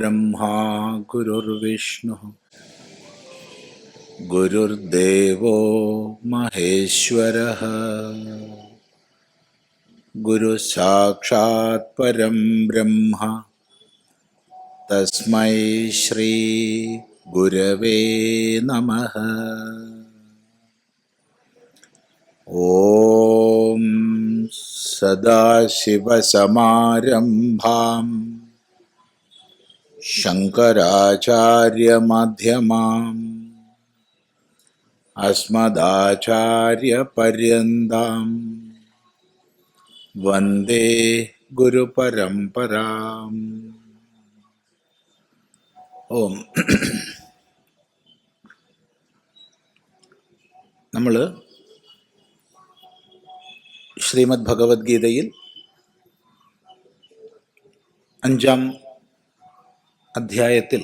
गुरुर्ब्रह्मा गुरुर्विष्णुः गुरुर्देवो महेश्वरः गुरुः साक्षात् परं ब्रह्म तस्मै श्री गुरवे नमः। ॐ सदाशिवसमारम्भां शङ्कराचार्यमध्यमाम् अस्मदाचार्यपर्यन्तां वन्दे गुरुपरम्पराम्। ഓം നമ്മൾ ശ്രീമദ് ഭഗവത്ഗീതയിൽ 5-ാം അധ്യായത്തിൽ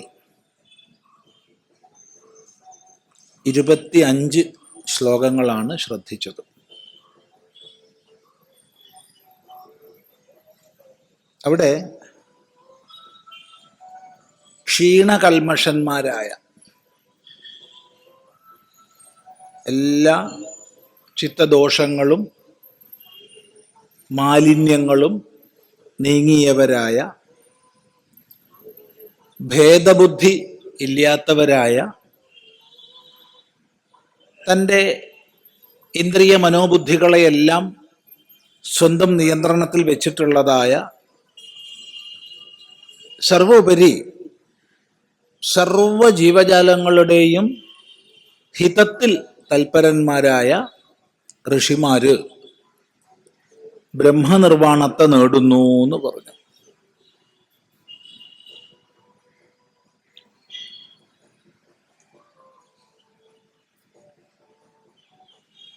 25 ശ്ലോകങ്ങളാണ് ശ്രദ്ധിച്ചത്. അവിടെ ക്ഷീണകൽമഷന്മാരായ എല്ലാ ചിത്തദോഷങ്ങളും മാലിന്യങ്ങളും നീങ്ങിയവരായ, ഭേദബുദ്ധി ഇല്ലാത്തവരായ, തൻ്റെ ഇന്ദ്രിയ മനോബുദ്ധികളെയെല്ലാം സ്വന്തം നിയന്ത്രണത്തിൽ വെച്ചിട്ടുള്ളതായ, സർവോപരി സർവ ജീവജാലങ്ങളുടെയും ഹിതത്തിൽ തൽപരന്മാരായ ഋഷിമാര് ബ്രഹ്മനിർവാണത്തെ നേടുന്നു എന്ന് പറഞ്ഞു.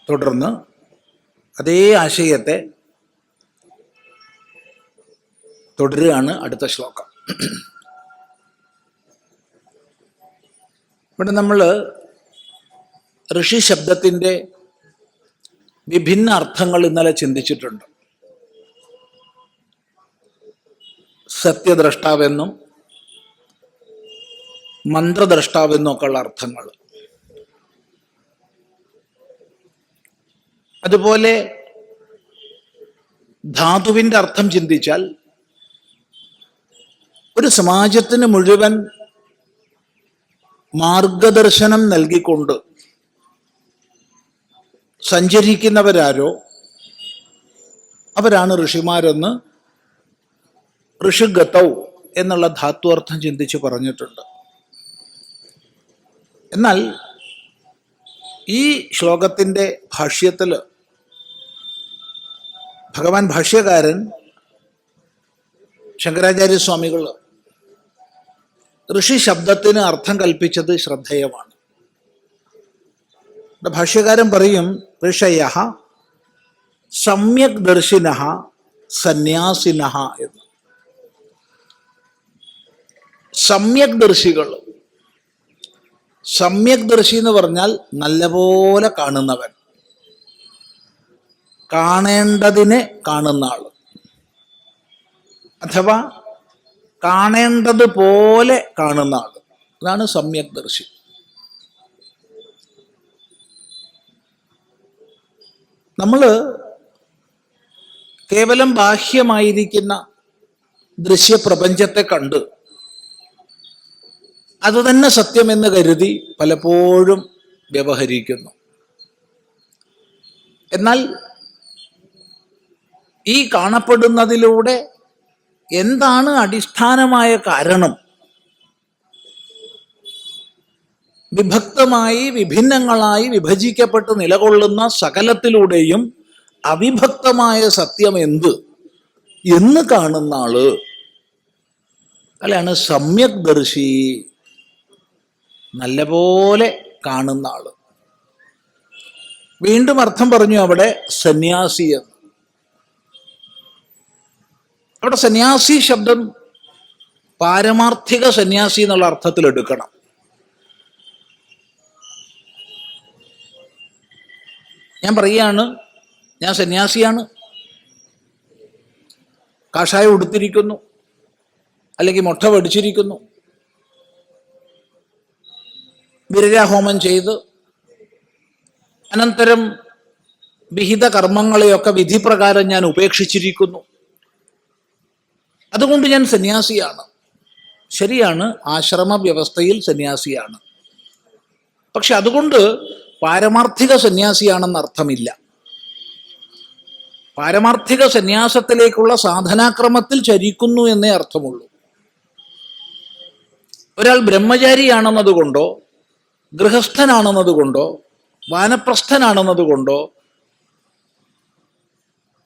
തുടർന്ന് അതേ ആശയത്തെ തുടരുകയാണ് അടുത്ത ശ്ലോകം. ഇവിടെ നമ്മൾ ഋഷി ശബ്ദത്തിൻ്റെ വിഭിന്ന അർത്ഥങ്ങൾ ഇന്നലെ ചിന്തിച്ചിട്ടുണ്ട്. സത്യദ്രഷ്ടാവെന്നും മന്ത്രദ്രഷ്ടാവെന്നും ഒക്കെയുള്ള അർത്ഥങ്ങൾ. അതുപോലെ ധാതുവിൻ്റെ അർത്ഥം ചിന്തിച്ചാൽ ഒരു സമാജത്തിന് മുഴുവൻ മാർഗദർശനം നൽകിക്കൊണ്ട് സഞ്ചരിക്കുന്നവരാരോ അവരാണ് ഋഷിമാരെന്ന് ഋഷിഗതൗ എന്നുള്ള ധാത്വർത്ഥം ചിന്തിച്ച് പറഞ്ഞിട്ടുണ്ട്. എന്നാൽ ഈ ശ്ലോകത്തിൻ്റെ ഭാഷ്യത്തിൽ ഭഗവാൻ ഭാഷ്യകാരൻ ശങ്കരാചാര്യസ്വാമികൾ ഋഷി ശബ്ദത്തിന് അർത്ഥം കൽപ്പിച്ചത് ശ്രദ്ധേയമാണ്. ഭാഷ്യകാരൻ പറയും, ഋഷയഃ സമ്യക് ദർശിനഃ സന്യാസിനഃ എന്ന്. സമ്യക് ദർശികൾ, സമ്യക് ദർശി എന്ന് പറഞ്ഞാൽ നല്ലപോലെ കാണുന്നവൻ, കാണേണ്ടതിനെ കാണുന്ന ആൾ, അഥവാ കാണേണ്ടതുപോലെ കാണുന്ന ആൾ. അതാണ് സമ്യക് ദർശി. നമ്മൾ കേവലം ബാഹ്യമായിരിക്കുന്ന ദൃശ്യപ്രപഞ്ചത്തെ കണ്ട് അതുതന്നെ സത്യമെന്ന് കരുതി പലപ്പോഴും വ്യവഹരിക്കുന്നു. എന്നാൽ ഈ കാണപ്പെടുന്നതിലൂടെ എന്താണ് അടിസ്ഥാനമായ കാരണം? വിഭക്തമായി വിഭിന്നങ്ങളായി വിഭജിക്കപ്പെട്ട് നിലകൊള്ളുന്ന സകലത്തിലൂടെയും അവിഭക്തമായ സത്യം എന്ത് എന്ന് കാണുന്ന ആള് അല്ലാണ് സമ്യക് ദർശി, നല്ലപോലെ കാണുന്ന ആള്. വീണ്ടും അർത്ഥം പറഞ്ഞു അവിടെ സന്യാസി എന്ന്. അവിടെ സന്യാസി ശബ്ദം പാരമാർത്ഥിക സന്യാസി എന്നുള്ള അർത്ഥത്തിൽ എടുക്കണം. ഞാൻ പറയുകയാണ്, ഞാൻ സന്യാസിയാണ്, കാഷായം ഉടുത്തിരിക്കുന്നു, അല്ലെങ്കിൽ മുട്ട പഠിച്ചിരിക്കുന്നു, വിരജാഹോമം ചെയ്ത് അനന്തരം വിഹിത കർമ്മങ്ങളെയൊക്കെ വിധിപ്രകാരം ഞാൻ ഉപേക്ഷിച്ചിരിക്കുന്നു. അതുകൊണ്ട് ഞാൻ സന്യാസിയാണ്. ശരിയാണ്, ആശ്രമ വ്യവസ്ഥയിൽ സന്യാസിയാണ്. പക്ഷെ അതുകൊണ്ട് പാരമാർത്ഥിക സന്യാസിയാണെന്ന് അർത്ഥമില്ല. പാരമാർത്ഥിക സന്യാസത്തിലേക്കുള്ള സാധനാക്രമത്തിൽ ചരിക്കുന്നു എന്നേ അർത്ഥമുള്ളൂ. ഒരാൾ ബ്രഹ്മചാരിയാണെന്നതുകൊണ്ടോ ഗൃഹസ്ഥനാണെന്നതുകൊണ്ടോ വാനപ്രസ്ഥനാണെന്നതുകൊണ്ടോ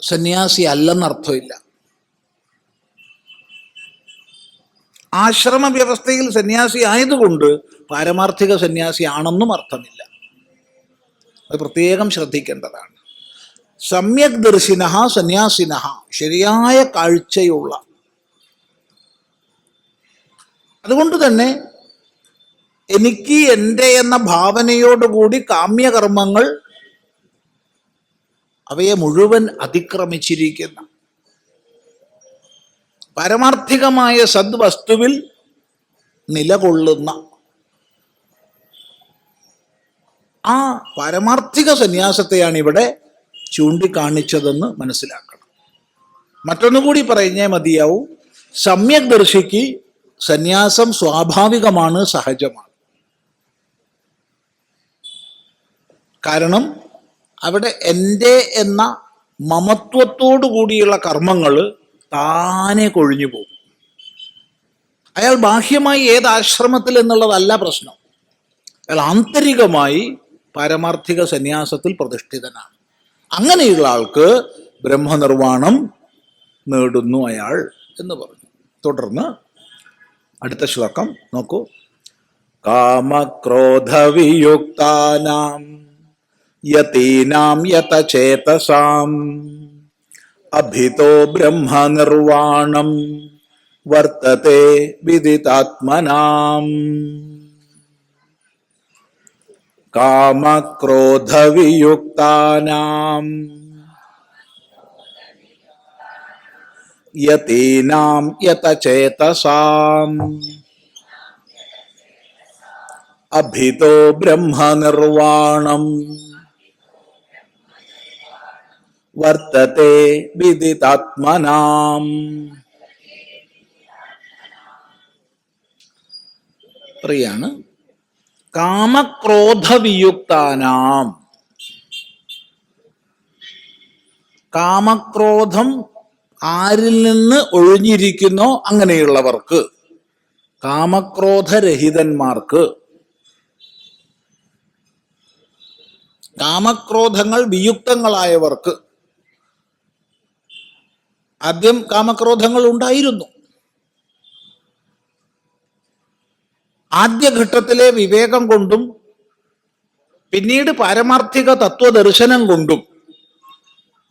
സന്യാസി അല്ലെന്നർത്ഥമില്ല. ആശ്രമ വ്യവസ്ഥയിൽ സന്യാസി ആയതുകൊണ്ട് പാരമാർത്ഥിക സന്യാസി ആണെന്നും അർത്ഥമില്ല. അത് പ്രത്യേകം ശ്രദ്ധിക്കേണ്ടതാണ്. സമ്യക് ദർശിനഃ സന്യാസിനഃ, ശരിയായ കാഴ്ചയുള്ള. അതുകൊണ്ട് തന്നെ എനിക്ക് എൻ്റെ എന്ന ഭാവനയോടുകൂടി കാമ്യകർമ്മങ്ങൾ അവയെ മുഴുവൻ അതിക്രമിച്ചിരിക്കുന്ന പാരമാർത്ഥികമായ സദ്വസ്തുവിൽ നിലകൊള്ളുന്ന ആ പാരമാർത്ഥിക സന്യാസത്തെയാണ് ഇവിടെ ചൂണ്ടിക്കാണിച്ചതെന്ന് മനസ്സിലാക്കണം. മറ്റൊന്നുകൂടി പറഞ്ഞേ മതിയാവും. സമ്യക് ദർശിക്ക് സന്യാസം സ്വാഭാവികമാണ്, സഹജമാണ്. കാരണം അവിടെ എൻ്റെ എന്ന മമത്വത്തോടു കൂടിയുള്ള കർമ്മങ്ങൾ താനെ കൊഴിഞ്ഞു പോകും. അയാൾ ബാഹ്യമായി ഏത് ആശ്രമത്തിൽ എന്നുള്ളതല്ല പ്രശ്നം. അയാൾ ആന്തരികമായി പാരമാർത്ഥിക സന്യാസത്തിൽ പ്രതിഷ്ഠിതനാണ്. അങ്ങനെയുള്ള ആൾക്ക് ബ്രഹ്മനിർവാണം നേടുന്നു അയാൾ എന്ന് പറഞ്ഞു. തുടർന്ന് അടുത്ത ശ്ലോകം നോക്കൂ. കാമക്രോധവിയുക്താനാം യതീനാം യതചേതസാം അഭിതോ ബ്രഹ്മനിർവാണം വർത്തത്തെ വിദിതാത്മനാം. കാമക്രോധവിയുക്താനാം യതീനാം യതചേതസാം അഭിതോ ബ്രഹ്മനിർവാണം വർത്തത്തെ വിദിതാത്മനാം. പ്രിയാണ് കാമക്രോധവിയുക്താനാം. കാമക്രോധം ആരിൽ നിന്ന് ഒഴിഞ്ഞിരിക്കുന്നോ അങ്ങനെയുള്ളവർക്ക്, കാമക്രോധരഹിതന്മാർക്ക്, കാമക്രോധങ്ങൾ വിയുക്തങ്ങളായവർക്ക്. ആദ്യം കാമക്രോധങ്ങൾ ഉണ്ടായിരുന്നു. ആദ്യഘട്ടത്തിലെ വിവേകം കൊണ്ടും പിന്നീട് പാരമാർത്ഥിക തത്വദർശനം കൊണ്ടും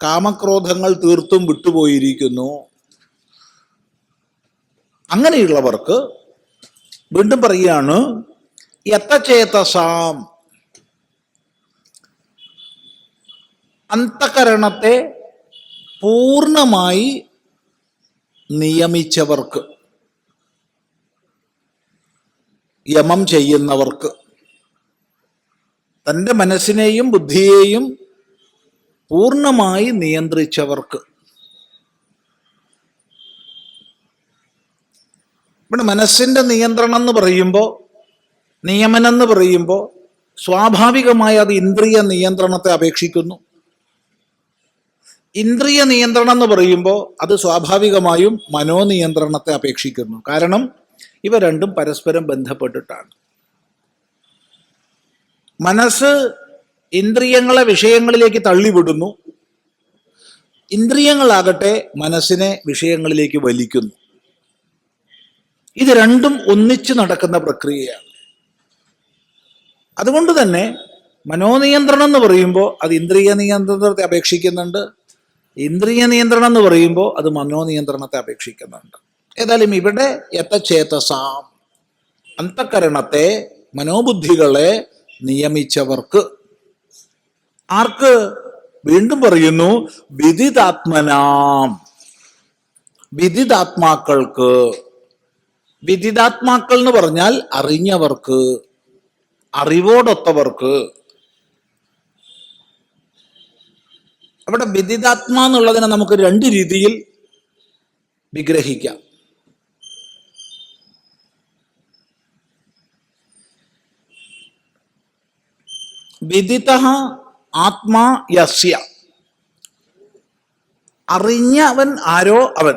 കാമക്രോധങ്ങൾ തീർത്തും വിട്ടുപോയിരിക്കുന്നു. അങ്ങനെയുള്ളവർക്ക് വീണ്ടും പറയുകയാണ്, യതചേതസാം, അന്തഃകരണത്തെ പൂർണ്ണമായി നിയമിച്ചവർക്ക്, യമം ചെയ്യുന്നവർക്ക്, തൻ്റെ മനസ്സിനെയും ബുദ്ധിയെയും പൂർണ്ണമായി നിയന്ത്രിച്ചവർക്ക്. ഇവിടെ മനസ്സിൻ്റെ നിയന്ത്രണം എന്ന് പറയുമ്പോൾ, നിയമനം എന്ന് പറയുമ്പോൾ സ്വാഭാവികമായി അത് ഇന്ദ്രിയ നിയന്ത്രണത്തെ അപേക്ഷിക്കുന്നു. ഇന്ദ്രിയ നിയന്ത്രണം എന്ന് പറയുമ്പോൾ അത് സ്വാഭാവികമായും മനോനിയന്ത്രണത്തെ അപേക്ഷിക്കുന്നു. കാരണം ഇവ രണ്ടും പരസ്പരം ബന്ധപ്പെട്ടിട്ടാണ്. മനസ്സ് ഇന്ദ്രിയങ്ങളെ വിഷയങ്ങളിലേക്ക് തള്ളിവിടുന്നു, ഇന്ദ്രിയങ്ങളാകട്ടെ മനസ്സിനെ വിഷയങ്ങളിലേക്ക് വലിക്കുന്നു. ഇത് രണ്ടും ഒന്നിച്ചു നടക്കുന്ന പ്രക്രിയയാണ്. അതുകൊണ്ട് തന്നെ മനോനിയന്ത്രണം എന്ന് പറയുമ്പോൾ അത് ഇന്ദ്രിയ നിയന്ത്രണത്തെ അപേക്ഷിക്കുന്നുണ്ട്, ഇന്ദ്രിയ നിയന്ത്രണം എന്ന് പറയുമ്പോൾ അത് മനോനിയന്ത്രണത്തെ അപേക്ഷിക്കുന്നുണ്ട്. ഏതായാലും ഇവിടെ യതചേതസാം, അന്തഃകരണത്തെ മനോബുദ്ധികളെ നിയമിച്ചവർക്ക്. ആർക്ക്? വീണ്ടും പറയുന്നു, വിദിതാത്മനാം, വിദിതാത്മാക്കൾക്ക്. വിദിതാത്മാക്കൾ എന്ന് പറഞ്ഞാൽ അറിഞ്ഞവർക്ക്, അറിവോടൊത്തവർക്ക്. അവിടെ വിദിതാത്മാ എന്നുള്ളതിനെ നമുക്ക് രണ്ട് രീതിയിൽ വിഗ്രഹിക്കാം. വിദിതഃ ആത്മാ യസ്യ, അറിഞ്ഞവൻ ആരോ അവൻ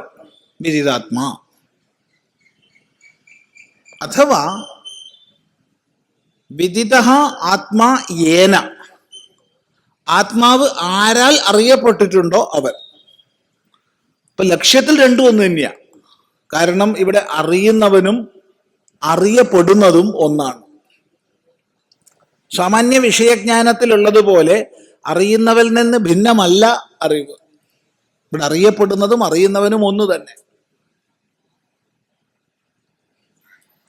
വിദിതാത്മാ. അഥവാ വിദിതഃ ആത്മാ യേന, ആത്മാവ് ആരാൽ അറിയപ്പെട്ടിട്ടുണ്ടോ അവൻ. ഇപ്പൊ ലക്ഷ്യത്തിൽ രണ്ടും ഒന്ന് തന്നെയാ. കാരണം ഇവിടെ അറിയുന്നവനും അറിയപ്പെടുന്നതും ഒന്നാണ്. സാമാന്യ വിഷയജ്ഞാനത്തിലുള്ളതുപോലെ അറിയുന്നവരിൽ നിന്ന് ഭിന്നമല്ല അറിവ്. ഇവിടെ അറിയപ്പെടുന്നതും അറിയുന്നവനും ഒന്ന് തന്നെ.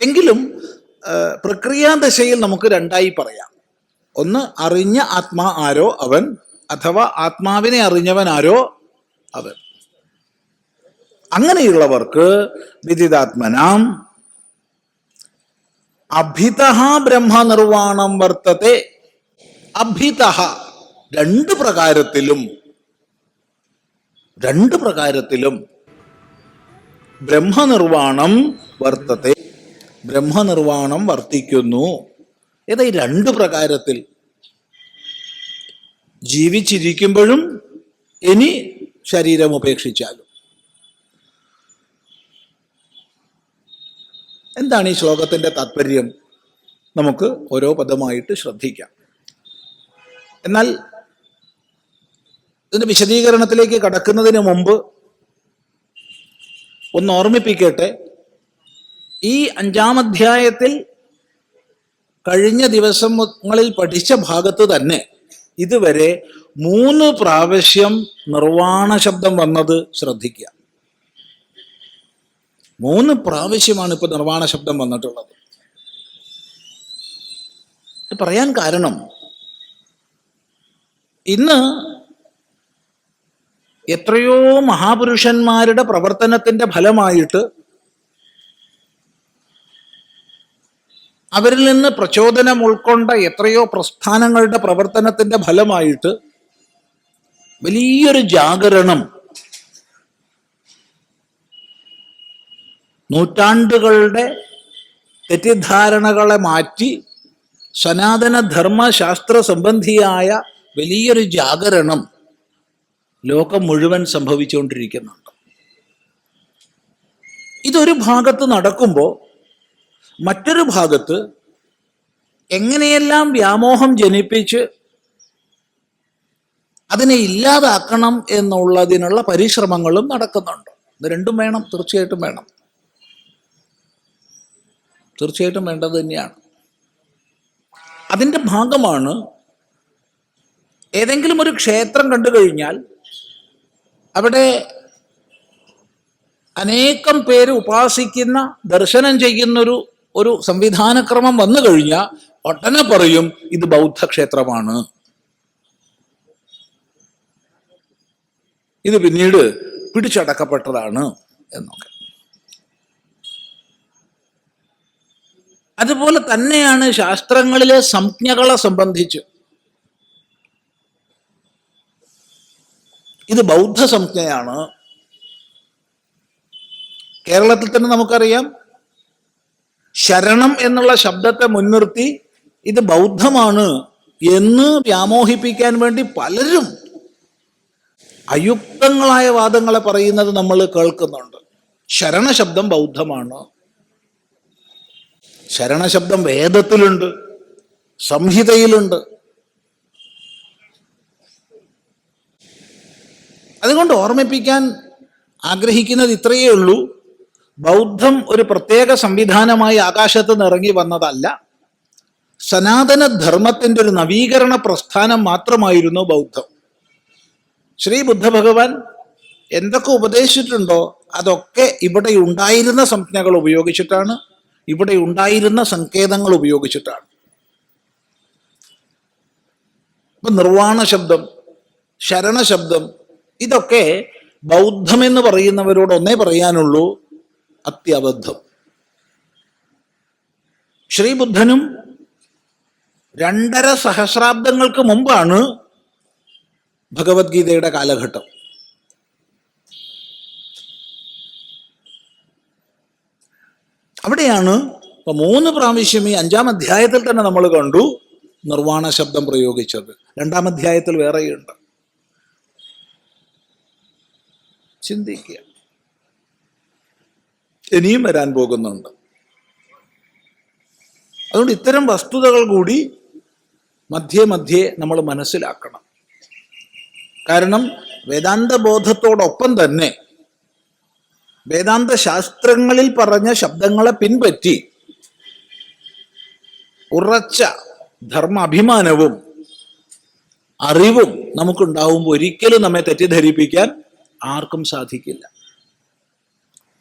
എങ്കിലും പ്രക്രിയാദശയിൽ നമുക്ക് രണ്ടായി പറയാം. ഒന്ന്, അറിഞ്ഞ ആത്മാ ആരോ അവൻ, അഥവാ ആത്മാവിനെ അറിഞ്ഞവൻ ആരോ അവൻ. അങ്ങനെയുള്ളവർക്ക് വിദിതാത്മനാം അഭിതഃ ബ്രഹ്മനിർവാണം വർത്തത്തെ. അഭിതഃ രണ്ട് പ്രകാരത്തിലും ബ്രഹ്മനിർവാണം വർത്തത്തെ, ബ്രഹ്മനിർവാണം വർത്തിക്കുന്നു. ഏതാ ഈ രണ്ട് പ്രകാരത്തിൽ? ജീവിച്ചിരിക്കുമ്പോഴും ഇനി ശരീരം ഉപേക്ഷിച്ചാലും. എന്താണ് ഈ ശ്ലോകത്തിന്റെ താത്പര്യം? നമുക്ക് ഓരോ പദമായിട്ട് ശ്രദ്ധിക്കാം. എന്നാൽ ഇതിന്റെ വിശദീകരണത്തിലേക്ക് കടക്കുന്നതിന് മുമ്പ് ഒന്ന് ഓർമ്മിപ്പിക്കട്ടെ. ഈ 5-ാം അധ്യായത്തിൽ കഴിഞ്ഞ ദിവസങ്ങളിൽ പഠിച്ച ഭാഗത്ത് തന്നെ ഇതുവരെ 3 പ്രാവശ്യം നിർവാണ ശബ്ദം വന്നത് ശ്രദ്ധിക്കുക. 3 പ്രാവശ്യമാണ് ഇപ്പൊ നിർവാണ ശബ്ദം വന്നിട്ടുള്ളത്. പറയാൻ കാരണം, ഇന്ന് എത്രയോ മഹാപുരുഷന്മാരുടെ പ്രവർത്തനത്തിന്റെ ഫലമായിട്ട്, അവരിൽ നിന്ന് പ്രചോദനം ഉൾക്കൊണ്ട എത്രയോ പ്രസ്ഥാനങ്ങളുടെ പ്രവർത്തനത്തിന്റെ ഫലമായിട്ട് വലിയൊരു ജാഗരണം നൂറ്റാണ്ടുകളുടെ തെറ്റിദ്ധാരണകളെ മാറ്റി സനാതന ധർമ്മശാസ്ത്ര സംബന്ധിയായ വലിയൊരു ജാഗരണം ലോകം മുഴുവൻ സംഭവിച്ചുകൊണ്ടിരിക്കുന്നുണ്ട്. ഇതൊരു ഭാഗത്ത് നടക്കുമ്പോൾ മറ്റൊരു ഭാഗത്ത് എങ്ങനെയെല്ലാം വ്യാമോഹം ജനിപ്പിച്ച് അതിനെ ഇല്ലാതാക്കണം എന്നുള്ളതിനുള്ള പരിശ്രമങ്ങളും നടക്കുന്നുണ്ട്. ഇത് രണ്ടും വേണം, തീർച്ചയായിട്ടും വേണം, തീർച്ചയായിട്ടും വേണ്ടത് തന്നെയാണ്. അതിൻ്റെ ഭാഗമാണ് ഏതെങ്കിലും ഒരു ക്ഷേത്രം കണ്ടു കഴിഞ്ഞാൽ അവിടെ അനേകം പേര് ഉപാസിക്കുന്ന, ദർശനം ചെയ്യുന്നൊരു സംവിധാനക്രമം വന്നു കഴിഞ്ഞാൽ ഒട്ടനെ പറയും ഇത് ബൗദ്ധക്ഷേത്രമാണ്, ഇത് പിന്നീട് പിടിച്ചടക്കപ്പെട്ടതാണ് എന്നൊക്കെ. അതുപോലെ തന്നെയാണ് ശാസ്ത്രങ്ങളിലെ സംജ്ഞകളെ സംബന്ധിച്ച്. ഇത് ബൗദ്ധ സംജ്ഞയാണ്. കേരളത്തിൽ തന്നെ നമുക്കറിയാം, ശരണം എന്നുള്ള ശബ്ദത്തെ മുൻനിർത്തി ഇത് ബൗദ്ധമാണ് എന്ന് വ്യാമോഹിപ്പിക്കാൻ വേണ്ടി പലരും അയുക്തങ്ങളായ വാദങ്ങളെ പറയുന്നത് നമ്മൾ കേൾക്കുന്നുണ്ട്. ശരണശബ്ദം ബൗദ്ധമാണ്. ശരണശബ്ദം വേദത്തിലുണ്ട്, സംഹിതയിലുണ്ട്. അതുകൊണ്ട് ഓർമ്മിപ്പിക്കാൻ ആഗ്രഹിക്കുന്നത് ഇത്രയേ ഉള്ളൂ. ബൗദ്ധം ഒരു പ്രത്യേക സംവിധാനമായി ആകാശത്ത് നിന്ന് ഇറങ്ങി വന്നതല്ല. സനാതന ധർമ്മത്തിൻ്റെ ഒരു നവീകരണ പ്രസ്ഥാനം മാത്രമായിരുന്നു ബൗദ്ധം. ശ്രീ ബുദ്ധ ഭഗവാൻ എന്തൊക്കെ ഉപദേശിച്ചിട്ടുണ്ടോ അതൊക്കെ ഇവിടെ ഉണ്ടായിരുന്ന സംജ്ഞകൾ ഉപയോഗിച്ചിട്ടാണ്, ഇവിടെ ഉണ്ടായിരുന്ന സങ്കേതങ്ങൾ ഉപയോഗിച്ചിട്ടാണ്. ഇപ്പൊ നിർവാണ ശബ്ദം, ശരണശബ്ദം, ഇതൊക്കെ ബൗദ്ധമെന്ന് പറയുന്നവരോട് ഒന്നേ പറയാനുള്ളൂ, അത്യബദ്ധം. ശ്രീബുദ്ധനും 2.5 സഹസ്രാബ്ദങ്ങൾക്ക് മുമ്പാണ് ഭഗവത്ഗീതയുടെ കാലഘട്ടം. അവിടെയാണ് ഇപ്പൊ 3 പ്രാവശ്യം ഈ 5-ാം അധ്യായത്തിൽ തന്നെ നമ്മൾ കണ്ടു നിർവാണ ശബ്ദം പ്രയോഗിച്ചത്. 2-ാം അധ്യായത്തിൽ വേറെയുണ്ട്. ചിന്തിക്കുക, ഇനിയും വരാൻ പോകുന്നുണ്ട്. അതുകൊണ്ട് ഇത്തരം വസ്തുതകൾ കൂടി മധ്യേ മധ്യേ നമ്മൾ മനസ്സിലാക്കണം. കാരണം വേദാന്ത ബോധത്തോടൊപ്പം തന്നെ വേദാന്ത ശാസ്ത്രങ്ങളിൽ പറഞ്ഞ ശബ്ദങ്ങളെ പിൻപറ്റി ഉറച്ച ധർമ്മ അഭിമാനവും അറിവും നമുക്കുണ്ടാവുമ്പോൾ ഒരിക്കലും നമ്മെ തെറ്റിദ്ധരിപ്പിക്കാൻ ആർക്കും സാധിക്കില്ല.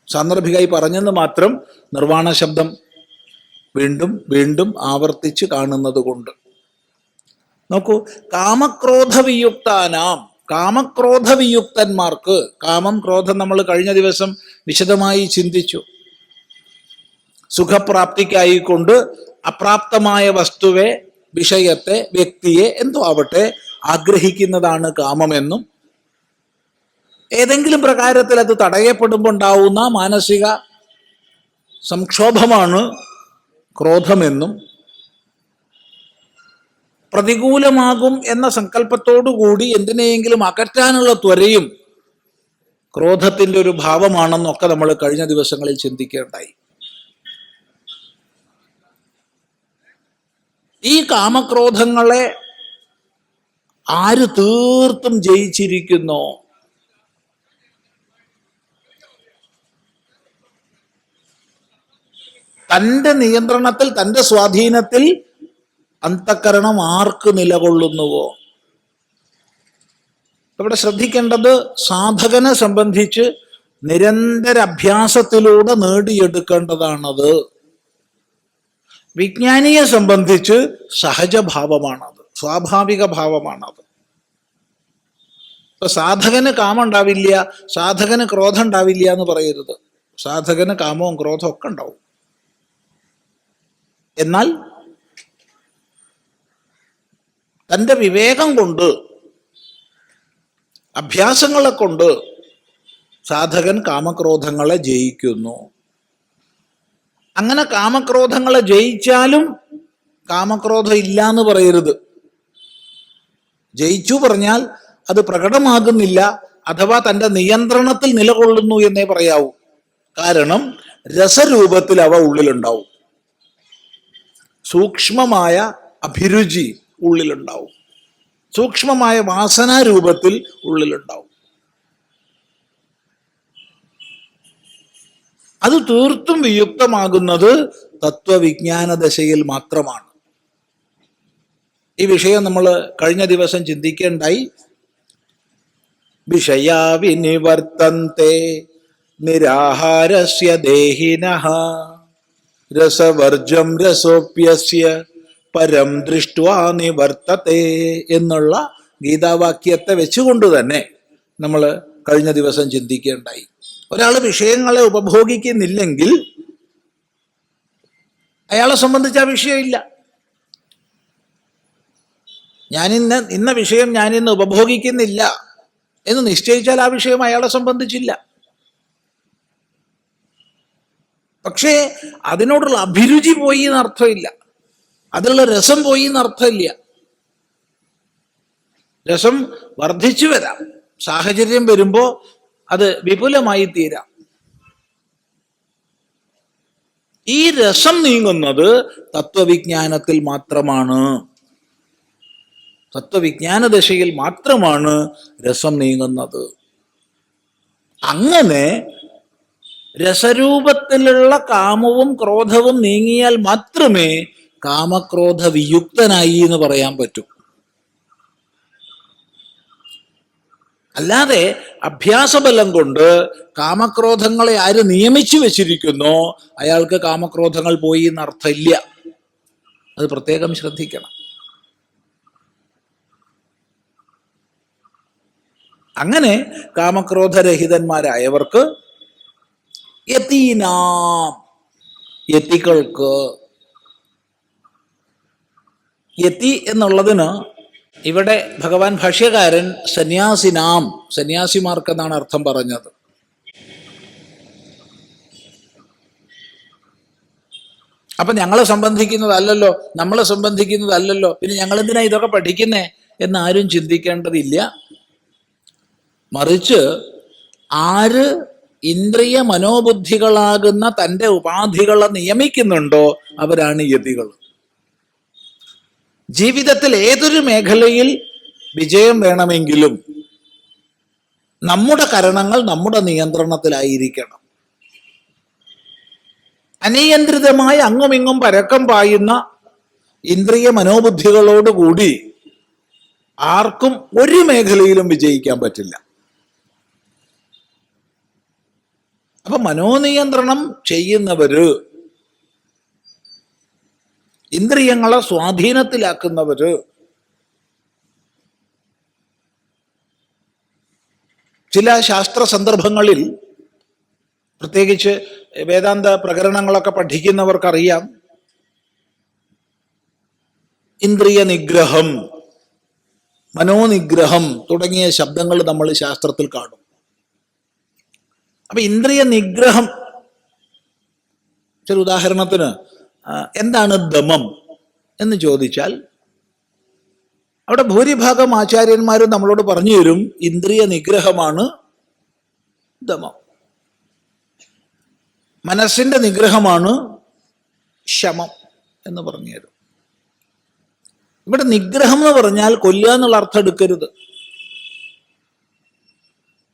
സാന്ദർഭികമായി പറഞ്ഞെന്ന് മാത്രം നിർവാണ ശബ്ദം വീണ്ടും വീണ്ടും ആവർത്തിച്ച് കാണുന്നത് കൊണ്ട്. നോക്കൂ, കാമക്രോധവിയുക്തന്മാർക്ക്, കാമം ക്രോധം നമ്മൾ കഴിഞ്ഞ ദിവസം വിശദമായി ചിന്തിച്ചു. സുഖപ്രാപ്തിക്കായിക്കൊണ്ട് അപ്രാപ്തമായ വസ്തുവെ, വിഷയത്തെ, വ്യക്തിയെ എന്തോ ആവട്ടെ ആഗ്രഹിക്കുന്നതാണ് കാമമെന്നും, ഏതെങ്കിലും പ്രകാരത്തിൽ അത് തടയപ്പെടുമ്പോൾ ഉണ്ടാവുന്ന മാനസിക സംക്ഷോഭമാണ് ക്രോധമെന്നും, പ്രതികൂലമാകും എന്ന സങ്കല്പത്തോടുകൂടി എന്തിനെയെങ്കിലും അകറ്റാനുള്ള ത്വരയും ക്രോധത്തിൻ്റെ ഒരു ഭാവമാണെന്നൊക്കെ നമ്മൾ കഴിഞ്ഞ ദിവസങ്ങളിൽ ചിന്തിക്കേണ്ടായി. ഈ കാമക്രോധങ്ങളെ ആര് തീർത്തും ജയിച്ചിരിക്കുന്നോ, തൻ്റെ നിയന്ത്രണത്തിൽ, തൻ്റെ സ്വാധീനത്തിൽ അന്തഃകരണം ആർക്ക് നിലകൊള്ളുന്നുവോ. ഇവിടെ ശ്രദ്ധിക്കേണ്ടത് സാധകനെ സംബന്ധിച്ച് നിരന്തര അഭ്യാസത്തിലൂടെ നേടിയെടുക്കേണ്ടതാണത്. വിജ്ഞാനിയെ സംബന്ധിച്ച് സഹജഭാവമാണത്, സ്വാഭാവിക ഭാവമാണത്. ഇപ്പൊ സാധകന് കാമം ഉണ്ടാവില്ല, സാധകന് ക്രോധം ഉണ്ടാവില്ല എന്ന് പറയരുത്. സാധകന് കാമവും ക്രോധവും ഒക്കെ ഉണ്ടാവും. എന്നാൽ തൻ്റെ വിവേകം കൊണ്ട്, അഭ്യാസങ്ങളെ കൊണ്ട് സാധകൻ കാമക്രോധങ്ങളെ ജയിക്കുന്നു. അങ്ങനെ കാമക്രോധങ്ങളെ ജയിച്ചാലും കാമക്രോധം ഇല്ല എന്ന് പറയരുത്. ജയിച്ചു പറഞ്ഞാൽ അത് പ്രകടമാകുന്നില്ല, അഥവാ തൻ്റെ നിയന്ത്രണത്തിൽ നിലകൊള്ളുന്നു എന്നേ പറയാവൂ. കാരണം രസരൂപത്തിൽ അവ ഉള്ളിലുണ്ടാവും, സൂക്ഷ്മമായ അഭിരുചി ഉള്ളിലുണ്ടാവും, സൂക്ഷ്മമായ വാസനാരൂപത്തിൽ ഉള്ളിലുണ്ടാവും. അത് തീർത്തും വിയുക്തമാകുന്നത് തത്വവിജ്ഞാന ദശയിൽ മാത്രമാണ്. ഈ വിഷയം നമ്മൾ കഴിഞ്ഞ ദിവസം ചിന്തിക്കേണ്ടായി. വിഷയാ വിനിവർത്തന്തെ നിരാഹാരസ്യ ദേഹിനഃ രസവർജം രസോപ്യസ്യ പരം ദൃഷ്ട്വാ നിവർത്തത്തെ എന്നുള്ള ഗീതാവാക്യത്തെ വെച്ചുകൊണ്ട് തന്നെ നമ്മൾ കഴിഞ്ഞ ദിവസം ചിന്തിക്കേണ്ടായി. ഒരാൾ വിഷയങ്ങളെ ഉപഭോഗിക്കുന്നില്ലെങ്കിൽ അയാളെ സംബന്ധിച്ച് ആ വിഷയമില്ല. ഇന്ന വിഷയം ഞാനിന്ന് ഉപഭോഗിക്കുന്നില്ല എന്ന് നിശ്ചയിച്ചാൽ ആ വിഷയം അയാളെ സംബന്ധിച്ചില്ല. പക്ഷേ അതിനോടുള്ള അഭിരുചി പോയി എന്നർത്ഥമില്ല, അതിലുള്ള രസം പോയി എന്നർത്ഥമില്ല. രസം വർദ്ധിച്ചു വരാം, സാഹചര്യം വരുമ്പോൾ അത് വിപുലമായി തീരാം. ഈ രസം നീങ്ങുന്നത് തത്വവിജ്ഞാനത്തിൽ മാത്രമാണ്. തത്വവിജ്ഞാന ദശയിൽ മാത്രമാണ് രസം നീങ്ങുന്നത്. അങ്ങനെ രസരൂപത്തിലുള്ള കാമവും ക്രോധവും നീങ്ങിയാൽ മാത്രമേ കാമക്രോധ വിയുക്തനായി എന്ന് പറയാൻ പറ്റൂ. അല്ലാതെ അഭ്യാസബലം കൊണ്ട് കാമക്രോധങ്ങളെ ആര് നിയമിച്ചു വെച്ചിരിക്കുന്നോ അയാൾക്ക് കാമക്രോധങ്ങൾ പോയി എന്നർത്ഥമില്ല. അത് പ്രത്യേകം ശ്രദ്ധിക്കണം. അങ്ങനെ കാമക്രോധരഹിതന്മാരായവർക്ക് യതീനാം, യതികൾക്ക്, യതി എന്നുള്ളതിന് ഇവിടെ ഭഗവാൻ ഭാഷ്യകാരൻ സന്യാസിനാം, സന്യാസിമാർക്കെന്നാണ് അർത്ഥം പറഞ്ഞത്. അപ്പൊ ഞങ്ങളെ സംബന്ധിക്കുന്നതല്ലല്ലോ, നമ്മളെ സംബന്ധിക്കുന്നതല്ലല്ലോ, പിന്നെ ഞങ്ങൾ എന്തിനാ ഇതൊക്കെ പഠിക്കുന്നേ എന്നാരും ചിന്തിക്കേണ്ടതില്ല. മറിച്ച് ആര് ഇന്ദ്രിയ മനോബുദ്ധികളാകുന്ന തൻ്റെ ഉപാധികളെ നിയമിക്കുന്നുണ്ടോ അവരാണ് യതികൾ. ജീവിതത്തിൽ ഏതൊരു മേഖലയിൽ വിജയം വേണമെങ്കിലും നമ്മുടെ കരണങ്ങൾ നമ്മുടെ നിയന്ത്രണത്തിലായിരിക്കണം. അനിയന്ത്രിതമായി അങ്ങുമിങ്ങും പരക്കം പായുന്ന ഇന്ദ്രിയ മനോബുദ്ധികളോടുകൂടി ആർക്കും ഒരു മേഖലയിലും വിജയിക്കാൻ പറ്റില്ല. അപ്പൊ മനോനിയന്ത്രണം ചെയ്യുന്നവര്, ഇന്ദ്രിയങ്ങളെ സ്വാധീനത്തിലാക്കുന്നവര്, ചില ശാസ്ത്ര സന്ദർഭങ്ങളിൽ പ്രത്യേകിച്ച് വേദാന്ത പ്രകരണങ്ങളൊക്കെ പഠിക്കുന്നവർക്കറിയാം, ഇന്ദ്രിയ നിഗ്രഹം, മനോനിഗ്രഹം തുടങ്ങിയ ശബ്ദങ്ങൾ നമ്മൾ ശാസ്ത്രത്തിൽ കാണും. അപ്പൊ ഇന്ദ്രിയ നിഗ്രഹം, ചില ഉദാഹരണത്തിന് എന്താണ് ദമം എന്ന് ചോദിച്ചാൽ അവിടെ ഭൂരിഭാഗം ആചാര്യന്മാരും നമ്മളോട് പറഞ്ഞു തരും ഇന്ദ്രിയ നിഗ്രഹമാണ് ദമം. മനസ്സിന്റെ നിഗ്രഹമാണ് ശമം എന്ന് പറഞ്ഞു തരും. ഇവിടെ നിഗ്രഹം എന്ന് പറഞ്ഞാൽ കൊല്ലുക എന്നുള്ള അർത്ഥം എടുക്കരുത്.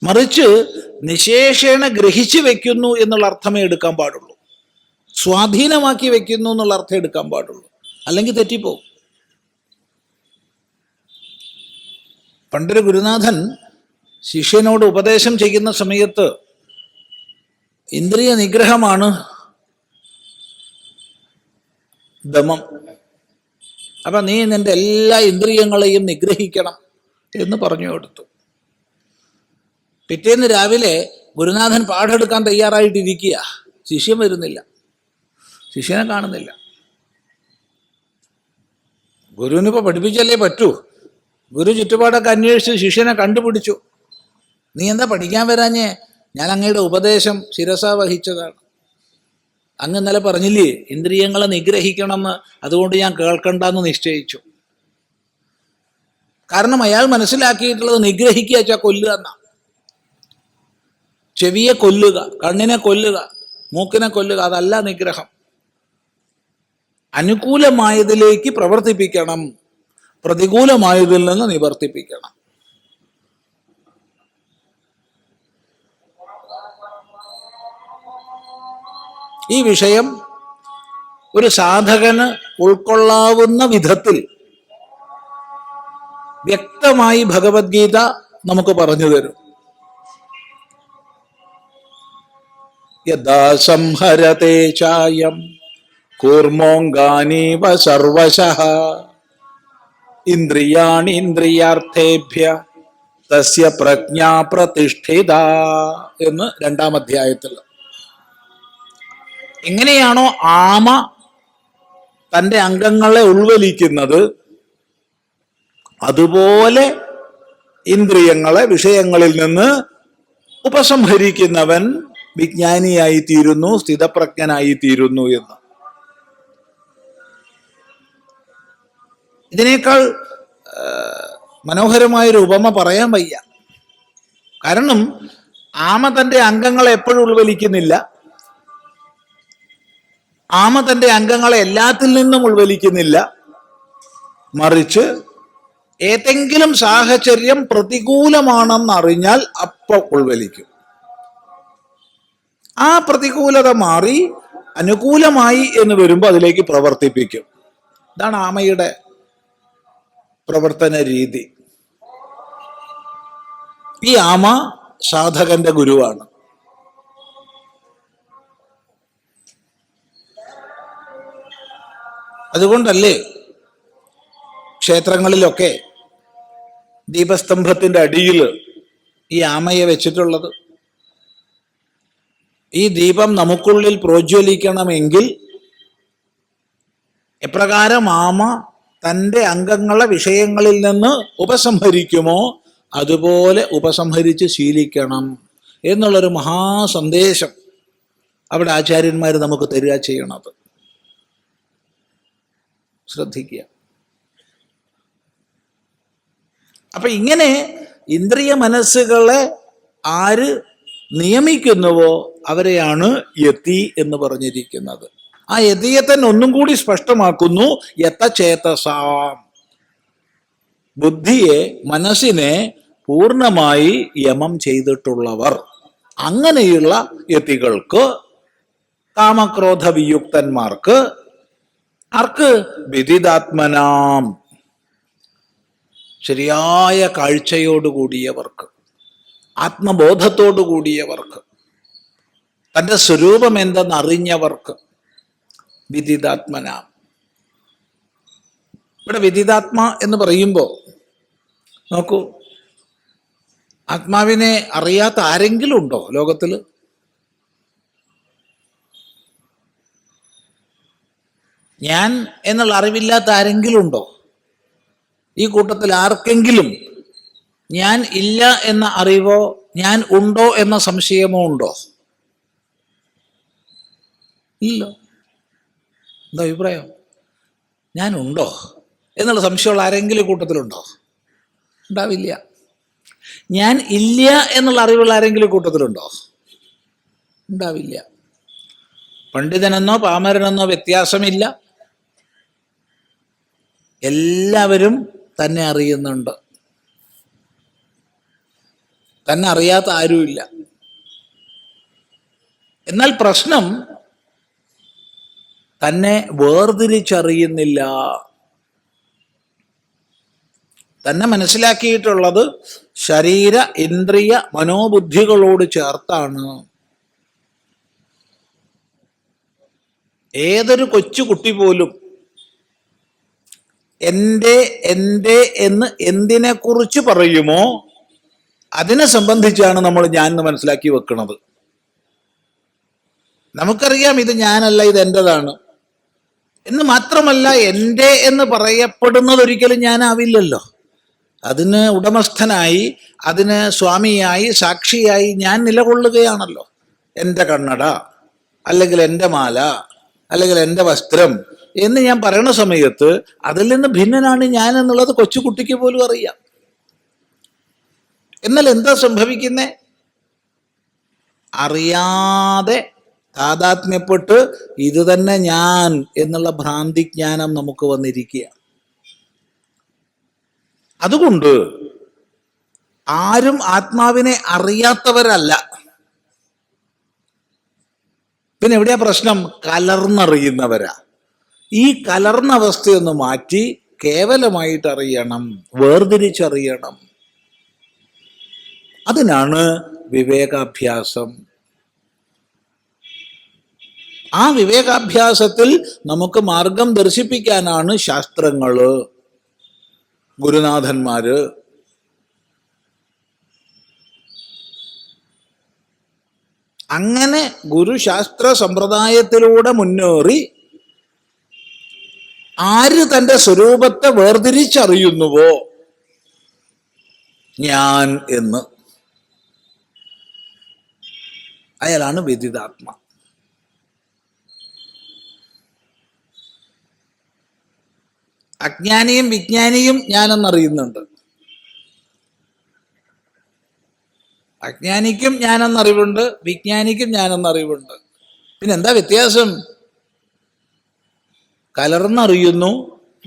മറിച്ച് നിശേഷേണ ഗ്രഹിച്ചു വെക്കുന്നു എന്നുള്ള അർത്ഥമേ എടുക്കാൻ പാടുള്ളൂ. സ്വാധീനമാക്കി വെക്കുന്നു എന്നുള്ള അർത്ഥം എടുക്കാൻ പാടുള്ളൂ, അല്ലെങ്കിൽ തെറ്റിപ്പോവും. പണ്ടൊരു ഗുരുനാഥൻ ശിഷ്യനോട് ഉപദേശം ചെയ്യുന്ന സമയത്ത് ഇന്ദ്രിയ നിഗ്രഹമാണ് ദമം, അപ്പൊ നീ നിന്റെ എല്ലാ ഇന്ദ്രിയങ്ങളെയും നിഗ്രഹിക്കണം എന്ന് പറഞ്ഞു കൊടുത്തു. പിറ്റേന്ന് രാവിലെ ഗുരുനാഥൻ പാഠമെടുക്കാൻ തയ്യാറായിട്ടിരിക്കുക, ശിഷ്യൻ വരുന്നില്ല, ശിഷ്യനെ കാണുന്നില്ല. ഗുരുവിനിപ്പോൾ പഠിപ്പിച്ചല്ലേ പറ്റൂ. ഗുരു ചുറ്റുപാടൊക്കെ അന്വേഷിച്ച് ശിഷ്യനെ കണ്ടുപിടിച്ചു. നീ എന്താ പഠിക്കാൻ വരാഞ്ഞേ? ഞാൻ അങ്ങയുടെ ഉപദേശം ശിരസ വഹിച്ചതാണ്. അങ്ങ് ഇന്നലെ പറഞ്ഞില്ലേ ഇന്ദ്രിയങ്ങളെ നിഗ്രഹിക്കണമെന്ന്, അതുകൊണ്ട് ഞാൻ കേൾക്കണ്ടെന്ന് നിശ്ചയിച്ചു. കാരണം അയാൾ മനസ്സിലാക്കിയിട്ടുള്ളത് നിഗ്രഹിക്കുക വെച്ചാൽ കൊല്ലുക എന്നാ. ചെവിയെ കൊല്ലുക, കണ്ണിനെ കൊല്ലുക, മൂക്കിനെ കൊല്ലുക, അതല്ല നിഗ്രഹം. അനുകൂലമായതിലേക്ക് പ്രവർത്തിപ്പിക്കണം, പ്രതികൂലമായതിൽ നിന്ന് നിവർത്തിപ്പിക്കണം. ഈ വിഷയം ഒരു സാധകന് ഉൾക്കൊള്ളാവുന്ന വിധത്തിൽ വ്യക്തമായി ഭഗവത്ഗീത നമുക്ക് പറഞ്ഞു തരും. യഥാ സംഹരത്തെ ചായം കൂർമോങ്കാനീവ സർവശഃ ഇന്ദ്രിയാണി ഇന്ദ്രിയാർത്ഥേഭ്യ തസ്യ പ്രജ്ഞാ പ്രതിഷ്ഠിത എന്ന് 2-ാം അധ്യായത്തിൽ. എങ്ങനെയാണോ ആമ തൻ്റെ അംഗങ്ങളെ ഉൾവലിക്കുന്നത്, അതുപോലെ ഇന്ദ്രിയങ്ങളെ വിഷയങ്ങളിൽ നിന്ന് ഉപസംഹരിക്കുന്നവൻ വിജ്ഞാനിയായി തീരുന്നു, സ്ഥിതപ്രജ്ഞനായി തീരുന്നു എന്ന്. ഇതിനേക്കാൾ മനോഹരമായൊരു ഉപമ പറയാൻ വയ്യ. കാരണം ആമ തൻ്റെ അംഗങ്ങളെ എപ്പോഴും ഉൾവലിക്കുന്നില്ല, ആമ തൻ്റെ അംഗങ്ങളെ എല്ലാത്തിൽ നിന്നും ഉൾവലിക്കുന്നില്ല, മറിച്ച് ഏതെങ്കിലും സാഹചര്യം പ്രതികൂലമാണെന്നറിഞ്ഞാൽ അപ്പോൾ ഉൾവലിക്കും. ആ പ്രതികൂലത മാറി അനുകൂലമായി എന്ന് വരുമ്പോൾ അതിലേക്ക് പ്രവർത്തിപ്പിക്കും. ഇതാണ് ആമയുടെ പ്രവർത്തന രീതി. ഈ ആമ സാധകന്റെ ഗുരുവാണ്. അതുകൊണ്ടല്ലേ ക്ഷേത്രങ്ങളിലൊക്കെ ദീപസ്തംഭത്തിന്റെ അടിയിൽ ഈ ആമയെ വെച്ചിട്ടുള്ളത്? ഈ ദീപം നമുക്കുള്ളിൽ പ്രോജ്വലിക്കണമെങ്കിൽ എപ്രകാരം ആമ തൻ്റെ അംഗങ്ങളെ വിഷയങ്ങളിൽ നിന്ന് ഉപസംഹരിക്കുമോ അതുപോലെ ഉപസംഹരിച്ച് ശീലിക്കണം എന്നുള്ളൊരു മഹാസന്ദേശം അവിടെ ആചാര്യന്മാർ നമുക്ക് തരിക ചെയ്യണത്. ശ്രദ്ധിക്കുക. അപ്പൊ ഇങ്ങനെ ഇന്ദ്രിയ മനസ്സുകളെ ആര് നിയമിക്കുന്നുവോ അവരെയാണ് യതി എന്ന് പറഞ്ഞിരിക്കുന്നത്. ആ യതിയെ തന്നെ ഒന്നും കൂടി സ്പഷ്ടമാക്കുന്നു. യതചേതസാം, ബുദ്ധിയെ, മനസ്സിനെ പൂർണ്ണമായി യമം ചെയ്തിട്ടുള്ളവർ. അങ്ങനെയുള്ള യതികൾക്ക്, കാമക്രോധ വിയുക്തന്മാർക്ക്, ആർക്ക്? വിദിതാത്മനാം, ശരിയായ കാഴ്ചയോടുകൂടിയവർക്ക്, ആത്മബോധത്തോടു കൂടിയവർക്ക്, തൻ്റെ സ്വരൂപം എന്തെന്നറിഞ്ഞവർക്ക്. വിദിതാത്മനാം. ഇവിടെ വിദിതാത്മ എന്ന് പറയുമ്പോൾ നോക്കൂ, ആത്മാവിനെ അറിയാത്ത ആരെങ്കിലും ഉണ്ടോ ലോകത്തിൽ? ഞാൻ എന്നുള്ള അറിവില്ലാത്ത ആരെങ്കിലും ഉണ്ടോ? ഈ കൂട്ടത്തിൽ ആർക്കെങ്കിലും ഞാൻ ഇല്ല എന്ന അറിവോ ഞാൻ ഉണ്ടോ എന്ന സംശയമോ ഉണ്ടോ? ഇല്ല. എന്താ അഭിപ്രായം? ഞാൻ ഉണ്ടോ എന്നുള്ള സംശയമുള്ള ആരെങ്കിലും കൂട്ടത്തിലുണ്ടോ? ഉണ്ടാവില്ല. ഞാൻ ഇല്ല എന്നുള്ള അറിവുള്ള ആരെങ്കിലും കൂട്ടത്തിലുണ്ടോ? ഉണ്ടാവില്ല. പണ്ഡിതനെന്നോ പാമരനെന്നോ വ്യത്യാസമില്ല. എല്ലാവരും തന്നെ അറിയുന്നുണ്ട്. തന്നെ അറിയാത്ത ആരുമില്ല. എന്നാൽ പ്രശ്നം തന്നെ വേർതിരിച്ചറിയുന്നില്ല. തന്നെ മനസ്സിലാക്കിയിട്ടുള്ളത് ശരീര ഇന്ദ്രിയ മനോബുദ്ധികളോട് ചേർത്താണ്. ഏതൊരു കൊച്ചുകുട്ടി പോലും എൻ്റെ എന്ന് എന്തിനെ കുറിച്ച് പറയുമോ അതിനെ സംബന്ധിച്ചാണ് നമ്മൾ ഞാൻ എന്ന് മനസ്സിലാക്കി വെക്കുന്നത്. നമുക്കറിയാം ഇത് ഞാനല്ല, ഇത് എൻ്റെതാണ് എന്ന്. മാത്രമല്ല, എൻ്റെ എന്ന് പറയപ്പെടുന്നത് ഒരിക്കലും ഞാനാവില്ലല്ലോ. അതിന് ഉടമസ്ഥനായി, അതിന് സ്വാമിയായി, സാക്ഷിയായി ഞാൻ നിലകൊള്ളുകയാണല്ലോ. എൻ്റെ കണ്ണട, അല്ലെങ്കിൽ എൻ്റെ മാല, അല്ലെങ്കിൽ എൻ്റെ വസ്ത്രം എന്ന് ഞാൻ പറയുന്ന സമയത്ത് അതിൽ നിന്ന് ഭിന്നനാണ് ഞാൻ എന്നുള്ളത് കൊച്ചുകുട്ടിക്ക് പോലും അറിയാം. എന്നാൽ എന്താ സംഭവിക്കുന്നേ? അറിയാതെ താതാത്മ്യപ്പെട്ട് ഇത് തന്നെ ഞാൻ എന്നുള്ള ഭ്രാന്തിജ്ഞാനം നമുക്ക് വന്നിരിക്കുക. അതുകൊണ്ട് ആരും ആത്മാവിനെ അറിയാത്തവരല്ല. പിന്നെ എവിടെയാ പ്രശ്നം? കലർന്നറിയുന്നവരാ. ഈ കലർന്ന അവസ്ഥയൊന്ന് മാറ്റി കേവലമായിട്ട് അറിയണം, വേർതിരിച്ചറിയണം. അതിനാണ് വിവേകാഭ്യാസം. ആ വിവേകാഭ്യാസത്തിൽ നമുക്ക് മാർഗം ദർശിപ്പിക്കാനാണ് ശാസ്ത്രങ്ങള്, ഗുരുനാഥന്മാര്. അങ്ങനെ ഗുരുശാസ്ത്ര സമ്പ്രദായത്തിലൂടെ മുന്നേറി ആര് തൻ്റെ സ്വരൂപത്തെ വേർതിരിച്ചറിയുന്നുവോ ഞാൻ എന്ന്, അയാളാണ് വിദിതാത്മ. അജ്ഞാനിയും വിജ്ഞാനിയും ഞാനെന്നറിയുന്നുണ്ട്. അജ്ഞാനിക്കും ഞാനെന്നറിവുണ്ട്, വിജ്ഞാനിക്കും ഞാനെന്നറിവുണ്ട്. പിന്നെന്താ വ്യത്യാസം? കലർന്നറിയുന്നു,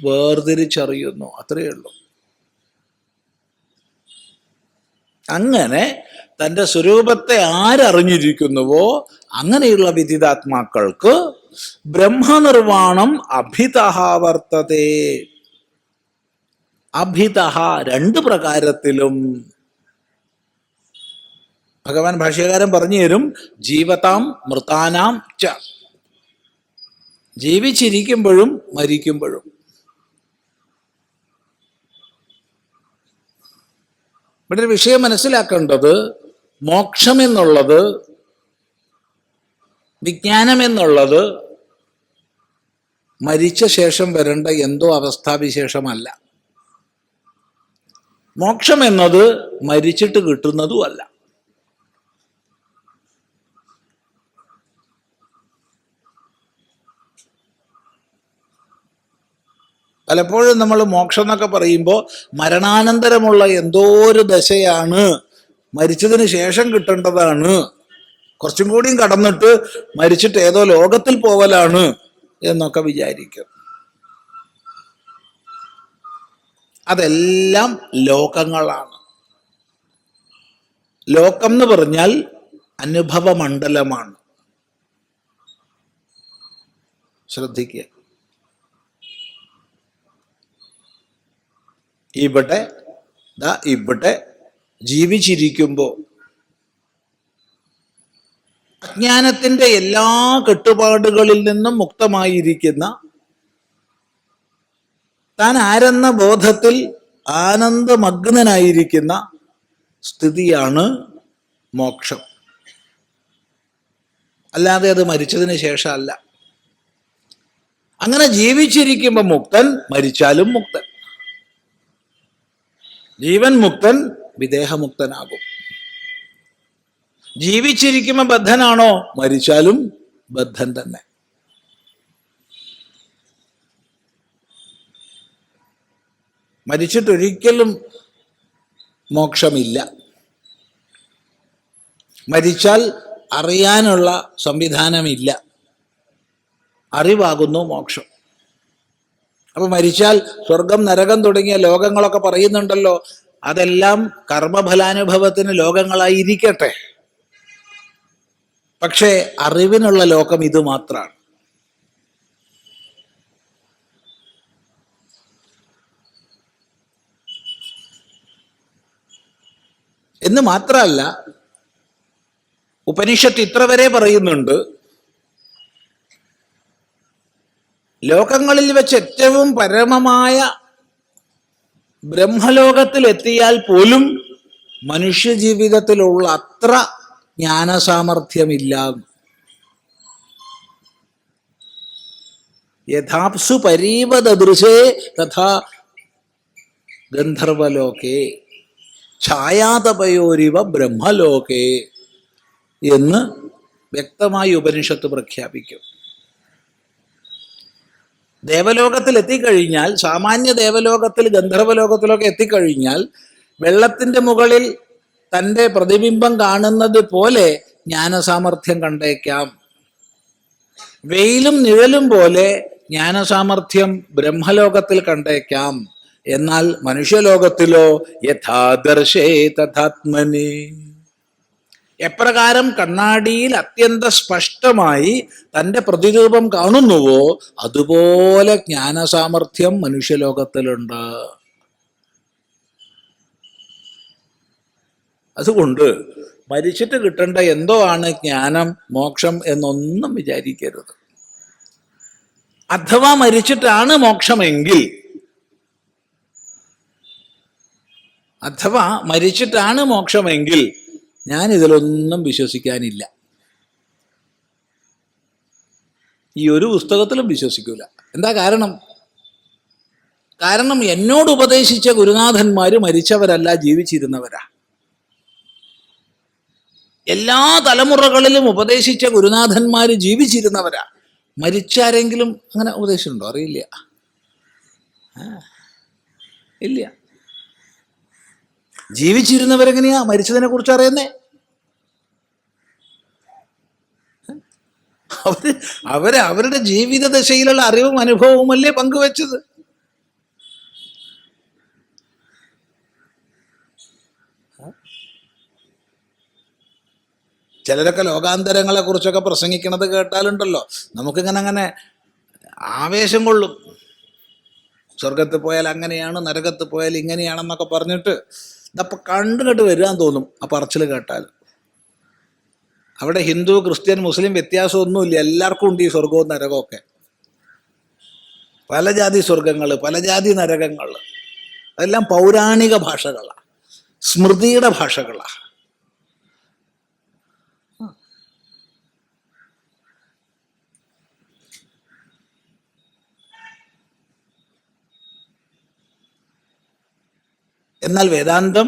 വേർതിരിച്ചറിയുന്നു, അത്രയേ ഉള്ളൂ. അങ്ങനെ തൻ്റെ സ്വരൂപത്തെ ആരറിഞ്ഞിരിക്കുന്നുവോ അങ്ങനെയുള്ള വിദിതാത്മാക്കൾക്ക് ബ്രഹ്മനിർവാണം അഭിതഃ വർത്തതേ. അഭിതഃ രണ്ട് പ്രകാരത്തിലും. ഭഗവാൻ ഭാഷ്യകാരൻ പറഞ്ഞു തരും, ജീവതാം മൃതാനാം ച, ജീവിച്ചിരിക്കുമ്പോഴും മരിക്കുമ്പോഴും. ഇവിടെ ഒരു വിഷയം മനസ്സിലാക്കേണ്ടത്, മോക്ഷം എന്നുള്ളത്, വിജ്ഞാനം എന്നുള്ളത് മരിച്ച ശേഷം വരേണ്ട എന്തോ അവസ്ഥാവിശേഷമല്ല. മോക്ഷം എന്നത് മരിച്ചിട്ട് കിട്ടുന്നതുമല്ല. പലപ്പോഴും നമ്മൾ മോക്ഷം എന്നൊക്കെ പറയുമ്പോൾ മരണാനന്തരമുള്ള എന്തോ ഒരു ദശയാണ്, മരിച്ചതിന് ശേഷം കിട്ടേണ്ടതാണ്, കുറച്ചും കൂടിയും കടന്നിട്ട് മരിച്ചിട്ട് ഏതോ ലോകത്തിൽ പോവലാണ് എന്നൊക്കെ വിചാരിക്കും. അതെല്ലാം ലോകങ്ങളാണ്. ലോകം എന്ന് പറഞ്ഞാൽ അനുഭവമണ്ഡലമാണ്. ശ്രദ്ധിക്കുക. ഇവിടെ ജീവിച്ചിരിക്കുമ്പോൾ അജ്ഞാനത്തിന്റെ എല്ലാ കെട്ടുപാടുകളിൽ നിന്നും മുക്തമായിരിക്കുന്ന, താൻ ആരെന്ന ബോധത്തിൽ ആനന്ദമഗ്നനായിരിക്കുന്ന സ്ഥിതിയാണ് മോക്ഷം. അല്ലാതെ അത് മരിച്ചതിന് ശേഷമല്ല. അങ്ങനെ ജീവിച്ചിരിക്കുമ്പോൾ മുക്തൻ, മരിച്ചാലും മുക്തൻ. ജീവൻ മുക്തൻ, വിദേഹമുക്തനാകും. ജീവിച്ചിരിക്കുമ്പോൾ ബദ്ധനാണോ? മരിച്ചാലും ബദ്ധൻ തന്നെ. മരിച്ചിട്ടൊരിക്കലും മോക്ഷമില്ല. മരിച്ചാൽ അറിയാനുള്ള സംവിധാനമില്ല. അറിവാകുന്നു മോക്ഷം. അപ്പൊ മരിച്ചാൽ സ്വർഗം നരകം തുടങ്ങിയ ലോകങ്ങളൊക്കെ പറയുന്നുണ്ടല്ലോ, അതെല്ലാം കർമ്മഫലാനുഭവത്തിന് ലോകങ്ങളായിരിക്കട്ടെ. പക്ഷേ അറിവിനുള്ള ലോകം ഇത് മാത്രമാണ്. എന്ന് മാത്രമല്ല, ഉപനിഷത്ത് ഇത്ര വരെ പറയുന്നുണ്ട്, ലോകങ്ങളിൽ വെച്ച് ഏറ്റവും പരമമായ ബ്രഹ്മലോകത്തിൽ എത്തിയാൽ പോലും മനുഷ്യ ജീവിതത്തിലുള്ള അത്ര ജ്ഞാനസാമർഥ്യമില്ല. യഥാപ്സു പരീവദൃശേ തഥാ ഗന്ധർവലോകേ ഛായാതപയോരിവ ബ്രഹ്മലോകേ എന്ന് വ്യക്തമായി ഉപനിഷത്ത് പ്രഖ്യാപിക്കും. ദേവലോകത്തിൽ എത്തിക്കഴിഞ്ഞാൽ, സാമാന്യ ദേവലോകത്തിൽ ഗന്ധർവലോകത്തിലൊക്കെ എത്തിക്കഴിഞ്ഞാൽ, വെള്ളത്തിൻ്റെ മുകളിൽ തൻ്റെ പ്രതിബിംബം കാണുന്നത് പോലെ ജ്ഞാനസാമർഥ്യം കണ്ടേക്കാം. വെയിലും നിഴലും പോലെ ജ്ഞാനസാമർഥ്യം ബ്രഹ്മലോകത്തിൽ കണ്ടേക്കാം. എന്നാൽ മനുഷ്യലോകത്തിലോ യഥാദർശേ തഥാത്മനി, എപ്രകാരം കണ്ണാടിയിൽ അത്യന്ത സ്പഷ്ടമായി തൻ്റെ പ്രതിരൂപം കാണുന്നുവോ അതുപോലെ ജ്ഞാനസാമർഥ്യം മനുഷ്യലോകത്തിലുണ്ട്. അതുകൊണ്ട് മരിച്ചിട്ട് കിട്ടേണ്ട എന്തോ ആണ് ജ്ഞാനം, മോക്ഷം എന്നൊന്നും വിചാരിക്കരുത്. അഥവാ മരിച്ചിട്ടാണ് മോക്ഷമെങ്കിൽ, ഞാൻ ഇതിലൊന്നും വിശ്വസിക്കാനില്ല. ഈ ഒരു പുസ്തകത്തിലും വിശ്വസിക്കൂല. എന്താ കാരണം? എന്നോട് ഉപദേശിച്ച ഗുരുനാഥന്മാര് മരിച്ചവരല്ല, ജീവിച്ചിരുന്നവരാ. എല്ലാ തലമുറകളിലും ഉപദേശിച്ച ഗുരുനാഥന്മാര് ജീവിച്ചിരുന്നവരാ. മരിച്ചാരെങ്കിലും അങ്ങനെ ഉപദേശിച്ചിട്ടുണ്ടോ? അറിയില്ല. ഇല്ല. ജീവിച്ചിരുന്നവരെങ്ങനെയാ മരിച്ചതിനെ കുറിച്ച് അറിയുന്നേ? അവരുടെ ജീവിത ദശയിലുള്ള അറിവും അനുഭവവുമല്ലേ പങ്കുവെച്ചത്. ചിലരൊക്കെ ലോകാന്തരങ്ങളെ കുറിച്ചൊക്കെ പ്രസംഗിക്കണത് കേട്ടാലുണ്ടല്ലോ, നമുക്കിങ്ങനെ ആവേശം കൊള്ളും. സ്വർഗത്ത് പോയാൽ അങ്ങനെയാണ്, നരകത്ത് പോയാൽ ഇങ്ങനെയാണെന്നൊക്കെ പറഞ്ഞിട്ട് ഇതപ്പോൾ കണ്ടുകെട്ട് വരാൻ തോന്നും ആ പറച്ചിൽ കേട്ടാൽ. അവിടെ ഹിന്ദു, ക്രിസ്ത്യൻ, മുസ്ലിം വ്യത്യാസമൊന്നുമില്ല. എല്ലാവർക്കും ഉണ്ട് ഈ സ്വർഗവും നരകമൊക്കെ. പല ജാതി സ്വർഗങ്ങൾ, പല ജാതി നരകങ്ങൾ. അതെല്ലാം പൗരാണിക ഭാഷകളാണ്, സ്മൃതിയുടെ ഭാഷകളാണ്. എന്നാൽ വേദാന്തം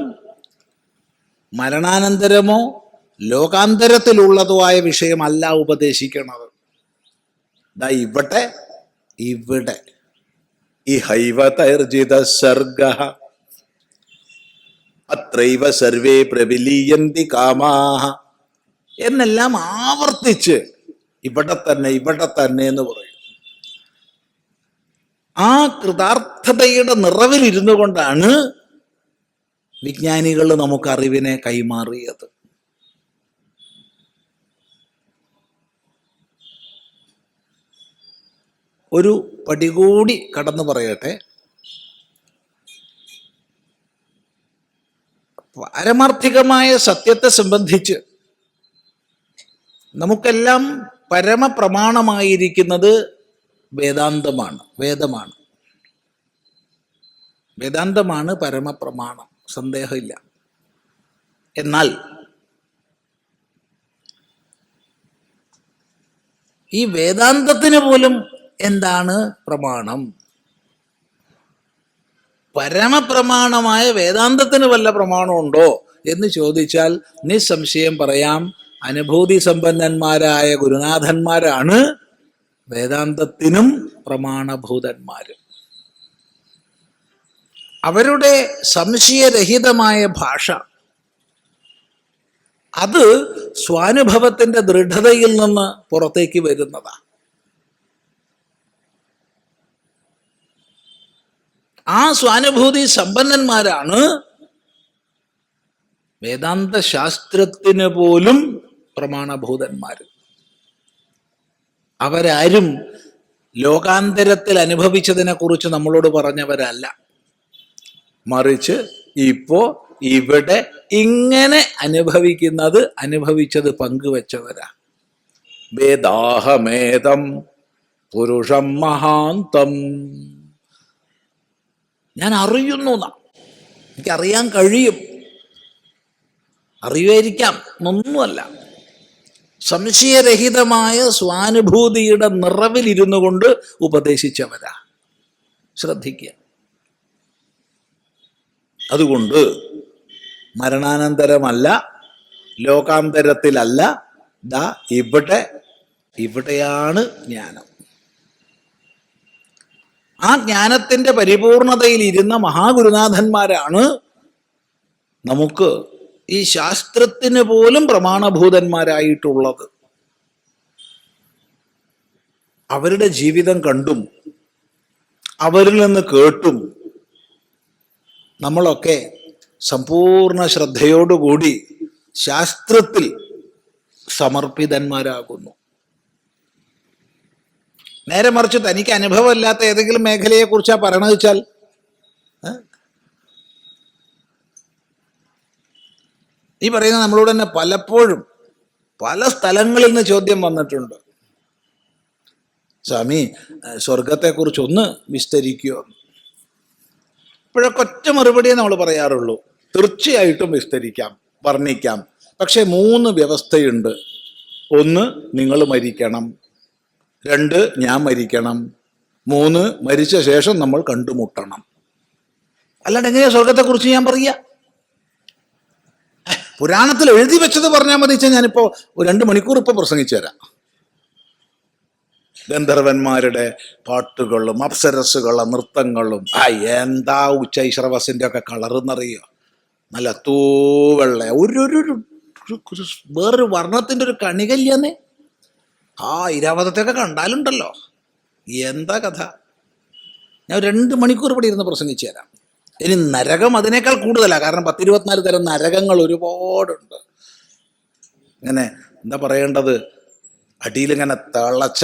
മരണാനന്തരമോ ലോകാന്തരത്തിലുള്ളതോ ആയ വിഷയമല്ല ഉപദേശിക്കുന്നത്. ദാ ഇവിടെ ഇവിടെ ഈ ഹൈവതൈർജിത സർഗ അത്രൈവ സർവേ പ്രവിലീയന്തി കാമാഹ എന്നെല്ലാം ആവർത്തിച്ച് ഇവിടെ തന്നെ എന്ന് പറയും. ആ കൃതാർത്ഥതയുടെ നിറവിലിരുന്നു കൊണ്ടാണ് വിജ്ഞാനികൾ നമുക്ക് അറിവിനെ കൈമാറിയത്. ഒരു പടി കൂടി കടന്നു പറയട്ടെ. പാരമാർത്ഥികമായ സത്യത്തെ സംബന്ധിച്ച് നമുക്കെല്ലാം പരമപ്രമാണമായിരിക്കുന്നത് വേദാന്തമാണ്, വേദമാണ്. വേദാന്തമാണ് പരമപ്രമാണം, സന്ദേഹമില്ല. എന്നാൽ ഈ വേദാന്തത്തിന് പോലും എന്താണ് പ്രമാണം? പരമപ്രമാണമായ വേദാന്തത്തിന് വല്ല പ്രമാണമുണ്ടോ എന്ന് ചോദിച്ചാൽ നിസ്സംശയം പറയാം, അനുഭൂതി സമ്പന്നന്മാരായ ഗുരുനാഥന്മാരാണ് വേദാന്തത്തിനും പ്രമാണഭൂതന്മാര്. അവരുടെ സംശയരഹിതമായ ഭാഷ അത് സ്വാനുഭവത്തിന്റെ ദൃഢതയിൽ നിന്ന് പുറത്തേക്ക് വരുന്നതാ. ആ സ്വാനുഭൂതി സമ്പന്നന്മാരാണ് വേദാന്ത ശാസ്ത്രത്തിന് പോലും പ്രമാണഭൂതന്മാര്. അവരാരും ലോകാന്തരത്തിൽ അനുഭവിച്ചതിനെ കുറിച്ച് നമ്മളോട് പറഞ്ഞവരല്ല. മറിച്ച് ഇപ്പോ ഇവിടെ ഇങ്ങനെ അനുഭവിച്ചത് പങ്കുവെച്ചവരാ. വേദാഹമേതം പുരുഷം മഹാന്തം. ഞാൻ അറിയുന്നു, എനിക്കറിയാൻ കഴിയും, അറിയുമായിരിക്കാം എന്നൊന്നുമല്ല. സംശയരഹിതമായ സ്വാനുഭൂതിയുടെ നിറവിലിരുന്നു കൊണ്ട് ഉപദേശിച്ചവരാ. ശ്രദ്ധിക്കുക. അതുകൊണ്ട് മരണാനന്തരമല്ല, ലോകാന്തരത്തിലല്ല, ദാ ഇവിടെയാണ് ജ്ഞാനം. ആ ജ്ഞാനത്തിന്റെ പരിപൂർണതയിൽ ഇരുന്ന മഹാഗുരുനാഥന്മാരാണ് നമുക്ക് ഈ ശാസ്ത്രത്തിന് പോലും പ്രമാണഭൂതന്മാരായിട്ടുള്ളത്. അവരുടെ ജീവിതം കണ്ടും അവരിൽ നിന്ന് കേട്ടും നമ്മളൊക്കെ സമ്പൂർണ്ണ ശ്രദ്ധയോടുകൂടി ശാസ്ത്രത്തിൽ സമർപ്പിതന്മാരാകുന്നു. നേരെ മറിച്ച് തനിക്ക് അനുഭവമില്ലാത്ത ഏതെങ്കിലും മേഖലയെ കുറിച്ചാ പറയണത് വെച്ചാൽ ഈ പറയുന്ന നമ്മളോട് തന്നെ പലപ്പോഴും പല സ്ഥലങ്ങളിൽ നിന്ന് ചോദ്യം വന്നിട്ടുണ്ട്. സ്വാമി, സ്വർഗത്തെക്കുറിച്ച് ഒന്ന് വിസ്തരിക്കുമോ? ഇപ്പോഴൊക്കെ ഒറ്റ മറുപടിയേ നമ്മൾ പറയാറുള്ളൂ. തീർച്ചയായിട്ടും വിസ്തരിക്കാം, വർണ്ണിക്കാം. പക്ഷെ 3 വ്യവസ്ഥയുണ്ട്. 1, നിങ്ങൾ മരിക്കണം. 2, ഞാൻ മരിക്കണം. 3, മരിച്ച ശേഷം നമ്മൾ കണ്ടുമുട്ടണം. അല്ലാണ്ട് എങ്ങനെയാ സ്വർഗത്തെക്കുറിച്ച് ഞാൻ പറയുക? പുരാണത്തിൽ എഴുതി വെച്ചത് പറഞ്ഞാൽ മതി വെച്ചാൽ ഞാനിപ്പോ 2 മണിക്കൂർ ഇപ്പൊ പ്രസംഗിച്ചു തരാം. ഗന്ധർവന്മാരുടെ പാട്ടുകളും അപ്സരസുകളും നൃത്തങ്ങളും എന്താ ഉച്ചൈശ്രവസിന്റെ ഒക്കെ കളറെന്നറിയോ? നല്ല തൂവെള്ള വേറൊരു വർണ്ണത്തിന്റെ ഒരു കണികല്യാന്നേ. ഇരാവതത്തെയൊക്കെ കണ്ടാലുണ്ടല്ലോ എന്താ കഥ. ഞാൻ 2 മണിക്കൂർ ഇവിടെ ഇരുന്ന് പ്രസംഗിച്ചു തരാം. ഇനി നരകം അതിനേക്കാൾ കൂടുതലാണ്. കാരണം 10-24 തരം നരകങ്ങൾ ഒരുപാടുണ്ട്. ഇങ്ങനെ എന്താ പറയേണ്ടത്, അടിയിലിങ്ങനെ തിളച്ച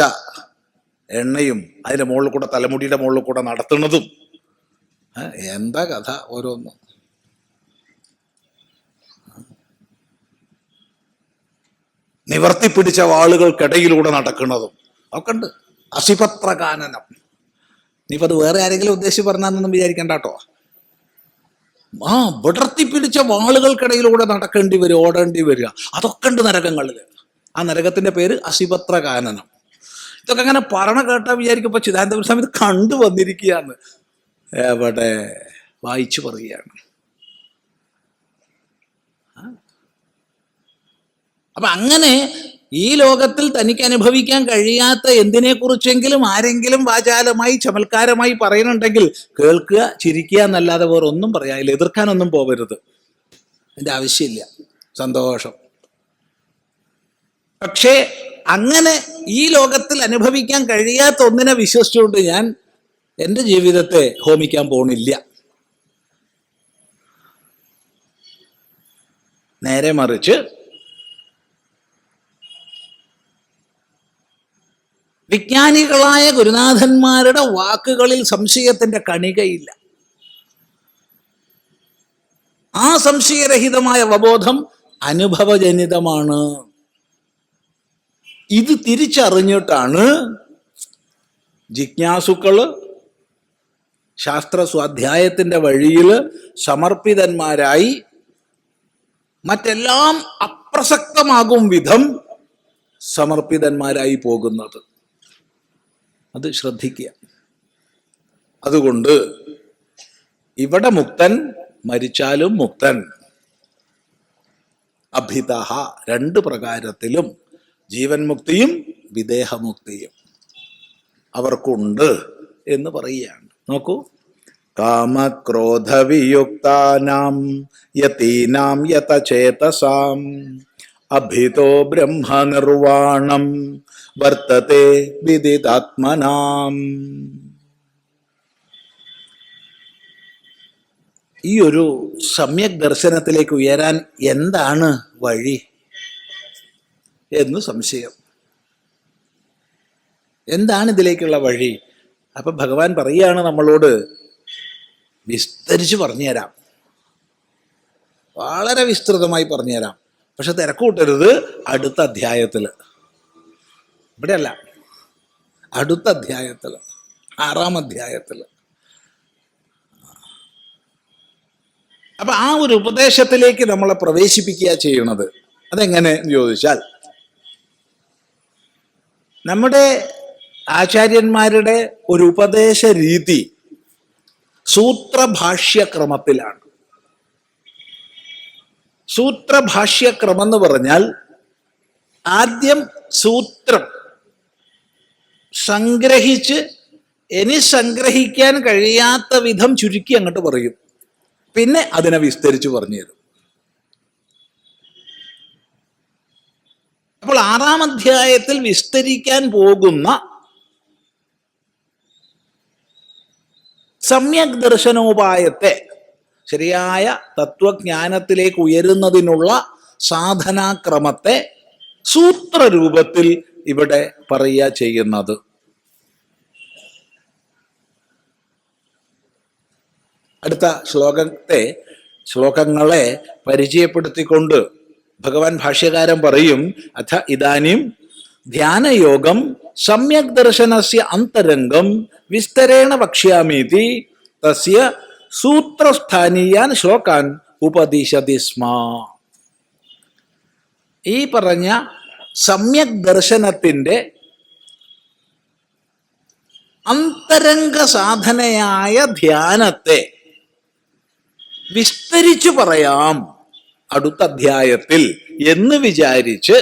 എണ്ണയും അതിൻ്റെ മുകളിൽ കൂടെ തലമുടിയുടെ മുകളിൽ കൂടെ നടത്തുന്നതും എന്താ കഥ ഓരോന്നും. നിവർത്തിപ്പിടിച്ച വാളുകൾക്കിടയിലൂടെ നടക്കുന്നതും ഒക്കെ ഉണ്ട്. അസിപത്രകാനനം. ഇനിയിപ്പോൾ അത് വേറെ ആരെങ്കിലും ഉദ്ദേശിച്ച് പറഞ്ഞാന്നൊന്നും വിചാരിക്കണ്ട കേട്ടോ. വിടർത്തിപ്പിടിച്ച വാളുകൾക്കിടയിലൂടെ നടക്കേണ്ടി വരും, ഓടേണ്ടി വരിക, അതൊക്കെ ഉണ്ട് നരകങ്ങളിൽ. ആ നരകത്തിന്റെ പേര് അസിപത്രകാനനം. ഇതൊക്കെ അങ്ങനെ പറഞ്ഞ കേട്ടാ വിചാരിക്കും ഇപ്പൊ ചിദാനന്ദപുര സ്വാമി ഇത് കണ്ടു വന്നിരിക്കുകയാണ്. എവിടെ വായിച്ചു പറയുകയാണ്. അപ്പൊ അങ്ങനെ ഈ ലോകത്തിൽ തനിക്ക് അനുഭവിക്കാൻ കഴിയാത്ത എന്തിനെക്കുറിച്ചെങ്കിലും ആരെങ്കിലും വാചാലമായി ചമൽക്കാരമായി പറയുന്നുണ്ടെങ്കിൽ കേൾക്കുക, ചിരിക്കുക എന്നല്ലാതെ വേറെ ഒന്നും പറയാനില്ല. എതിർക്കാനൊന്നും പോകരുത്, അതിൻ്റെ ആവശ്യമില്ല. സന്തോഷം. പക്ഷേ അങ്ങനെ ഈ ലോകത്തിൽ അനുഭവിക്കാൻ കഴിയാത്ത ഒന്നിനെ വിശ്വസിച്ചുകൊണ്ട് ഞാൻ എൻ്റെ ജീവിതത്തെ ഹോമിക്കാൻ പോണില്ല. നേരെ മറിച്ച് വിജ്ഞാനികളായ ഗുരുനാഥന്മാരുടെ വാക്കുകളിൽ സംശയത്തിന്റെ കണികയില്ല. ആ സംശയരഹിതമായ അവബോധം അനുഭവജനിതമാണ്. ഇത് തിരിച്ചറിഞ്ഞിട്ടാണ് ജിജ്ഞാസുക്കള് ശാസ്ത്ര സ്വാധ്യായത്തിന്റെ വഴിയിൽ സമർപ്പിതന്മാരായി മറ്റെല്ലാം അപ്രസക്തമാകും വിധം സമർപ്പിതന്മാരായി പോകുന്നത്. അത് ശ്രദ്ധിക്കുക. അതുകൊണ്ട് ഇവിടെ മുക്തൻ, മരിച്ചാലും മുക്തൻ. അഭിതഃ, രണ്ട് പ്രകാരത്തിലും ജീവൻ മുക്തിയും വിദേഹമുക്തിയും അവർക്കുണ്ട് എന്ന് പറയുകയാണ്. നോക്കൂ, കാമക്രോധവിയുക്താനാം യതീനാം യതചേതസാം അഭിതോ ബ്രഹ്മനിർവാണം വർത്തത്തെ വിദിതാത്മനാം. ഈ ഒരു സമ്യക് ദർശനത്തിലേക്ക് ഉയരാൻ എന്താണ് വഴി എന്ന് സംശയം. എന്താണ് ഇതിലേക്കുള്ള വഴി? അപ്പൊ ഭഗവാൻ പറയുകയാണ് നമ്മളോട്, വിസ്തരിച്ച് പറഞ്ഞുതരാം, വളരെ വിസ്തൃതമായി പറഞ്ഞുതരാം. പക്ഷെ തിരക്കൂട്ടരുത്, അടുത്ത അധ്യായത്തിൽ. ഇവിടെയല്ല, അടുത്ത അധ്യായത്തിൽ, 6-ാം അധ്യായത്തിൽ. അപ്പൊ ആ ഒരു ഉപദേശത്തിലേക്ക് നമ്മളെ പ്രവേശിപ്പിക്കുക ചെയ്യണത്. അതെങ്ങനെ എന്ന് ചോദിച്ചാൽ, നമ്മുടെ ആചാര്യന്മാരുടെ ഒരു ഉപദേശ രീതി സൂത്രഭാഷ്യക്രമത്തിലാണ്. സൂത്രഭാഷ്യക്രമം എന്ന് പറഞ്ഞാൽ ആദ്യം സൂത്രം സംഗ്രഹിച്ച് ഇനി സംഗ്രഹിക്കാൻ കഴിയാത്ത വിധം ചുരുക്കി അങ്ങോട്ട് പറയും, പിന്നെ അതിനെ വിസ്തരിച്ച് പറഞ്ഞു തരും. അപ്പോൾ 6-ാം അധ്യായത്തിൽ വിസ്തരിക്കാൻ പോകുന്ന സമ്യക് ദർശനോപായത്തെ, ശരിയായ തത്വജ്ഞാനത്തിലേക്ക് ഉയരുന്നതിനുള്ള സാധനാക്രമത്തെ സൂത്രരൂപത്തിൽ ഇവിടെ പറയുക ചെയ്യുന്നത്. അടുത്ത ശ്ലോകങ്ങളെ പരിചയപ്പെടുത്തിക്കൊണ്ട് ഭഗവാൻ ഭാഷ്യകാരൻ പറയും, അഥ ഇദാനിം ധ്യാനയോഗം സമ്യക് ദർശനസ്യ അന്തരംഗം വിസ്തരേണ വക്ഷ്യാമീതി തസ്യ സൂത്രസ്ഥാനീയാൻ ശ്ലോകാൻ ഉപദിശതി സ്മ. ഈ പറഞ്ഞ സമ്യക് ദർശനത്തിന്റെ അന്തരംഗ സാധനയായ ധ്യാനത്തെ വിസ്തരിച്ചു പറയാം അടുത്ത അധ്യായത്തിൽ എന്ന് വിചാരിച്ച്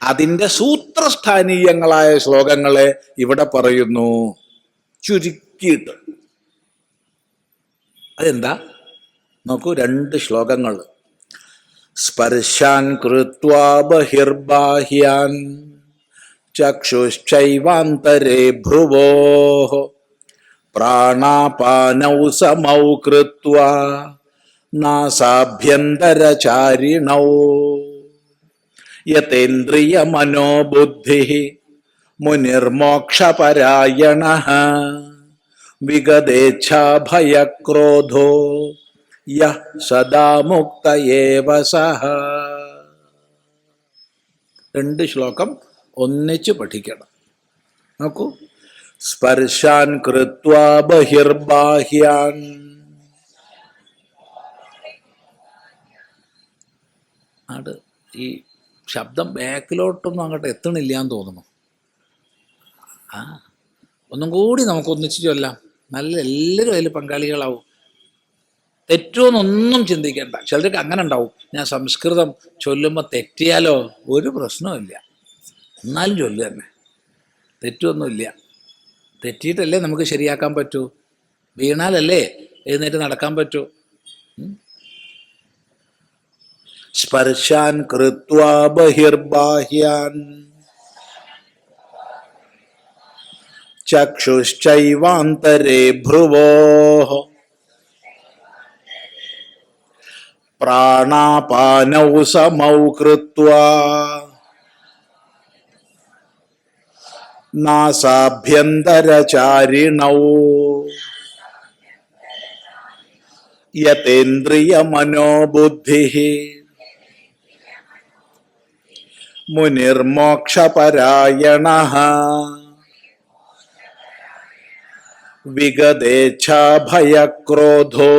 അതിൻ്റെ സൂത്രസ്ഥാനീയങ്ങളായ ശ്ലോകങ്ങളെ ഇവിടെ പറയുന്നു, ചുരുക്കിയിട്ട്. അതെന്താ നോക്കൂ, 2 ശ്ലോകങ്ങൾ. സ്പർശാൻ കൃത്വാ ബഹിർബാഹ്യാൻ ചക്ഷുശ്ചൈവാന്തരേ ഭ്രുവോഃ പ്രാണാപാനൗ സമൗ കൃത്വാ നാസാഭ്യന്തരചാരിണൗ യതേന്ദ്രിയ മനോബുദ്ധിഃ മുനിർമോക്ഷപരായണഃ വിഗതേച്ഛാഭയക്രോധോ യഃ സദാ മുക്ത ഏവ സഃ. 2 ശ്ലോകം ഒന്നിച്ച് പഠിക്കണം. നോക്കൂ, സ്പർശാൻ കൃത്വാ ബഹിർബാഹ്യാൻ. അത് ഈ ശബ്ദം ബാക്കിലോട്ടൊന്നും അങ്ങോട്ട് എത്തണില്ല എന്ന് തോന്നുന്നു. ഒന്നും കൂടി നമുക്ക് ഒന്നിച്ച് ചൊല്ലാം, നല്ല എല്ലാവരും അതിൽ പങ്കാളികളാവും. തെറ്റുമെന്നൊന്നും ചിന്തിക്കേണ്ട. ചിലർക്ക് അങ്ങനെ ഉണ്ടാവും, ഞാൻ സംസ്കൃതം ചൊല്ലുമ്പോൾ തെറ്റിയാലോ, ഒരു പ്രശ്നവുമില്ല, എന്നാലും ചൊല്ലു തന്നെ, തെറ്റൊന്നുമില്ല. തെറ്റിയിട്ടല്ലേ നമുക്ക് ശരിയാക്കാൻ പറ്റൂ, വീണാലല്ലേ എഴുന്നേറ്റ് നടക്കാൻ പറ്റൂ. സ്പർശാൻ കൃത്വാ ബഹിർബാഹ്യാൻ ചക്ഷുശ്ചൈവാന്തരേ ഭ്രുവോഃ പ്രാണാപാനൗ സമൗ കൃത്വാ നാസാഭ്യന്തരചാരിണൗ യതേന്ദ്രിയമനോബുദ്ധിഃ മുനിർമോക്ഷപരായണഃ വിഗതേച്ഛാഭയക്രോധോ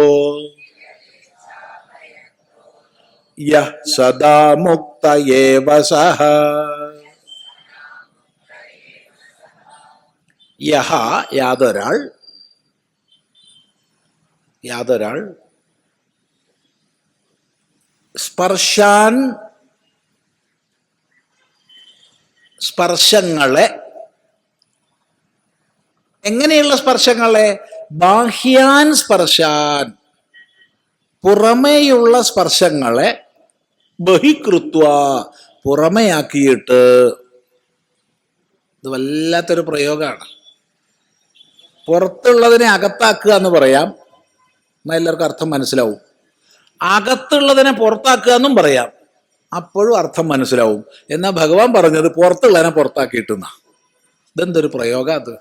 യഃ സദാ മുക്ത ഏവ സഃ. യഹ യാതൊരാൾ സ്പർശാൻ സ്പർശങ്ങളെ, എങ്ങനെയുള്ള സ്പർശങ്ങളെ? ബാഹ്യാൻ സ്പർശാൻ, പുറമേയുള്ള സ്പർശങ്ങളെ, ബഹികൃത്വ, പുറമെയാക്കിയിട്ട്. ഇത് വല്ലാത്തൊരു പ്രയോഗമാണ്. പുറത്തുള്ളതിനെ അകത്താക്കുക എന്ന് പറയാം, എന്നാൽ എല്ലാവർക്കും അർത്ഥം മനസ്സിലാവും. അകത്തുള്ളതിനെ പുറത്താക്കുക എന്നും പറയാം, അപ്പോഴും അർത്ഥം മനസ്സിലാവും. എന്നാൽ ഭഗവാൻ പറഞ്ഞത് പുറത്തുള്ളതിനെ പുറത്താക്കിയിട്ടെന്ന. ഇതെന്തൊരു പ്രയോഗം അത്?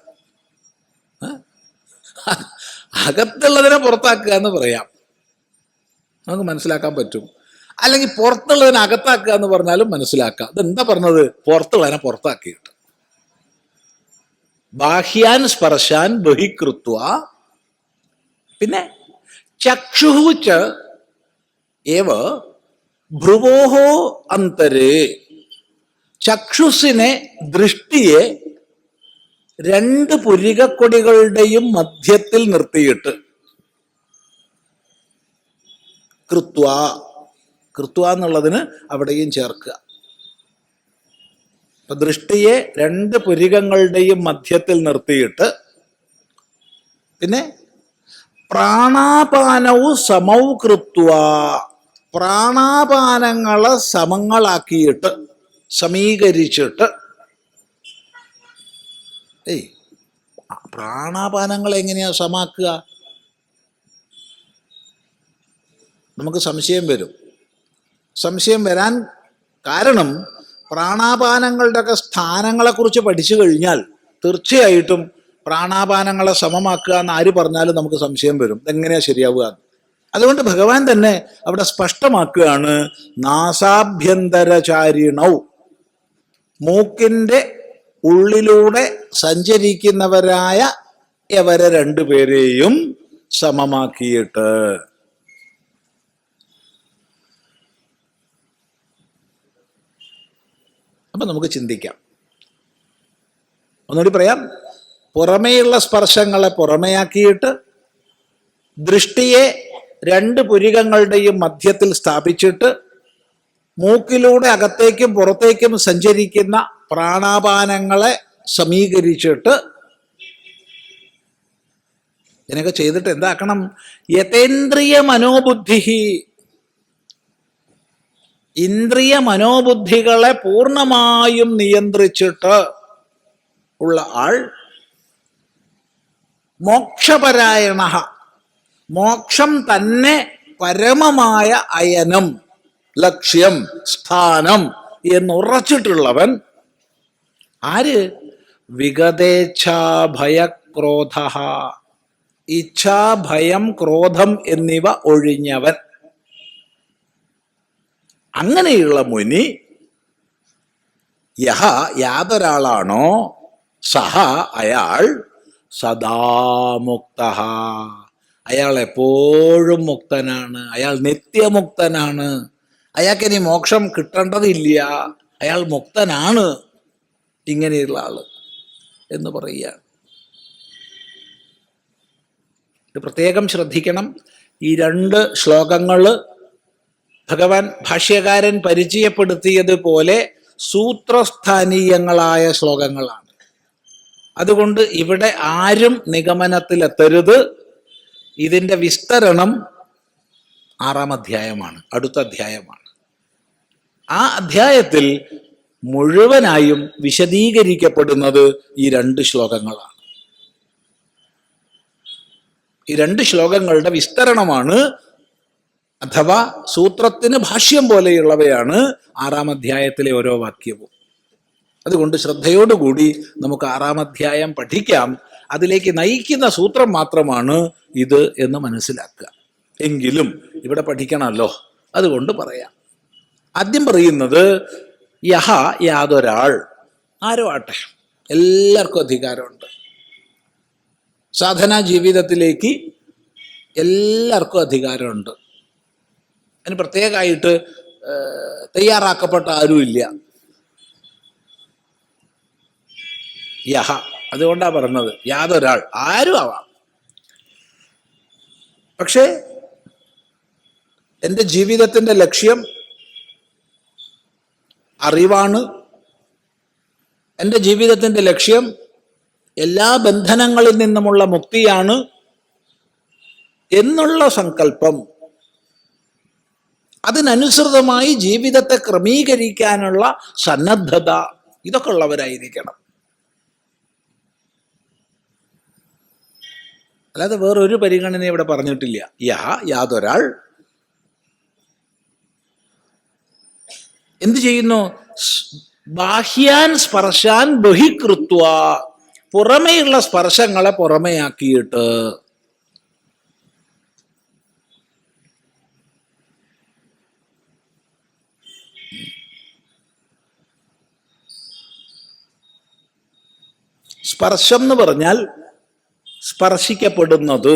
അകത്തുള്ളതിനെ പുറത്താക്കുക എന്ന് പറയാം, നമുക്ക് മനസ്സിലാക്കാൻ പറ്റും. അല്ലെങ്കിൽ പുറത്തുള്ളതിനെ അകത്താക്കുക എന്ന് പറഞ്ഞാലും മനസ്സിലാക്കാം. ഇതെന്താ പറഞ്ഞത്? പുറത്തുള്ളതിനെ പുറത്താക്കിയിട്ട്. ബാഹ്യാൻ സ്പർശാൻ ബഹികൃത്വ. പിന്നെ ചക്ഷുഹുച്ച ഏവ ഭ്രുവോഹോ അന്തരേ, ചക്ഷുസിനെ, ദൃഷ്ടിയെ രണ്ട് പുരികക്കൊടികളുടെയും മധ്യത്തിൽ നിർത്തിയിട്ട്, കൃത്വ, കൃത്വ എന്നുള്ളതിന് അവിടെയും ചേർക്കുക. അപ്പൊ ദൃഷ്ടിയെ രണ്ട് പുരികങ്ങളുടെയും മധ്യത്തിൽ നിർത്തിയിട്ട്, പിന്നെ പ്രാണാപാനവും സമൗ കൃത്വ, പ്രാണാപാനങ്ങളെ സമങ്ങളാക്കിയിട്ട്, സമീകരിച്ചിട്ട്. പ്രാണാപാനങ്ങൾ എങ്ങനെയാ സമാക്കുക? നമുക്ക് സംശയം വരും. സംശയം വരാൻ കാരണം പ്രാണാപാനങ്ങളുടെയൊക്കെ സ്ഥാനങ്ങളെക്കുറിച്ച് പഠിച്ചു കഴിഞ്ഞാൽ തീർച്ചയായിട്ടും പ്രാണാപാനങ്ങളെ സമമാക്കുക എന്ന് ആര് പറഞ്ഞാലും നമുക്ക് സംശയം വരും, ഇതെങ്ങനെയാ ശരിയാവുക. അതുകൊണ്ട് ഭഗവാൻ തന്നെ അവിടെ സ്പഷ്ടമാക്കുകയാണ്, നാസാഭ്യന്തരചാരിണൗ, മൂക്കിൻ്റെ ഉള്ളിലൂടെ സഞ്ചരിക്കുന്നവരായ ഇവരെ രണ്ടുപേരെയും സമമാക്കിയിട്ട്. അപ്പൊ നമുക്ക് ചിന്തിക്കാം. ഒന്നുകൂടി പറയാം. പുറമേയുള്ള സ്പർശങ്ങളെ പുറമെയാക്കിയിട്ട്, ദൃഷ്ടിയെ രണ്ട് പുരികങ്ങളുടെയും മധ്യത്തിൽ സ്ഥാപിച്ചിട്ട്, മൂക്കിലൂടെ അകത്തേക്കും പുറത്തേക്കും സഞ്ചരിക്കുന്ന പ്രാണാപാനങ്ങളെ സമീകരിച്ചിട്ട്. ഇതിനൊക്കെ ചെയ്തിട്ട് എന്താക്കണം? യതേന്ദ്രിയ മനോബുദ്ധി, ഇന്ദ്രിയ മനോബുദ്ധികളെ പൂർണ്ണമായും നിയന്ത്രിച്ചിട്ട് ഉള്ള ആൾ മോക്ഷപരായണ, മോക്ഷം തന്നെ പരമമായ അയനം, ലക്ഷ്യം, സ്ഥാനം എന്നുറച്ചിട്ടുള്ളവൻ. ആര്? വിഗതേച്ഛാഭയക്രോധ, ഇച്ഛാ, ഭയം, ക്രോധം എന്നിവ ഒഴിഞ്ഞവൻ. അങ്ങനെയുള്ള മുനി, യഹ, യാതൊരാളാണോ, സഹ, അയാൾ, സദാമുക്ത, അയാൾ എപ്പോഴും മുക്തനാണ്, അയാൾ നിത്യമുക്തനാണ്, അയാൾക്കിനി മോക്ഷം കിട്ടേണ്ടതില്ല, അയാൾ മുക്തനാണ്. ഇങ്ങനെയുള്ള ആള് എന്ന് പറയുക. ഇത് പ്രത്യേകം ശ്രദ്ധിക്കണം. ഈ രണ്ട് ശ്ലോകങ്ങൾ ഭഗവാൻ ഭാഷ്യകാരൻ പരിചയപ്പെടുത്തിയതുപോലെ സൂത്രസ്ഥാനീയങ്ങളായ ശ്ലോകങ്ങളാണ്. അതുകൊണ്ട് ഇവിടെ ആരും നിഗമനത്തിലെത്തരുത്. ഇതിൻ്റെ വിസ്തരണം 6-ാം അധ്യായമാണ്, അടുത്ത അധ്യായമാണ്. ആ അധ്യായത്തിൽ മുഴുവനായും വിശദീകരിക്കപ്പെടുന്നത് ഈ 2 ശ്ലോകങ്ങളാണ്. ഈ 2 ശ്ലോകങ്ങളുടെ വിസ്തരണമാണ്, അഥവാ സൂത്രത്തിന് ഭാഷ്യം പോലെയുള്ളവയാണ് 6-ാം അധ്യായത്തിലെ ഓരോ വാക്യവും. അതുകൊണ്ട് ശ്രദ്ധയോടുകൂടി നമുക്ക് 6-ാം അധ്യായം പഠിക്കാം. അതിലേക്ക് നയിക്കുന്ന സൂത്രം മാത്രമാണ് ഇത് എന്ന് മനസ്സിലാക്കുക. എങ്കിലും ഇവിടെ പഠിക്കണമല്ലോ, അതുകൊണ്ട് പറയാം. ആദ്യം പറയുന്നത് യഹ, യാതൊരാൾ, ആരോ ആട്ടെ, എല്ലാവർക്കും അധികാരമുണ്ട്. സാധനാ ജീവിതത്തിലേക്ക് എല്ലാവർക്കും അധികാരമുണ്ട്. അതിന് പ്രത്യേകമായിട്ട് തയ്യാറാക്കപ്പെട്ട ആരുമില്ല. യഹ, അതുകൊണ്ടാണ് പറഞ്ഞത് യാതൊരാൾ, ആരും ആവാം. പക്ഷേ എൻ്റെ ജീവിതത്തിൻ്റെ ലക്ഷ്യം അറിവാണ്, എൻ്റെ ജീവിതത്തിൻ്റെ ലക്ഷ്യം എല്ലാ ബന്ധനങ്ങളിൽ നിന്നുമുള്ള മുക്തിയാണ് എന്നുള്ള സങ്കല്പം, അതിനനുസൃതമായി ജീവിതത്തെ ക്രമീകരിക്കാനുള്ള സന്നദ്ധത, ഇതൊക്കെ ഉള്ളവരായിരിക്കണം. അല്ലാതെ വേറൊരു പരിഗണന ഇവിടെ പറഞ്ഞിട്ടില്ല. യാതൊരാൾ എന്ത് ചെയ്യുന്നു? ബാഹ്യാൻ സ്പർശാൻ ബഹികൃത്വ, പുറമേയുള്ള സ്പർശങ്ങളെ പുറമെയാക്കിയിട്ട്. സ്പർശം എന്ന് പറഞ്ഞാൽ സ്പർശിക്കപ്പെടുന്നത്,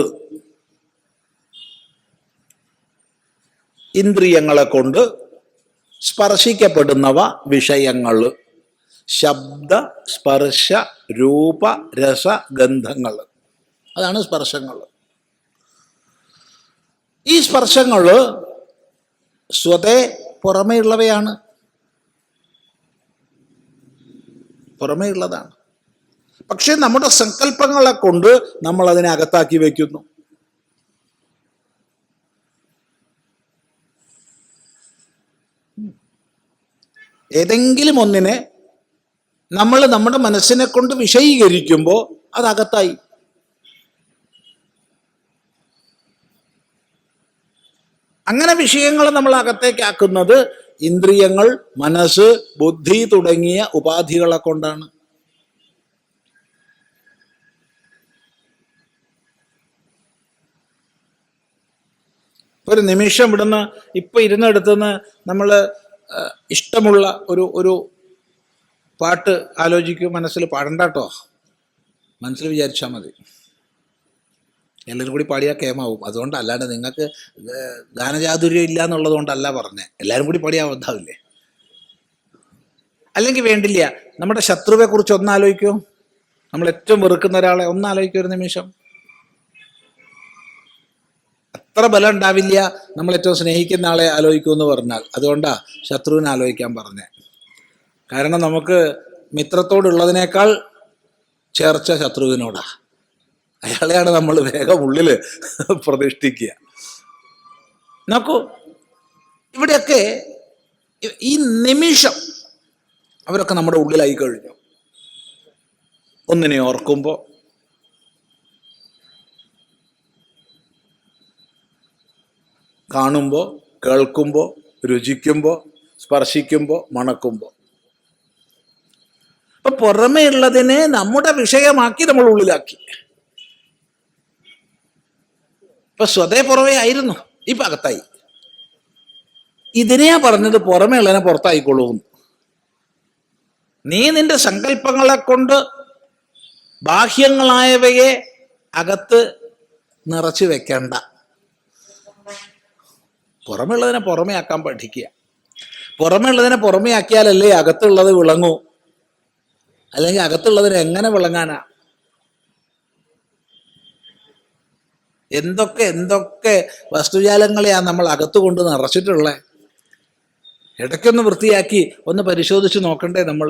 ഇന്ദ്രിയങ്ങളെ കൊണ്ട് സ്പർശിക്കപ്പെടുന്നവ വിഷയങ്ങൾ, ശബ്ദ സ്പർശ രൂപ രസ ഗന്ധങ്ങൾ, അതാണ് സ്പർശങ്ങൾ. ഈ സ്പർശങ്ങൾ സ്വതേ പുറമേയുള്ളവയാണ്, പുറമേയുള്ളതാണ്. പക്ഷെ നമ്മുടെ സങ്കല്പങ്ങളെ കൊണ്ട് നമ്മൾ അതിനെ അകത്താക്കി വയ്ക്കുന്നു. ഏതെങ്കിലും ഒന്നിനെ നമ്മൾ നമ്മുടെ മനസ്സിനെ കൊണ്ട് വിഷയീകരിക്കുമ്പോൾ അതകത്തായി. അങ്ങനെ വിഷയങ്ങൾ നമ്മൾ അകത്തേക്കാക്കുന്നത് ഇന്ദ്രിയങ്ങൾ, മനസ്സ്, ബുദ്ധി തുടങ്ങിയ ഉപാധികളെ കൊണ്ടാണ്. ഒരു നിമിഷം ഇവിടുന്ന് ഇപ്പൊ ഇരുന്നെടുത്തുനിന്ന് നമ്മൾ ഇഷ്ടമുള്ള ഒരു പാട്ട് ആലോചിക്കും. മനസ്സിൽ പാടണ്ട കേട്ടോ, മനസ്സിൽ വിചാരിച്ചാൽ മതി. എല്ലാവരും കൂടി പാടിയാൽ കേമാവും. അതുകൊണ്ട് അല്ലാണ്ട് നിങ്ങൾക്ക് ഗാനചാതുര്യം ഇല്ല എന്നുള്ളത് കൊണ്ടല്ല പറഞ്ഞേ. എല്ലാവരും കൂടി പാടിയാൽ അബദ്ധാവില്ലേ? അല്ലെങ്കിൽ വേണ്ടില്ല. നമ്മുടെ ശത്രുവെ കുറിച്ച് ഒന്നാലോചിക്കൂ. നമ്മൾ ഏറ്റവും വെറുക്കുന്ന ഒരാളെ ഒന്നാലോചിക്കും ഒരു നിമിഷം. അത്ര ബലം ഉണ്ടാവില്ല നമ്മൾ ഏറ്റവും സ്നേഹിക്കുന്ന ആളെ ആലോചിക്കൂ എന്ന് പറഞ്ഞാൽ. അതുകൊണ്ടാ ശത്രുവിനെ ആലോചിക്കാൻ പറഞ്ഞേ. കാരണം നമുക്ക് മിത്രത്തോടുള്ളതിനേക്കാൾ ചേർച്ച ശത്രുവിനോടാ. അയാളെയാണ് നമ്മൾ വേഗം ഉള്ളിൽ പ്രതിഷ്ഠിക്കുക. നോക്കൂ, ഇവിടെയൊക്കെ ഈ നിമിഷം അവരൊക്കെ നമ്മുടെ ഉള്ളിലായി കഴിഞ്ഞു. ഒന്നിനെ ഓർക്കുമ്പോൾ, കാണുമ്പോൾ, കേൾക്കുമ്പോൾ, രുചിക്കുമ്പോൾ, സ്പർശിക്കുമ്പോൾ, മണക്കുമ്പോൾ, അപ്പൊ പുറമേ ഉള്ളതിനെ നമ്മുടെ വിഷയമാക്കി നമ്മൾ ഉള്ളിലാക്കി. ഇപ്പൊ സ്വതേ പുറമേ ആയിരുന്നു, ഇപ്പൊ അകത്തായി. ഇതിനെയാ പറഞ്ഞത് പുറമേ ഉള്ളതിനെ പുറത്തായിക്കൊള്ളൂ. നീ നിന്റെ സങ്കല്പങ്ങളെ കൊണ്ട് ബാഹ്യങ്ങളായവയെ അകത്ത് നിറച്ചു വെക്കണ്ട. പുറമെയുള്ളതിനെ പുറമേ ആക്കാൻ പഠിക്കുക. പുറമേ ഉള്ളതിനെ പുറമേ ആക്കിയാലല്ലേ അകത്തുള്ളത് വിളങ്ങൂ. അല്ലെങ്കിൽ അകത്തുള്ളതിന് എങ്ങനെ വിളങ്ങാനാ? എന്തൊക്കെ എന്തൊക്കെ വസ്തുജാലങ്ങളെയാണ് നമ്മൾ അകത്തുകൊണ്ട് നിറച്ചിട്ടുള്ളത്. ഇടയ്ക്കൊന്ന് വൃത്തിയാക്കി ഒന്ന് പരിശോധിച്ച് നോക്കണ്ടേ നമ്മൾ?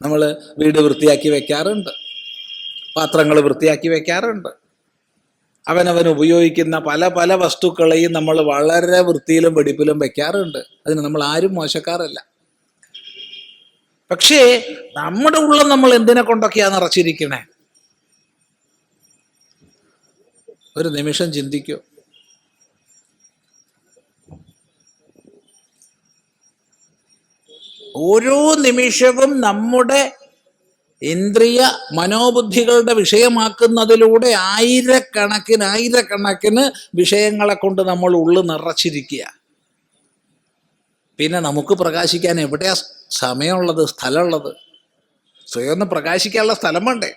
നമ്മൾ വീട് വൃത്തിയാക്കി വെക്കാറുണ്ട്, പാത്രങ്ങൾ വൃത്തിയാക്കി വെക്കാറുണ്ട്, അവനവൻ ഉപയോഗിക്കുന്ന പല പല വസ്തുക്കളെയും നമ്മൾ വളരെ വൃത്തിയിലും വെടിപ്പിലും വെക്കാറുണ്ട്. അതിന് നമ്മൾ ആരും മോശക്കാരല്ല. പക്ഷേ നമ്മുടെ ഉള്ളിൽ നമ്മൾ എന്തിനെ കൊണ്ടൊക്കെയാ നിറച്ചിരിക്കണേ? ഒരു നിമിഷം ചിന്തിക്കൂ. ഓരോ നിമിഷവും നമ്മുടെ ഇന്ദ്രിയ മനോബുദ്ധികളുടെ വിഷയമാക്കുന്നതിലൂടെ ആയിരക്കണക്കിന് വിഷയങ്ങളെ കൊണ്ട് നമ്മൾ ഉള്ളു നിറച്ചിരിക്കുക. പിന്നെ നമുക്ക് പ്രകാശിക്കാൻ എവിടെയാ സമയമുള്ളത്, സ്ഥലമുള്ളത്? സ്വയം ഒന്ന് പ്രകാശിക്കാനുള്ള സ്ഥലം വേണ്ടേ?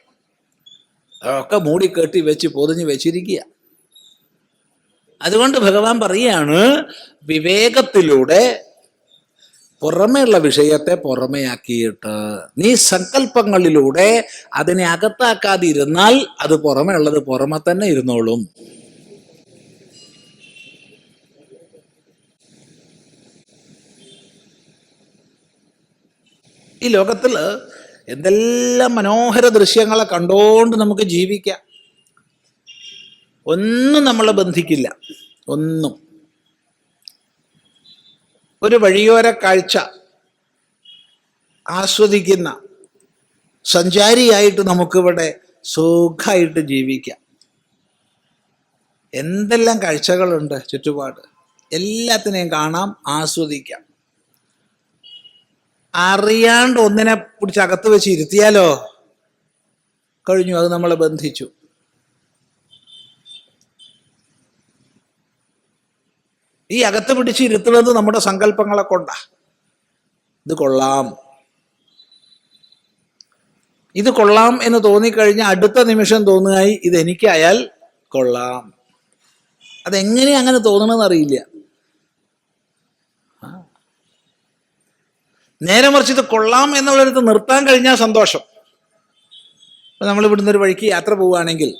അതൊക്കെ മൂടിക്കെട്ടി വെച്ച് പൊതിഞ്ഞ് വെച്ചിരിക്കുക. അതുകൊണ്ട് ഭഗവാൻ പറയാണ്, വിവേകത്തിലൂടെ പുറമേയുള്ള വിഷയത്തെ പുറമെയാക്കിയിട്ട് നീ സങ്കല്പങ്ങളിലൂടെ അതിനെ അകത്താക്കാതിരുന്നാൽ അത് പുറമേ ഉള്ളത് പുറമെ തന്നെ ഇരുന്നോളും. ഈ ലോകത്തിൽ എന്തെല്ലാം മനോഹര ദൃശ്യങ്ങളെ കണ്ടുകൊണ്ട് നമുക്ക് ജീവിക്കാം. ഒന്നും നമ്മളെ ബന്ധിക്കില്ല, ഒന്നും. ഒരു വഴിയോര കാഴ്ച ആസ്വദിക്കുന്ന സഞ്ചാരിയായിട്ട് നമുക്കിവിടെ സുഖമായിട്ട് ജീവിക്കാം. എന്തെല്ലാം കാഴ്ചകളുണ്ട് ചുറ്റുപാട്, എല്ലാത്തിനെയും കാണാം, ആസ്വദിക്കാം. അറിയാണ്ട് ഒന്നിനെ പിടിച്ച് അകത്ത് വെച്ച് ഇരുത്തിയാലോ, കഴിഞ്ഞു, അത് നമ്മളെ ബന്ധിച്ചു. ഈ അകത്ത് പിടിച്ച് ഇരുത്തുന്നത് നമ്മുടെ സങ്കല്പങ്ങളെ കൊണ്ടാ. ഇത് കൊള്ളാം, ഇത് കൊള്ളാം എന്ന് തോന്നിക്കഴിഞ്ഞാൽ അടുത്ത നിമിഷം തോന്നുകയായി ഇതെനിക്കായാൽ കൊള്ളാം. അതെങ്ങനെയാ അങ്ങനെ തോന്നണമെന്ന് അറിയില്ല. നേരെ മറിച്ച് ഇത് കൊള്ളാം എന്നുള്ളടത്ത് നിർത്താൻ കഴിഞ്ഞാൽ സന്തോഷം. നമ്മൾ ഇവിടുന്ന് ഒരു വഴിക്ക് യാത്ര പോവുകയാണെങ്കിൽ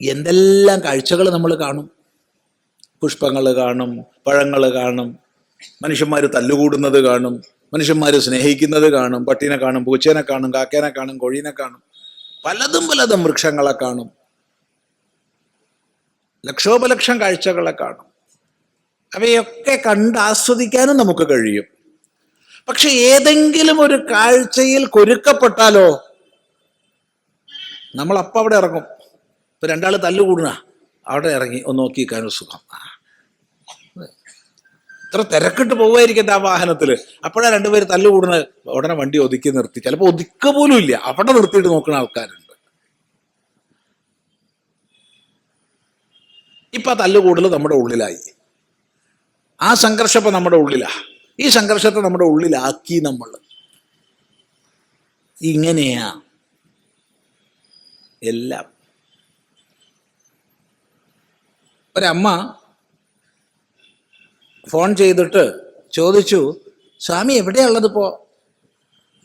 എന്തെല്ലാം കാഴ്ചകൾ നമ്മൾ കാണും. പുഷ്പങ്ങൾ കാണും, പഴങ്ങൾ കാണും, മനുഷ്യന്മാർ തല്ലുകൂടുന്നത് കാണും, മനുഷ്യന്മാർ സ്നേഹിക്കുന്നത് കാണും, പട്ടീനെ കാണും, പൂച്ചേനെ കാണും, കാക്കേനെ കാണും, കോഴീനെ കാണും, പലതും പലതും വൃക്ഷങ്ങളെ കാണും, ലക്ഷോപലക്ഷം കാഴ്ചകളെ കാണും. അവയൊക്കെ കണ്ട് ആസ്വദിക്കാനും നമുക്ക് കഴിയും. പക്ഷെ ഏതെങ്കിലും ഒരു കാഴ്ചയിൽ കൊരുക്കപ്പെട്ടാലോ നമ്മൾ അപ്പം അവിടെ ഇറങ്ങും. ഇപ്പൊ രണ്ടാൾ തല്ലുകൂടുക, അവിടെ ഇറങ്ങി ഒന്ന് നോക്കിക്കാനൊരു സുഖം. ഇത്ര തിരക്കിട്ട് പോവായിരിക്കട്ടെ ആ വാഹനത്തിൽ, അപ്പോഴാ രണ്ടുപേര് തല്ലുകൂടുന്നത്. ഉടനെ വണ്ടി ഒതുക്കി നിർത്തി, ചിലപ്പോൾ ഒതുക്ക പോലും ഇല്ല, അവിടെ നിർത്തിയിട്ട് നോക്കുന്ന ആൾക്കാരുണ്ട്. ഇപ്പൊ ആ തല്ലുകൂടൽ നമ്മുടെ ഉള്ളിലായി, ആ സംഘർഷം ഇപ്പൊ നമ്മുടെ ഉള്ളിലാ. ഈ സംഘർഷത്തെ നമ്മുടെ ഉള്ളിലാക്കി നമ്മൾ. ഇങ്ങനെയാ എല്ലാം. ഒരമ്മ ഫോൺ ചെയ്തിട്ട് ചോദിച്ചു, സ്വാമി എവിടെയാ ഉള്ളത് ഇപ്പോ?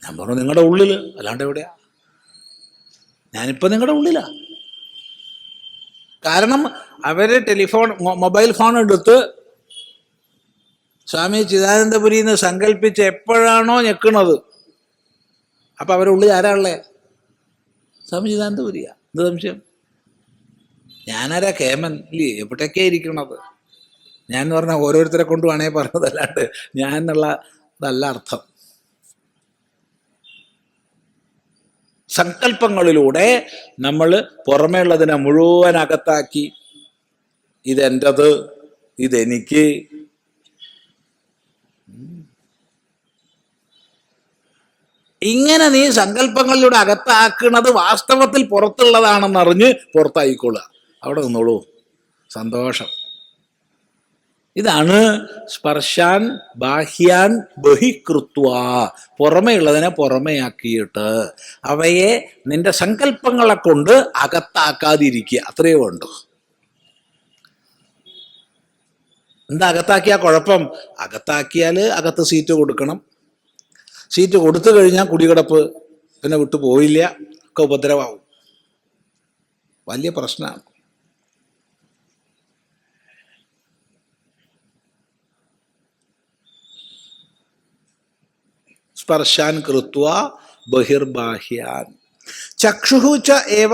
ഞാൻ പറഞ്ഞു, നിങ്ങളുടെ ഉള്ളിൽ, അല്ലാണ്ട് എവിടെയാ? ഞാനിപ്പോ നിങ്ങളുടെ ഉള്ളിലാ. കാരണം അവര് മൊബൈൽ ഫോൺ എടുത്ത് സ്വാമി ചിദാനന്ദപുരിന്ന് സങ്കല്പിച്ച് എപ്പോഴാണോ ഞെക്കണത്, അപ്പൊ അവരുടെ ഉള്ളിൽ ആരാ ഉള്ളേ? സ്വാമി ചിദാനന്ദപുരിയാ. എന്ത് സംശയം? ഞാനാരാ? കേമൻ ഇല്ലേ? എവിടേക്കാ ഇരിക്കണത്? ഞാൻ എന്ന് പറഞ്ഞാൽ ഓരോരുത്തരെ കൊണ്ട് വേണേ പറഞ്ഞതല്ലാണ്ട് ഞാൻ എന്നുള്ളതല്ല അർത്ഥം. സങ്കല്പങ്ങളിലൂടെ നമ്മൾ പുറമേ ഉള്ളതിനെ മുഴുവൻ അകത്താക്കി, ഇതെൻ്റത്, ഇതെനിക്ക്. ഇങ്ങനെ നീ സങ്കല്പങ്ങളിലൂടെ അകത്താക്കുന്നത് വാസ്തവത്തിൽ പുറത്തുള്ളതാണെന്നറിഞ്ഞ് പുറത്തായിക്കൊള്ളുക. അവിടെ നിന്നോളൂ, സന്തോഷം. ഇതാണ് സ്പർശാൻ ബാഹ്യാൻ ബഹികൃത്വ, പുറമെയുള്ളതിനെ പുറമെയാക്കിയിട്ട് അവയെ നിന്റെ സങ്കല്പങ്ങളെ കൊണ്ട് അകത്താക്കാതിരിക്കുക. അത്രയേ വേണ്ടു. എന്താ അകത്താക്കിയാൽ കുഴപ്പം? അകത്താക്കിയാൽ അകത്ത് സീറ്റ് കൊടുക്കണം, സീറ്റ് കൊടുത്തു കഴിഞ്ഞാൽ കുടികിടപ്പ് പിന്നെ വിട്ടു പോയില്ല, ഒക്കെ ഉപദ്രവമാവും. വലിയ പ്രശ്നമാണ്. സ്പർശാൻ കൃത്വ ബഹിർബാഹ്യാൻ ചക്ഷുഃ ച ഏവ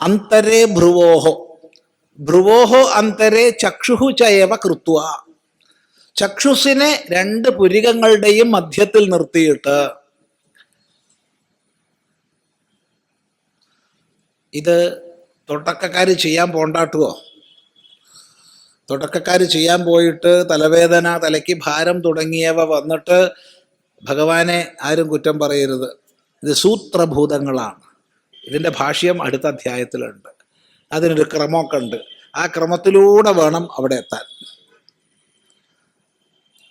അന്തരേ ഭ്രുവോഹ അന്തരേ ചക്ഷുഃ ച ഏവ കൃത്വ. ചക്ഷുസിനെ രണ്ട് പുരികങ്ങളുടെയും മധ്യത്തിൽ നിർത്തിയിട്ട്, ഇത് തുടക്കക്കാർ ചെയ്യാൻ പോണ്ടാട്ടുവോ? തുടക്കക്കാർ ചെയ്യാൻ പോയിട്ട് തലവേദന, തലയ്ക്ക് ഭാരം തുടങ്ങിയവ വന്നിട്ട് ഭഗവാനെ ആരും കുറ്റം പറയരുത്. ഇത് സൂത്രഭൂതങ്ങളാണ്. ഇതിൻ്റെ ഭാഷ്യം അടുത്ത അധ്യായത്തിലുണ്ട്. അതിനൊരു ക്രമമൊക്കെ ഉണ്ട്. ആ ക്രമത്തിലൂടെ വേണം അവിടെ എത്താൻ.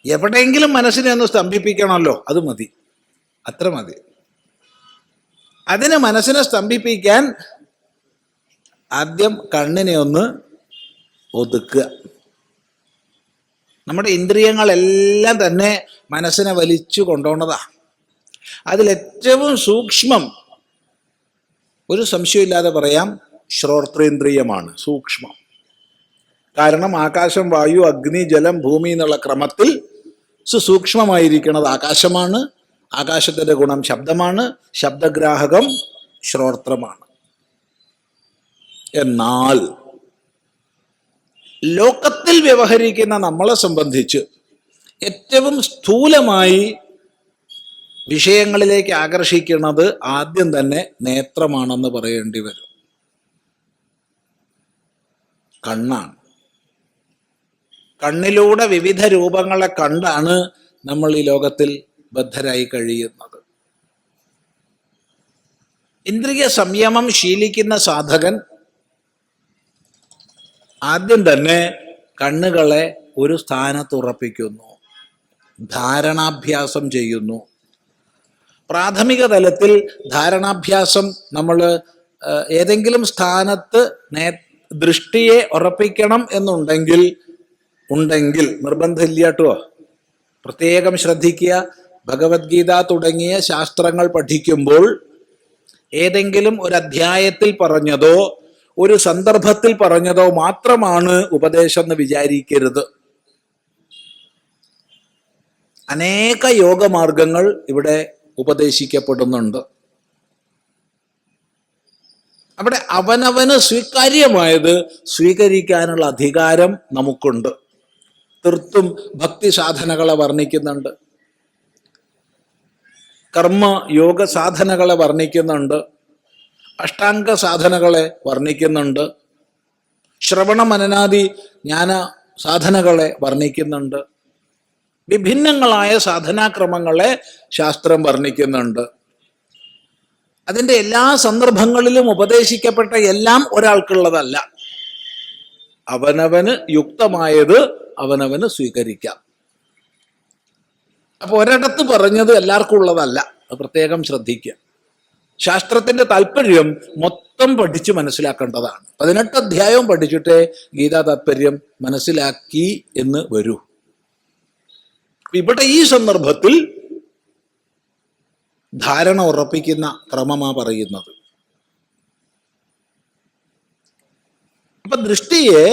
എവിടെയെങ്കിലും മനസ്സിനെ ഒന്ന് സ്തംഭിപ്പിക്കണമല്ലോ, അത് മതി, അത്ര മതി. അതിന് മനസ്സിനെ സ്തംഭിപ്പിക്കാൻ ആദ്യം കണ്ണിനെ ഒന്ന് ഒതുക്കുക. നമ്മുടെ ഇന്ദ്രിയങ്ങളെല്ലാം തന്നെ മനസ്സിനെ വലിച്ചു കൊണ്ടുപോകുന്നതാ. അതിലേറ്റവും സൂക്ഷ്മം, ഒരു സംശയമില്ലാതെ പറയാം, ശ്രോത്രേന്ദ്രിയമാണ് സൂക്ഷ്മം. കാരണം ആകാശം, വായു, അഗ്നി, ജലം, ഭൂമി എന്നുള്ള ക്രമത്തിൽ സുസൂക്ഷ്മമായിരിക്കുന്നത് ആകാശമാണ്. ആകാശത്തിൻ്റെ ഗുണം ശബ്ദമാണ്. ശബ്ദഗ്രാഹകം ശ്രോത്രമാണ്. എന്നാൽ ലോകത്തിൽ വ്യവഹരിക്കുന്ന നമ്മളെ സംബന്ധിച്ച് ഏറ്റവും സ്ഥൂലമായി വിഷയങ്ങളിലേക്ക് ആകർഷിക്കുന്നത് ആദ്യം തന്നെ നേത്രമാണെന്ന് പറയേണ്ടി വരും. കണ്ണാണ്. കണ്ണിലൂടെ വിവിധ രൂപങ്ങളെ കണ്ടാണ് നമ്മൾ ഈ ലോകത്തിൽ ബദ്ധരായി കഴിയുന്നത്. ഇന്ദ്രിയ സംയമം ശീലിക്കുന്ന സാധകൻ ആദ്യം തന്നെ കണ്ണുകളെ ഒരു സ്ഥാനത്തുറപ്പിക്കുന്നു, ധാരണാഭ്യാസം ചെയ്യുന്നു. പ്രാഥമിക തലത്തിൽ ധാരണാഭ്യാസം നമ്മൾ ഏതെങ്കിലും സ്ഥാനത്ത് ദൃഷ്ടിയെ ഉറപ്പിക്കണം എന്നുണ്ടെങ്കിൽ നിർബന്ധമില്ല കേട്ടോ. പ്രത്യേകം ശ്രദ്ധിക്കുക. ഭഗവത്ഗീത തുടങ്ങിയ ശാസ്ത്രങ്ങൾ പഠിക്കുമ്പോൾ ഏതെങ്കിലും ഒരു അധ്യായത്തിൽ പറഞ്ഞതോ ഒരു സന്ദർഭത്തിൽ പറഞ്ഞതോ മാത്രമാണ് ഉപദേശം എന്ന് വിചാരിക്കരുത്. അനേക യോഗമാർഗങ്ങൾ ഇവിടെ ഉപദേശിക്കപ്പെടുന്നുണ്ട്. അവിടെ അവനവന് സ്വീകാര്യമായത് സ്വീകരിക്കാനുള്ള അധികാരം നമുക്കുണ്ട്. തീർത്തും ഭക്തി സാധനകളെ വർണ്ണിക്കുന്നുണ്ട്, കർമ്മ യോഗ സാധനകളെ വർണ്ണിക്കുന്നുണ്ട്, അഷ്ടാംഗ സാധനകളെ വർണ്ണിക്കുന്നുണ്ട്, ശ്രവണ മനനാദി ജ്ഞാന സാധനകളെ വർണ്ണിക്കുന്നുണ്ട്, വിഭിന്നങ്ങളായ സാധനാക്രമങ്ങളെ ശാസ്ത്രം വർണ്ണിക്കുന്നുണ്ട്. അതിൻ്റെ എല്ലാ സന്ദർഭങ്ങളിലും ഉപദേശിക്കപ്പെട്ട എല്ലാം ഒരാൾക്കുള്ളതല്ല. അവനവന് യുക്തമായത് അവനവന് സ്വീകരിക്കാം. അപ്പൊ ഒരിടത്ത് പറഞ്ഞത് എല്ലാവർക്കും ഉള്ളതല്ല, അത് പ്രത്യേകം ശ്രദ്ധിക്കുക. ശാസ്ത്രത്തിന്റെ താല്പര്യം മൊത്തം പഠിച്ച് മനസ്സിലാക്കേണ്ടതാണ്. 18 അധ്യായവും പഠിച്ചിട്ടേ ഗീതാ താല്പര്യം മനസ്സിലാക്കി എന്ന് വരൂ. ഇവിടെ ഈ സന്ദർഭത്തിൽ ധാരണ ഉറപ്പിക്കുന്ന ക്രമമാ പറയുന്നത്. അപ്പൊ ദൃഷ്ടിയെ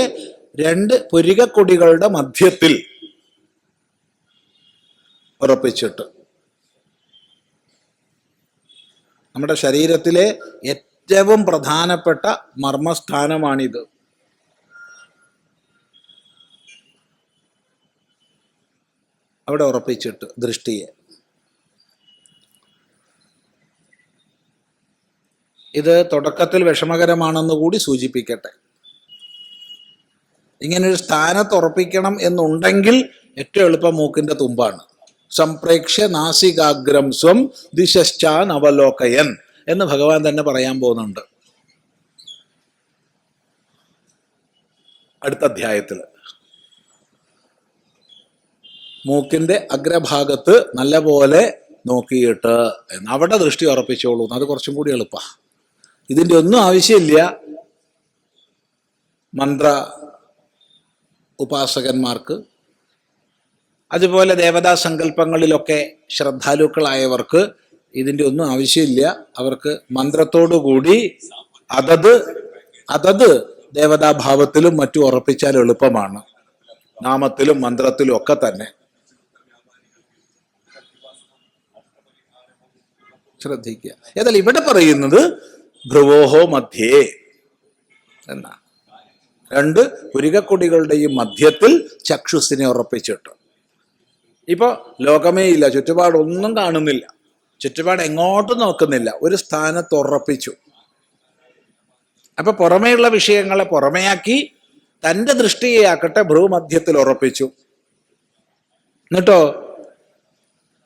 രണ്ട് പുരികക്കൊടികളുടെ മധ്യത്തിൽ ഉറപ്പിച്ചിട്ട്, നമ്മുടെ ശരീരത്തിലെ ഏറ്റവും പ്രധാനപ്പെട്ട മർമ്മസ്ഥാനമാണിത്. അവിടെ ഉറപ്പിച്ചിട്ട് ദൃഷ്ടിയെ, ഇത് തുടക്കത്തിൽ വിഷമകരമാണെന്ന് കൂടി സൂചിപ്പിക്കട്ടെ. ഇങ്ങനൊരു സ്ഥാനത്ത് ഉറപ്പിക്കണം എന്നുണ്ടെങ്കിൽ ഏറ്റവും എളുപ്പം മൂക്കിന്റെ തുമ്പാണ്. സംപ്രേക്ഷ്യ നാസികാഗ്രം സ്വം ദിശശ്ചാൻ അവലോകയൻ എന്ന് ഭഗവാൻ തന്നെ പറയാൻ പോകുന്നുണ്ട് അടുത്ത അധ്യായത്തിൽ. മൂക്കിന്റെ അഗ്രഭാഗത്ത് നല്ല പോലെ നോക്കിയിട്ട് അവിടെ ദൃഷ്ടി ഉറപ്പിച്ചോളൂ. അത് കുറച്ചും കൂടി എളുപ്പമാണ്. ഇതിൻ്റെ ഒന്നും ആവശ്യമില്ല മന്ത്ര ഉപാസകന്മാർക്ക്. അതുപോലെ ദേവതാ സങ്കല്പങ്ങളിലൊക്കെ ശ്രദ്ധാലുക്കളായവർക്ക് ഇതിൻ്റെ ഒന്നും ആവശ്യമില്ല. അവർക്ക് മന്ത്രത്തോടുകൂടി അതത് ദേവതാഭാവത്തിലും മറ്റും ഉറപ്പിച്ചാൽ എളുപ്പമാണ്. നാമത്തിലും മന്ത്രത്തിലും ഒക്കെ തന്നെ. ശ്രദ്ധിക്കുക. ഏതായാലും ഇവിടെ പറയുന്നത് ഭ്രുവോഹോ മധ്യേ എന്നാണ്. രണ്ട് പുരികക്കൊടികളുടെയും മധ്യത്തിൽ ചക്ഷുസിനെ ഉറപ്പിച്ചിട്ട്. ഇപ്പൊ ലോകമേ ഇല്ല, ചുറ്റുപാടൊന്നും കാണുന്നില്ല, ചുറ്റുപാട് എങ്ങോട്ടും നോക്കുന്നില്ല, ഒരു സ്ഥാനത്ത് ഉറപ്പിച്ചു. അപ്പൊ പുറമേയുള്ള വിഷയങ്ങളെ പുറമേയാക്കി തൻ്റെ ദൃഷ്ടിയെയാക്കട്ടെ ഭ്രൂമധ്യത്തിൽ ഉറപ്പിച്ചു. എന്നിട്ടോ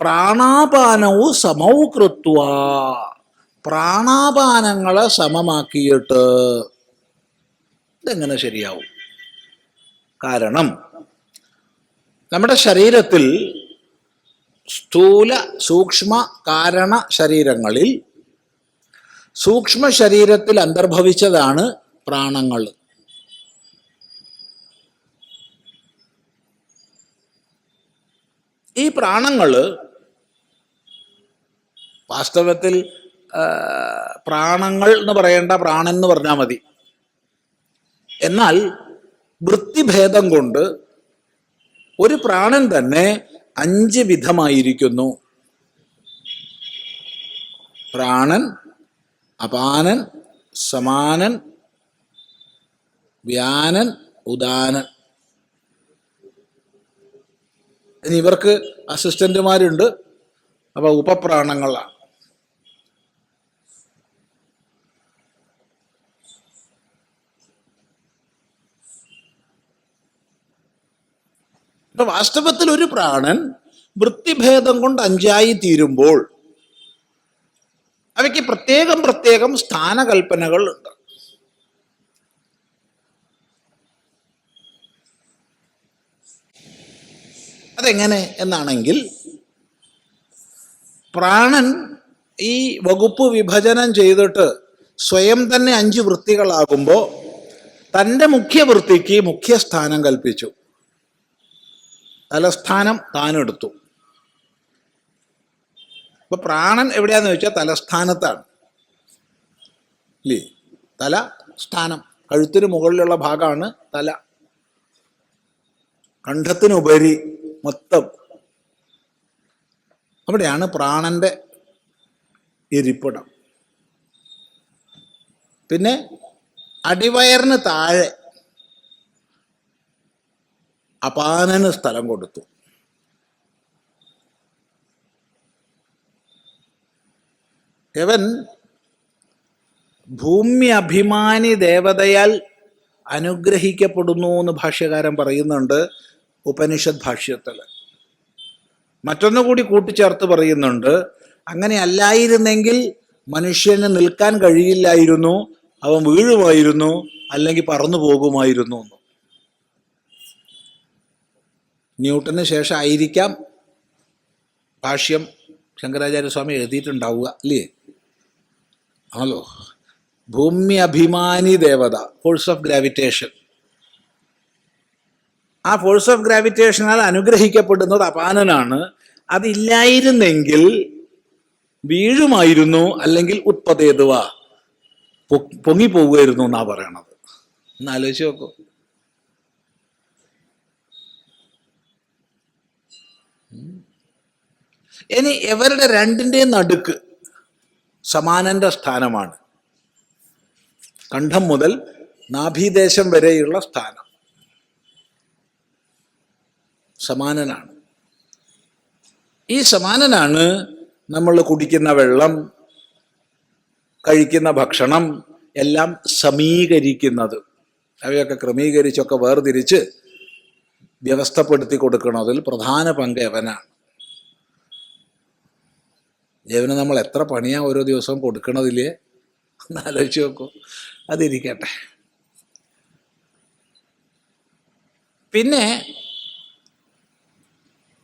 പ്രാണാപാനവും സമൗ കൃത്വ, പ്രാണാപാനങ്ങളെ സമമാക്കിയിട്ട്. ഇതെങ്ങനെ ശരിയാവും? കാരണം നമ്മുടെ ശരീരത്തിൽ സ്ഥൂല സൂക്ഷ്മ കാരണ ശരീരങ്ങളിൽ സൂക്ഷ്മ ശരീരത്തിൽ അന്തർഭവിച്ചതാണ് പ്രാണങ്ങൾ. ഈ പ്രാണങ്ങൾ വാസ്തവത്തിൽ പ്രാണങ്ങൾ എന്ന് പറയേണ്ട, പ്രാണൻ എന്ന് പറഞ്ഞാൽ മതി. എന്നാൽ വൃത്തിഭേദം കൊണ്ട് ഒരു പ്രാണൻ തന്നെ 5 വിധമായിരിക്കുന്നു. പ്രാണൻ, അപാനൻ, സമാനൻ, വ്യാനൻ, ഉദാനൻ. ഇനി ഇവർക്ക് അസിസ്റ്റന്റുമാരുണ്ട്, അപ്പൊ ഉപപ്രാണങ്ങളാണ്. അപ്പൊ വാസ്തവത്തിൽ ഒരു പ്രാണൻ വൃത്തിഭേദം കൊണ്ട് 5 തീരുമ്പോൾ അവയ്ക്ക് പ്രത്യേകം സ്ഥാനകൽപ്പനകൾ ഉണ്ട്. അതെങ്ങനെ എന്നാണെങ്കിൽ, പ്രാണൻ ഈ വകുപ്പ് വിഭജനം ചെയ്തിട്ട് സ്വയം തന്നെ 5 വൃത്തികളാകുമ്പോൾ തൻ്റെ മുഖ്യവൃത്തിക്ക് മുഖ്യസ്ഥാനം കൽപ്പിച്ചു. തലസ്ഥാനം താനെടുത്തു. അപ്പൊ പ്രാണൻ എവിടെയാന്ന് ചോദിച്ചാൽ തലസ്ഥാനത്താണ്, ഇല്ലേ? തല സ്ഥാനം, കഴുത്തിന് മുകളിലുള്ള ഭാഗമാണ് തല, കണ്ഠത്തിനുപരി മൊത്തം അവിടെയാണ് പ്രാണന്റെ ഇരിപ്പിടം. പിന്നെ അടിവയറിന് താഴെ അപാനന് സ്ഥലം കൊടുത്തു. ഇവൻ ഭൂമി അഭിമാനി ദേവതയാൽ അനുഗ്രഹിക്കപ്പെടുന്നു എന്ന് ഭാഷ്യകാരൻ പറയുന്നുണ്ട് ഉപനിഷത് ഭാഷ്യത്തിൽ. മറ്റൊന്നുകൂടി കൂട്ടിച്ചേർത്ത് പറയുന്നുണ്ട്, അങ്ങനെ അല്ലായിരുന്നെങ്കിൽ മനുഷ്യന് നിൽക്കാൻ കഴിയില്ലായിരുന്നു, അവൻ വീഴുമായിരുന്നു, അല്ലെങ്കിൽ പറന്നു പോകുമായിരുന്നു. ന്യൂട്ടന് ശേഷം ആയിരിക്കാം ഭാഷ്യം ശങ്കരാചാര്യസ്വാമി എഴുതിയിട്ടുണ്ടാവുക, അല്ലേ? ആണല്ലോ. ഭൂമി അഭിമാനി ദേവത, ഫോഴ്സ് ഓഫ് ഗ്രാവിറ്റേഷൻ. ആ ഫോഴ്സ് ഓഫ് ഗ്രാവിറ്റേഷനാൽ അനുഗ്രഹിക്കപ്പെടുന്നത് അപാനനാണ്. അതില്ലായിരുന്നെങ്കിൽ വീഴുമായിരുന്നു, അല്ലെങ്കിൽ ഉത്പതേതുവ, പൊങ്ങിപ്പോവുമായിരുന്നു എന്നാ പറയണത്. ഒന്ന് ആലോചിച്ച് നോക്കൂ. ഇനി ഇവരുടെ രണ്ടിൻ്റെയും നടുക്ക് സമാനന്റെ സ്ഥാനമാണ്. കണ്ഠം മുതൽ നാഭീദേശം വരെയുള്ള സ്ഥാനം സമാനനാണ്. ഈ സമാനനാണ് നമ്മൾ കുടിക്കുന്ന വെള്ളം, കഴിക്കുന്ന ഭക്ഷണം എല്ലാം സമീകരിക്കുന്നത്. അവയൊക്കെ ക്രമീകരിച്ചൊക്കെ വേർതിരിച്ച് വ്യവസ്ഥപ്പെടുത്തി കൊടുക്കുന്നതിൽ പ്രധാന പങ്ക് യവനാണ്. യവന് നമ്മൾ എത്ര പണിയാ ഓരോ ദിവസവും കൊടുക്കണതില്ലേ എന്ന് ആലോചിച്ച് നോക്കൂ. അതിരിക്കട്ടെ. പിന്നെ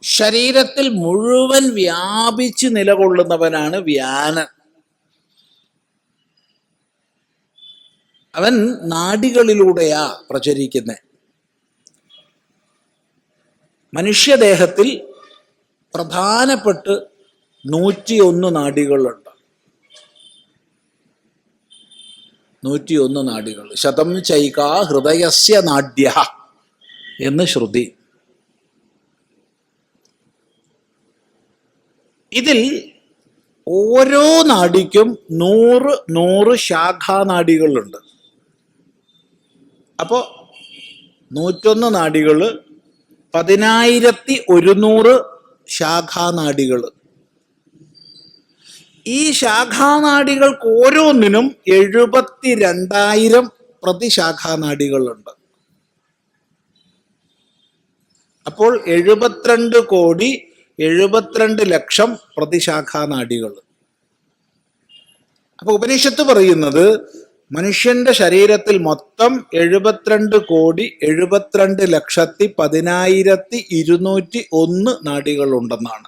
ശരീരത്തിൽ മുഴുവൻ വ്യാപിച്ച് നിലകൊള്ളുന്നവനാണ് വ്യാനൻ. അവൻ നാഡികളിലൂടെയാ പ്രചരിക്കുന്നത്. മനുഷ്യദേഹത്തിൽ പ്രധാനപ്പെട്ട് 101 നാഡികളുണ്ട്. 101 നാഡികൾ. ശതം ചൈക ഹൃദയസ്യ നാഡ്യ എന്ന് ശ്രുതി. ഇതിൽ ഓരോ നാഡിക്കും 100 ശാഖാനാഡികളുണ്ട്. അപ്പോ 101 നാഡികൾ, 10,100 ശാഖാനാഡികൾ. ഈ ശാഖാനാഡികൾക്ക് ഓരോന്നിനും 72,000 പ്രതിശാഖാനാഡികളുണ്ട്. അപ്പോൾ 72,72,00,000 പ്രതിശാഖാനാഡികൾ. അപ്പൊ ഉപനിഷത്ത് പറയുന്നത് മനുഷ്യന്റെ ശരീരത്തിൽ മൊത്തം 72,72,10,201 നാഡികളുണ്ടെന്നാണ്.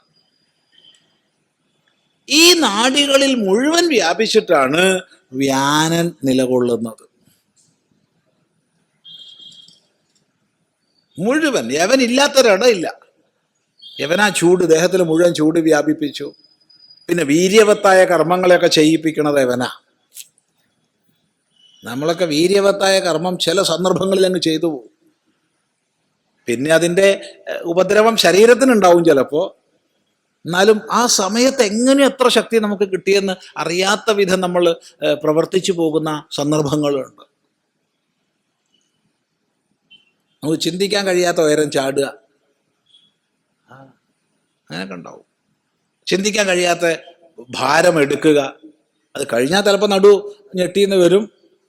ഈ നാഡികളിൽ മുഴുവൻ വ്യാപിച്ചിട്ടാണ് വ്യാനൻ നിലകൊള്ളുന്നത്. മുഴുവൻ. യവനില്ലാത്തൊരിടമില്ല. യവനാ ചൂട്, ദേഹത്തിൽ മുഴുവൻ ചൂട് വ്യാപിപ്പിച്ചു. പിന്നെ വീര്യവത്തായ കർമ്മങ്ങളെയൊക്കെ ചെയ്യിപ്പിക്കണത് യവനാ. നമ്മളൊക്കെ വീര്യവത്തായ കർമ്മം ചില സന്ദർഭങ്ങളിൽ അങ്ങ് ചെയ്തു പോകും. പിന്നെ അതിൻ്റെ ഉപദ്രവം ശരീരത്തിനുണ്ടാവും ചിലപ്പോൾ. എന്നാലും ആ സമയത്ത് എങ്ങനെ എത്ര ശക്തി നമുക്ക് കിട്ടിയെന്ന് അറിയാത്ത വിധം നമ്മൾ പ്രവർത്തിച്ചു പോകുന്ന സന്ദർഭങ്ങളുണ്ട്. നമുക്ക് ചിന്തിക്കാൻ കഴിയാത്ത ഉയരം ചാടുക, അങ്ങനെയൊക്കെ ഉണ്ടാവും. ചിന്തിക്കാൻ കഴിയാത്ത ഭാരം എടുക്കുക, അത് കഴിഞ്ഞാൽ ചിലപ്പോൾ നടു ഞെട്ടിന്ന് വരും,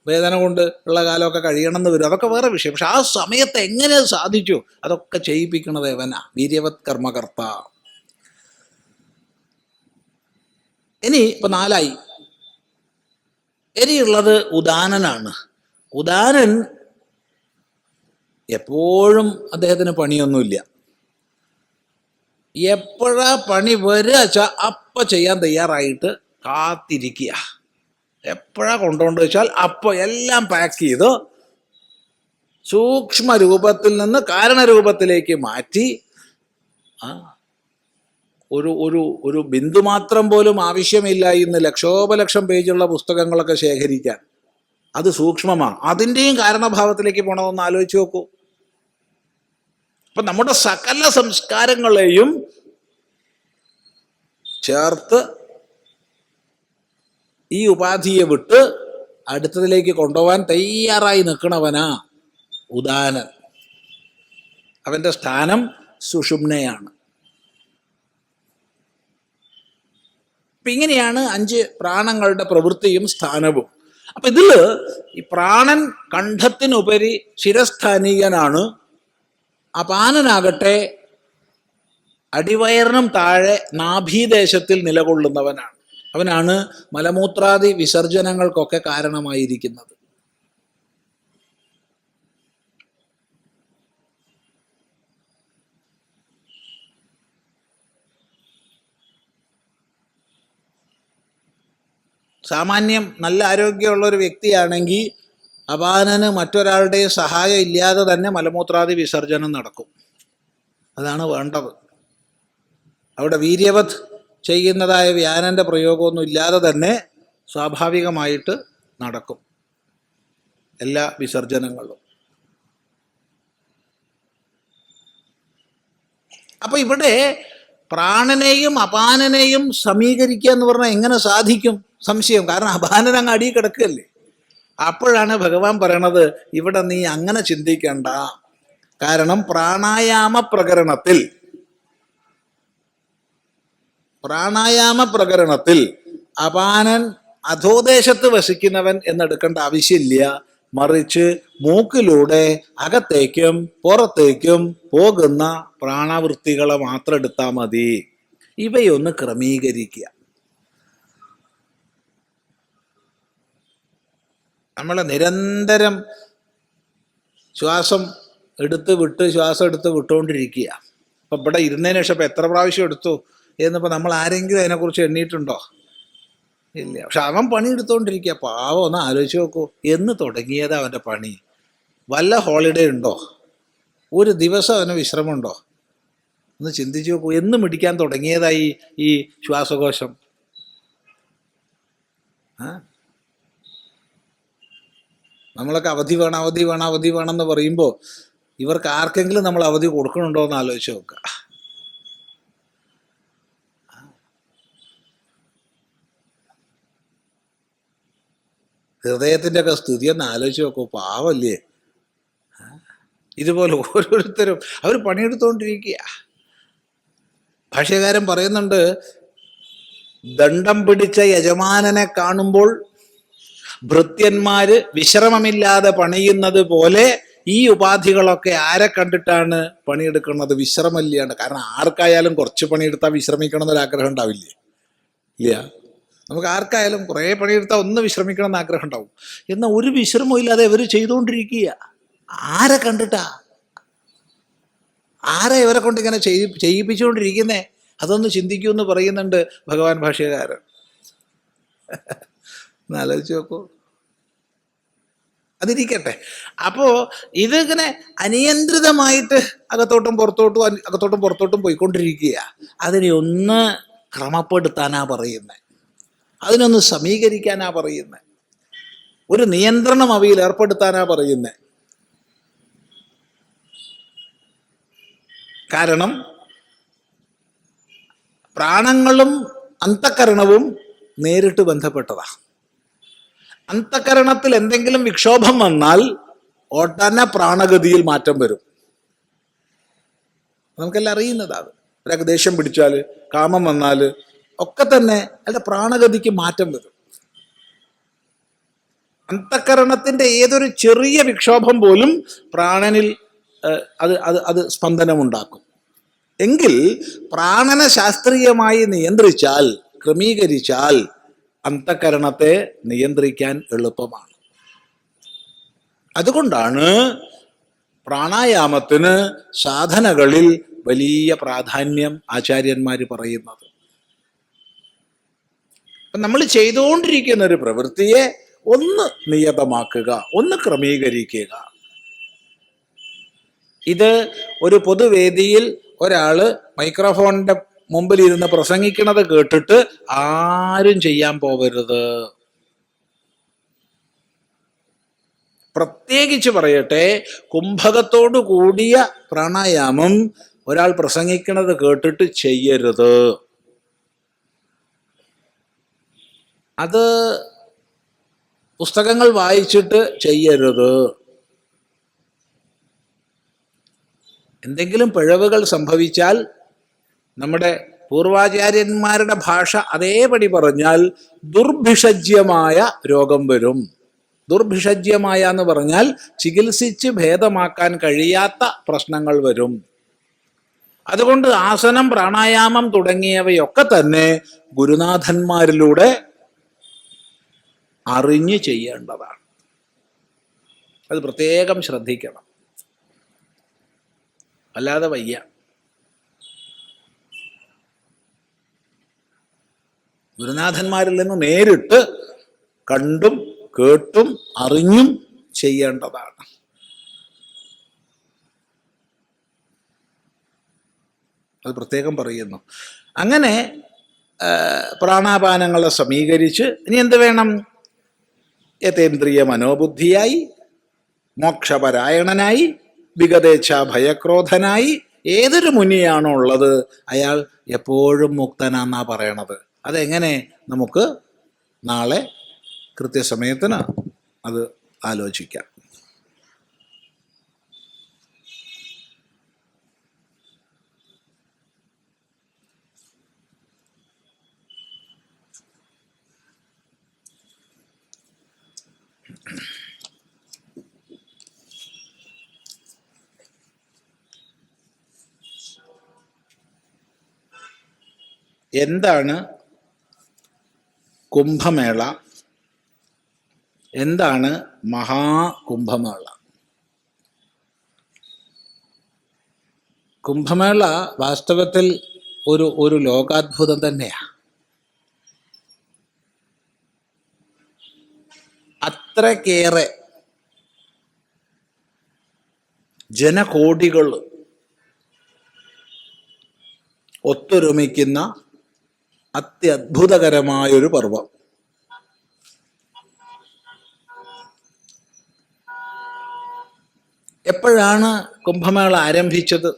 വേദന കൊണ്ട് ഉള്ള കാലമൊക്കെ കഴിയണമെന്ന് വരും, അതൊക്കെ വേറെ വിഷയം. പക്ഷെ ആ സമയത്ത് എങ്ങനെ അത് സാധിച്ചു, അതൊക്കെ ചെയ്യിപ്പിക്കണത് എവനാ, വീര്യവത് കർമ്മകർത്ത. ഇനി ഇപ്പൊ 4 ഇനിയുള്ളത് ഉദാനനാണ്. ഉദാനൻ എപ്പോഴും അദ്ദേഹത്തിന് പണിയൊന്നുമില്ല. എപ്പോഴാ പണി വരിക വെച്ചാൽ അപ്പം ചെയ്യാൻ തയ്യാറായിട്ട് കാത്തിരിക്കുക. എപ്പോഴാ കൊണ്ടുകൊണ്ട് വെച്ചാൽ അപ്പോൾ എല്ലാം പാക്ക് ചെയ്ത് സൂക്ഷ്മ രൂപത്തിൽ നിന്ന് കാരണരൂപത്തിലേക്ക് മാറ്റി ഒരു ബിന്ദു മാത്രം പോലും ആവശ്യമില്ല ഇന്ന് ലക്ഷോപലക്ഷം പേജുള്ള പുസ്തകങ്ങളൊക്കെ ശേഖരിക്കാൻ. അത് സൂക്ഷ്മമാണ്. അതിൻ്റെയും കാരണഭാവത്തിലേക്ക് പോകണമെന്ന് ആലോചിച്ച് നോക്കൂ. അപ്പൊ നമ്മുടെ സകല സംസ്കാരങ്ങളെയും ചേർത്ത് ഈ ഉപാധിയെ വിട്ട് അടുത്തതിലേക്ക് കൊണ്ടുപോകാൻ തയ്യാറായി നിൽക്കണവനാ ഉദാനൻ. അവന്റെ സ്ഥാനം സുഷുമ്നയാണ്. അപ്പൊ ഇങ്ങനെയാണ് 5 പ്രാണങ്ങളുടെ പ്രവൃത്തിയും സ്ഥാനവും. അപ്പൊ ഇതില് ഈ പ്രാണൻ കണ്ഠത്തിനുപരി ശിരസ്ഥാനീയനാണ്. അപാനനാകട്ടെ അടിവയറിനും താഴെ നാഭീദേശത്തിൽ നിലകൊള്ളുന്നവനാണ്. അവനാണ് മലമൂത്രാദി വിസർജനങ്ങൾക്കൊക്കെ കാരണമായിരിക്കുന്നത്. സാമാന്യം നല്ല ആരോഗ്യമുള്ള ഒരു വ്യക്തിയാണെങ്കിൽ അപാനന് മറ്റൊരാളുടെയും സഹായം ഇല്ലാതെ തന്നെ മലമൂത്രാദി വിസർജനം നടക്കും. അതാണ് വേണ്ടത്. അവിടെ വീര്യവത് ചെയ്യുന്നതായ വ്യാനന്റെ പ്രയോഗമൊന്നും ഇല്ലാതെ തന്നെ സ്വാഭാവികമായിട്ട് നടക്കും എല്ലാ വിസർജനങ്ങളും. അപ്പൊ ഇവിടെ പ്രാണനെയും അപാനനെയും സമീകരിക്കുക എന്ന് പറഞ്ഞാൽ എങ്ങനെ സാധിക്കും? സംശയം. കാരണം അപാനൻ അങ്ങ് അടിയിൽ കിടക്കുകയല്ലേ. അപ്പോഴാണ് ഭഗവാൻ പറയണത്, ഇവിടെ നീ അങ്ങനെ ചിന്തിക്കണ്ട. കാരണം പ്രാണായാമ പ്രകരണത്തിൽ അപാനൻ അധോദേശത്ത് വസിക്കുന്നവൻ എന്നെടുക്കേണ്ട ആവശ്യമില്ല. മറിച്ച് മൂക്കിലൂടെ അകത്തേക്കും പുറത്തേക്കും പോകുന്ന പ്രാണവൃത്തികളെ മാത്രം എടുത്താൽ മതി. ഇവയൊന്ന് ക്രമീകരിക്കുക. നമ്മൾ നിരന്തരം ശ്വാസം എടുത്ത് വിട്ട് വിട്ടുകൊണ്ടിരിക്കുക. അപ്പം ഇവിടെ ഇരുന്നതിന് ശേഷം ഇപ്പം എത്ര പ്രാവശ്യം എടുത്തു എന്നിപ്പോൾ നമ്മൾ ആരെങ്കിലും അതിനെക്കുറിച്ച് എണ്ണിയിട്ടുണ്ടോ? ഇല്ല. പക്ഷെ അവൻ പണി എടുത്തുകൊണ്ടിരിക്കുക. പാവം ഒന്ന് ആലോചിച്ച് നോക്കൂ. എന്ന് തുടങ്ങിയത് അവൻ്റെ പണി. വല്ല ഹോളിഡേ ഉണ്ടോ? ഒരു ദിവസം അവന് വിശ്രമമുണ്ടോ? ഒന്ന് ചിന്തിച്ചു നോക്കൂ, എന്ന് മിടിക്കാൻ തുടങ്ങിയതായി ഈ ശ്വാസകോശം? നമ്മളൊക്കെ അവധി വേണം അവധി വേണം അവധി വേണം എന്ന് പറയുമ്പോൾ ഇവർക്ക് ആർക്കെങ്കിലും നമ്മൾ അവധി കൊടുക്കണുണ്ടോ എന്ന് ആലോചിച്ച് നോക്കുക. ഹൃദയത്തിൻ്റെ ഒക്കെ സ്ഥിതി ഒന്ന് ആലോചിച്ച് നോക്കൂ, പാവല്ലേ. ഇതുപോലെ ഓരോരുത്തരും അവർ പണിയെടുത്തുകൊണ്ടിരിക്കുക. ഭാഷ്യകാരൻ പറയുന്നുണ്ട്, ദണ്ഡം പിടിച്ച യജമാനനെ കാണുമ്പോൾ ഭൃത്യന്മാര് വിശ്രമമില്ലാതെ പണിയുന്നത് പോലെ ഈ ഉപാധികളൊക്കെ ആരെ കണ്ടിട്ടാണ് പണിയെടുക്കുന്നത്? വിശ്രമമില്ലാണ്ട്. കാരണം ആർക്കായാലും കുറച്ച് പണിയെടുത്താൽ വിശ്രമിക്കണം എന്നൊരാഗ്രഹം ഉണ്ടാവില്ലേ? ഇല്ല. നമുക്ക് ആർക്കായാലും കുറേ പണിയെടുത്താൽ ഒന്ന് വിശ്രമിക്കണം എന്ന് ആഗ്രഹം ഉണ്ടാവും. എന്നാൽ ഒരു വിശ്രമവും ഇല്ലാതെ ഇവർ ചെയ്തുകൊണ്ടിരിക്കുക. ആരെ കണ്ടിട്ടാ? ആരെ ഇവരെ കൊണ്ട് ഇങ്ങനെ ചെയ്യിപ്പിച്ചുകൊണ്ടിരിക്കുന്നേ? അതൊന്ന് ചിന്തിക്കൂ എന്ന് പറയുന്നുണ്ട് ഭഗവാൻ ഭാഷ്യകാരൻ. എന്നാലോചിച്ച് നോക്കൂ. അതിരിക്കട്ടെ. അപ്പോ ഇതിങ്ങനെ അനിയന്ത്രിതമായിട്ട് അകത്തോട്ടും പുറത്തോട്ടും പോയിക്കൊണ്ടിരിക്കുക. അതിനെ ഒന്ന് ക്രമപ്പെടുത്താനാ പറയുന്നത്, അതിനൊന്ന് സമീകരിക്കാനാ പറയുന്നത്, ഒരു നിയന്ത്രണം അവയിൽ ഏർപ്പെടുത്താനാ പറയുന്നത്. കാരണം പ്രാണങ്ങളും അന്തഃകരണവും നേരിട്ട് ബന്ധപ്പെട്ടതാ. അന്തഃകരണത്തിൽ എന്തെങ്കിലും വിക്ഷോഭം വന്നാൽ ഒട്ടനെ പ്രാണഗതിയിൽ മാറ്റം വരും. നമുക്കെല്ലാം അറിയുന്നതാണ്. ഒരാൾക്ക് ദേഷ്യം പിടിച്ചാൽ, കാമം വന്നാൽ ഒക്കെ തന്നെ അല്ല പ്രാണഗതിക്ക് മാറ്റം വരും. അന്തഃകരണത്തിന്റെ ഏതൊരു ചെറിയ വിക്ഷോഭം പോലും പ്രാണനിൽ അത് സ്പന്ദനമുണ്ടാക്കും. എങ്കിൽ പ്രാണനെ ശാസ്ത്രീയമായി നിയന്ത്രിച്ചാൽ, ക്രമീകരിച്ചാൽ അന്തഃകരണത്തെ നിയന്ത്രിക്കാൻ എളുപ്പമാണ്. അതുകൊണ്ടാണ് പ്രാണായാമത്തിന് സാധനകളിൽ വലിയ പ്രാധാന്യം ആചാര്യന്മാർ പറയുന്നത്. നമ്മൾ ചെയ്തുകൊണ്ടിരിക്കുന്ന ഒരു പ്രവൃത്തിയെ ഒന്ന് നിയതമാക്കുക, ഒന്ന് ക്രമീകരിക്കുക. ഇത് ഒരു പൊതുവേദിയിൽ ഒരാള് മൈക്രോഫോണിന്റെ മുമ്പിൽ ഇരുന്ന് പ്രസംഗിക്കുന്നത് കേട്ടിട്ട് ആരും ചെയ്യാൻ പോകരുത്. പ്രത്യേകിച്ച് പറയട്ടെ, കുംഭകത്തോടു കൂടിയ പ്രാണായാമം ഒരാൾ പ്രസംഗിക്കുന്നത് കേട്ടിട്ട് ചെയ്യരുത്. അത് പുസ്തകങ്ങൾ വായിച്ചിട്ട് ചെയ്യരുത്. എന്തെങ്കിലും പിഴവുകൾ സംഭവിച്ചാൽ നമ്മുടെ പൂർവാചാര്യന്മാരുടെ ഭാഷ അതേപടി പറഞ്ഞാൽ ദുർഭിഷജ്യമായ രോഗം വരും. ദുർഭിഷജ്യമായ എന്ന് പറഞ്ഞാൽ ചികിത്സിച്ച് ഭേദമാക്കാൻ കഴിയാത്ത പ്രശ്നങ്ങൾ വരും. അതുകൊണ്ട് ആസനം, പ്രാണായാമം തുടങ്ങിയവയൊക്കെ തന്നെ ഗുരുനാഥന്മാരിലൂടെ അറിഞ്ഞ് ചെയ്യേണ്ടതാണ്. അത് പ്രത്യേകം ശ്രദ്ധിക്കണം, അല്ലാതെ വയ്യ. ഗുരുനാഥന്മാരിൽ നിന്ന് നേരിട്ട് കണ്ടും കേട്ടും അറിഞ്ഞും ചെയ്യേണ്ടതാണ്. അത് പ്രത്യേകം പറയുന്നു. അങ്ങനെ പ്രാണാപാനങ്ങളെ സമീകരിച്ച് ഇനി എന്ത് വേണം? യതേന്ദ്രിയ മനോബുദ്ധിയായി, മോക്ഷപരായണനായി, വിഗതേച്ഛാ ഭയക്രോധനായി ഏതൊരു മുനിയാണോ ഉള്ളത് അയാൾ എപ്പോഴും മുക്തനാന്നാ പറയണത്. അതെങ്ങനെ? നമുക്ക് നാളെ കൃത്യസമയത്തിന് അത് ആലോചിക്കാം. എന്താണ് കുംഭമേള? എന്താണ് മഹാകുംഭമേള? കുംഭമേള വാസ്തവത്തിൽ ഒരു ലോകാത്ഭുതം തന്നെയാണ്. അത്രക്കേറെ ജനകോടികൾ ഒത്തൊരുമിക്കുന്ന അത്യത്ഭുതകരമായൊരു പർവം. എപ്പോഴാണ് കുംഭമേള ആരംഭിച്ചത്?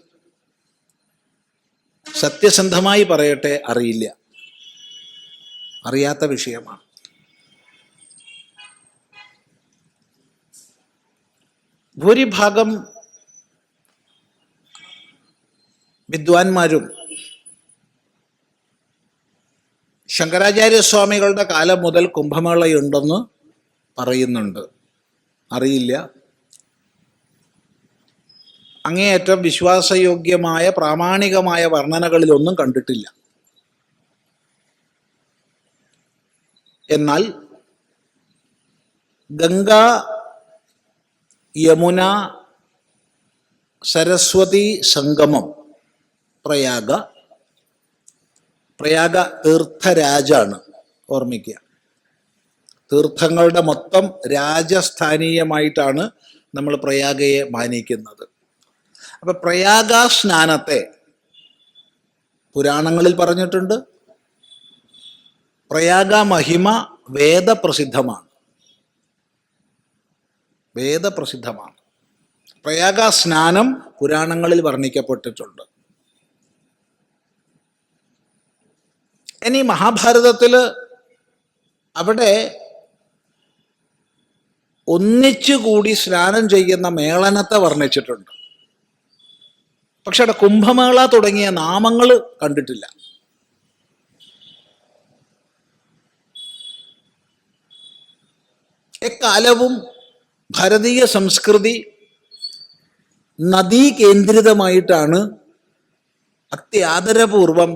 സത്യസന്ധമായി പറയട്ടെ, അറിയില്ല. അറിയാത്ത വിഷയമാണ്. ഭൂരിഭാഗം വിദ്വാൻമാരും ശങ്കരാചാര്യസ്വാമികളുടെ കാലം മുതൽ കുംഭമേളയുണ്ടെന്ന് പറയുന്നുണ്ട്. അറിയില്ല. അങ്ങേയറ്റം വിശ്വാസയോഗ്യമായ പ്രാമാണികമായ വർണ്ണനകളിലൊന്നും കണ്ടിട്ടില്ല. എന്നാൽ ഗംഗ, യമുന, സരസ്വതി സംഗമം പ്രയാഗ തീർത്ഥരാജാണ്. ഓർമ്മിക്കുക, തീർത്ഥങ്ങളുടെ മൊത്തം രാജസ്ഥാനീയമായിട്ടാണ് നമ്മൾ പ്രയാഗയെ മാനിക്കുന്നത്. അപ്പൊ പ്രയാഗ സ്നാനത്തെ പുരാണങ്ങളിൽ പറഞ്ഞിട്ടുണ്ട്. പ്രയാഗ മഹിമ വേദപ്രസിദ്ധമാണ്. പ്രയാഗ സ്നാനം പുരാണങ്ങളിൽ വർണ്ണിക്കപ്പെട്ടിട്ടുണ്ട്. ഇനി മഹാഭാരതത്തില് അവിടെ ഒന്നിച്ചുകൂടി സ്നാനം ചെയ്യുന്ന മേളനത്തെ വർണ്ണിച്ചിട്ടുണ്ട്. പക്ഷെ അവിടെ കുംഭമേള തുടങ്ങിയ നാമങ്ങൾ കണ്ടിട്ടില്ല. എക്കാലവും ഭാരതീയ സംസ്കൃതി നദീ കേന്ദ്രിതമായിട്ടാണ് അത്യാദരപൂർവം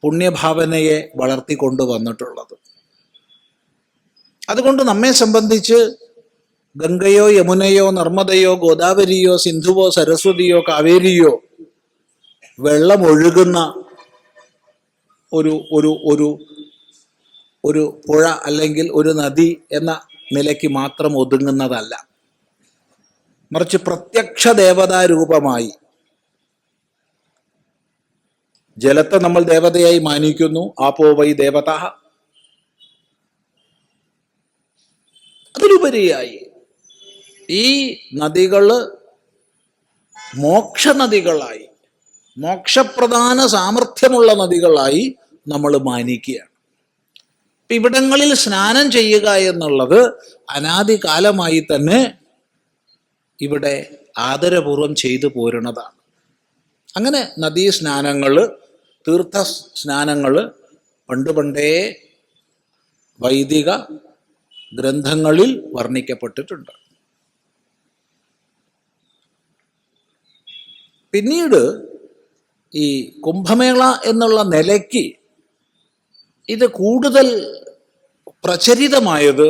പുണ്യഭാവനയെ വളർത്തിക്കൊണ്ടുവന്നിട്ടുള്ളത്. അതുകൊണ്ട് നമ്മെ സംബന്ധിച്ച് ഗംഗയോ യമുനയോ നർമ്മദയോ ഗോദാവരിയോ സിന്ധുവോ സരസ്വതിയോ കാവേരിയോ വെള്ളമൊഴുകുന്ന ഒരു ഒരു ഒരു ഒരു പുഴ അല്ലെങ്കിൽ ഒരു നദി എന്ന നിലയ്ക്ക് മാത്രം ഒതുങ്ങുന്നതല്ല. മറിച്ച് പ്രത്യക്ഷ ദേവതാരൂപമായി ജലത്തെ നമ്മൾ ദേവതയായി മാനിക്കുന്നു. ആപോ വൈ ദേവത. അതിലുപരിയായി ഈ നദികള് മോക്ഷനദികളായി, മോക്ഷപ്രധാന സാമർഥ്യമുള്ള നദികളായി നമ്മൾ മാനിക്കുകയാണ്. ഇവിടങ്ങളിൽ സ്നാനം ചെയ്യുക എന്നുള്ളത് അനാദികാലമായി തന്നെ ഇവിടെ ആദരപൂർവം ചെയ്തു പോരുന്നതാണ്. അങ്ങനെ നദീ സ്നാനങ്ങൾ, തീർത്ഥ സ്നാനങ്ങൾ പണ്ടേ വൈദിക ഗ്രന്ഥങ്ങളിൽ വർണ്ണിക്കപ്പെട്ടിട്ടുണ്ട്. പിന്നീട് ഈ കുംഭമേള എന്നുള്ള നിലയ്ക്ക് ഇത് കൂടുതൽ പ്രചരിതമായത്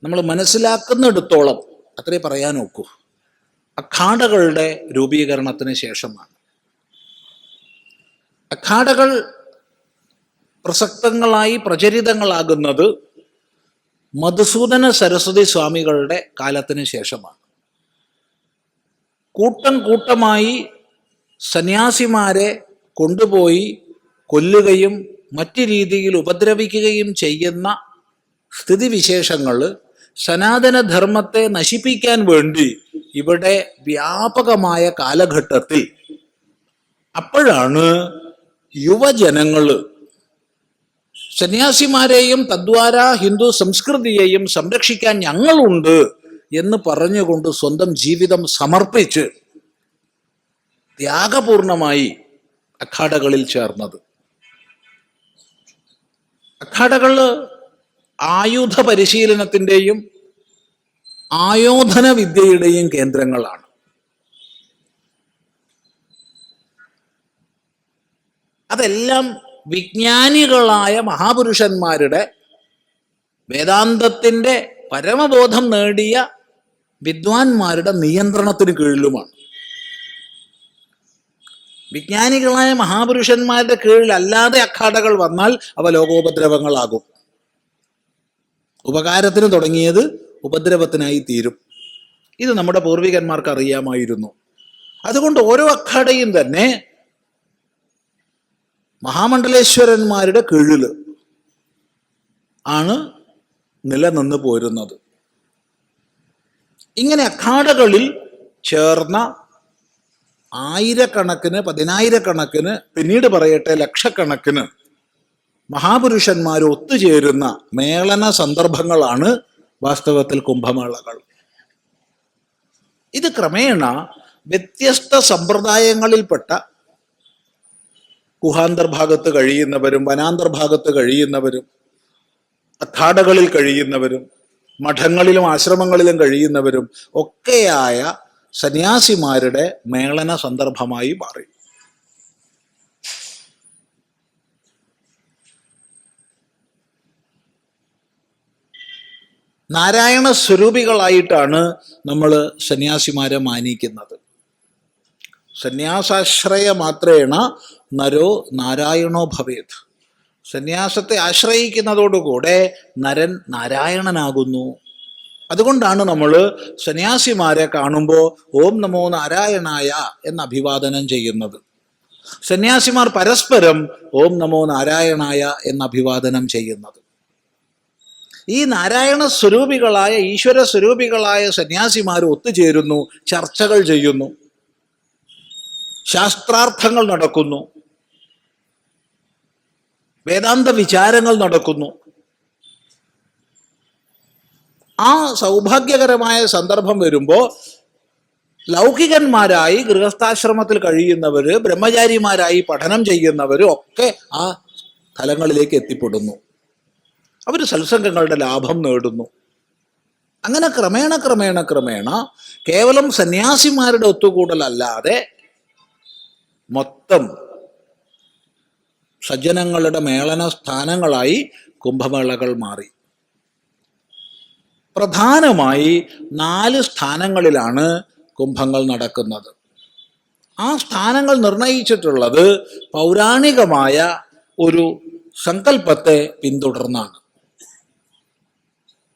നമ്മൾ മനസ്സിലാക്കുന്നിടത്തോളം അത്രേ പറയാൻ ഒക്കൂ, അഖാഡകളുടെ രൂപീകരണത്തിന് ശേഷമാണ്. അഖാഡകൾ പ്രസക്തങ്ങളായി പ്രചരിതങ്ങളാകുന്നത് മധുസൂദന സരസ്വതി സ്വാമികളുടെ കാലത്തിന് ശേഷമാണ്. കൂട്ടം കൂട്ടമായി സന്യാസിമാരെ കൊണ്ടുപോയി കൊല്ലുകയും മറ്റു രീതിയിൽ ഉപദ്രവിക്കുകയും ചെയ്യുന്ന സ്ഥിതിവിശേഷങ്ങൾ സനാതനധർമ്മത്തെ നശിപ്പിക്കാൻ വേണ്ടി ഇവിടെ വ്യാപകമായ കാലഘട്ടത്തിൽ അപ്പോഴാണ് യുവജനങ്ങൾ സന്യാസിമാരെയും തദ്വാര ഹിന്ദു സംസ്കൃതിയെയും സംരക്ഷിക്കാൻ ഞങ്ങളുണ്ട് എന്ന് പറഞ്ഞുകൊണ്ട് സ്വന്തം ജീവിതം സമർപ്പിച്ച് ത്യാഗപൂർണമായി അഖാഡകളിൽ ചേർന്നത്. അഖാഡകൾ ആയുധ പരിശീലനത്തിൻ്റെയും ആയോധന വിദ്യയുടെയും കേന്ദ്രങ്ങളാണ്. അതെല്ലാം വിജ്ഞാനികളായ മഹാപുരുഷന്മാരുടെ വേദാന്തത്തിൻ്റെ പരമബോധം നേടിയ വിദ്വാൻമാരുടെ നിയന്ത്രണത്തിന് കീഴിലുമാണ്. വിജ്ഞാനികളായ മഹാപുരുഷന്മാരുടെ കീഴിൽ അല്ലാതെ അഖാഡകൾ വന്നാൽ അവ ലോകോപദ്രവങ്ങളാകും. ഉപകാരത്തിന് തുടങ്ങിയത് ഉപദ്രവത്തിനായി തീരും. ഇത് നമ്മുടെ പൂർവികന്മാർക്ക് അറിയാമായിരുന്നു. അതുകൊണ്ട് ഓരോ അഖാഡയും തന്നെ മഹാമണ്ഡലേശ്വരന്മാരുടെ കീഴിൽ ആണ് നിലനിന്ന് പോരുന്നത്. ഇങ്ങനെ അഖാഡകളിൽ ചേർന്ന ആയിരക്കണക്കിന്, പതിനായിരക്കണക്കിന്, പിന്നീട് പറയട്ടെ ലക്ഷക്കണക്കിന് മഹാപുരുഷന്മാർ ഒത്തുചേരുന്ന മേളന സന്ദർഭങ്ങളാണ് വാസ്തവത്തിൽ കുംഭമേളകൾ. ഇത് ക്രമേണ വ്യത്യസ്ത സമ്പ്രദായങ്ങളിൽപ്പെട്ട ഗുഹാന്തർഭാഗത്ത് കഴിയുന്നവരും വനാന്തർഭാഗത്ത് കഴിയുന്നവരും അഖാഡകളിൽ കഴിയുന്നവരും മഠങ്ങളിലും ആശ്രമങ്ങളിലും കഴിയുന്നവരും ഒക്കെയായ സന്യാസിമാരുടെ മേളന സന്ദർഭമായി മാറി. നാരായണ സ്വരൂപികളായിട്ടാണ് നമ്മൾ സന്യാസിമാരെ മാനിക്കുന്നത്. സന്യാസാശ്രയ മാത്രേണ നരോ നാരായണോ ഭവേത്. സന്യാസത്തെ ആശ്രയിക്കുന്നതോടുകൂടെ നരൻ നാരായണനാകുന്നു. അതുകൊണ്ടാണ് നമ്മൾ സന്യാസിമാരെ കാണുമ്പോൾ ഓം നമോ നാരായണായ എന്ന് അഭിവാദനം ചെയ്യുന്നത്. സന്യാസിമാർ പരസ്പരം ഓം നമോ നാരായണായ എന്ന് അഭിവാദനം ചെയ്യുന്നത്. ഈ നാരായണ സ്വരൂപികളായ ഈശ്വര സ്വരൂപികളായ സന്യാസിമാർ ഒത്തുചേരുന്നു, ചർച്ചകൾ ചെയ്യുന്നു, ശാസ്ത്രാർത്ഥങ്ങൾ നടക്കുന്നു, വേദാന്ത വിചാരങ്ങൾ നടക്കുന്നു. ആ സൗഭാഗ്യകരമായ സന്ദർഭം വരുമ്പോൾ ലൗകികന്മാരായി ഗൃഹസ്ഥാശ്രമത്തിൽ കഴിയുന്നവര്, ബ്രഹ്മചാരിമാരായി പഠനം ചെയ്യുന്നവര് ഒക്കെ ആ സ്ഥലങ്ങളിലേക്ക് എത്തിപ്പെടുന്നു. അവർ സത്സംഗങ്ങളുടെ ലാഭം നേടുന്നു. അങ്ങനെ ക്രമേണ ക്രമേണ ക്രമേണ കേവലം സന്യാസിമാരുടെ ഒത്തുകൂടലല്ലാതെ മൊത്തം സജ്ജനങ്ങളുടെ മേളന സ്ഥാനങ്ങളായി കുംഭമേളകൾ മാറി. പ്രധാനമായി 4 സ്ഥാനങ്ങളിലാണ് കുംഭങ്ങൾ നടക്കുന്നത്. ആ സ്ഥാനങ്ങൾ നിർണയിച്ചിട്ടുള്ളത് പൗരാണികമായ ഒരു സങ്കല്പത്തെ പിന്തുടർന്നാണ്.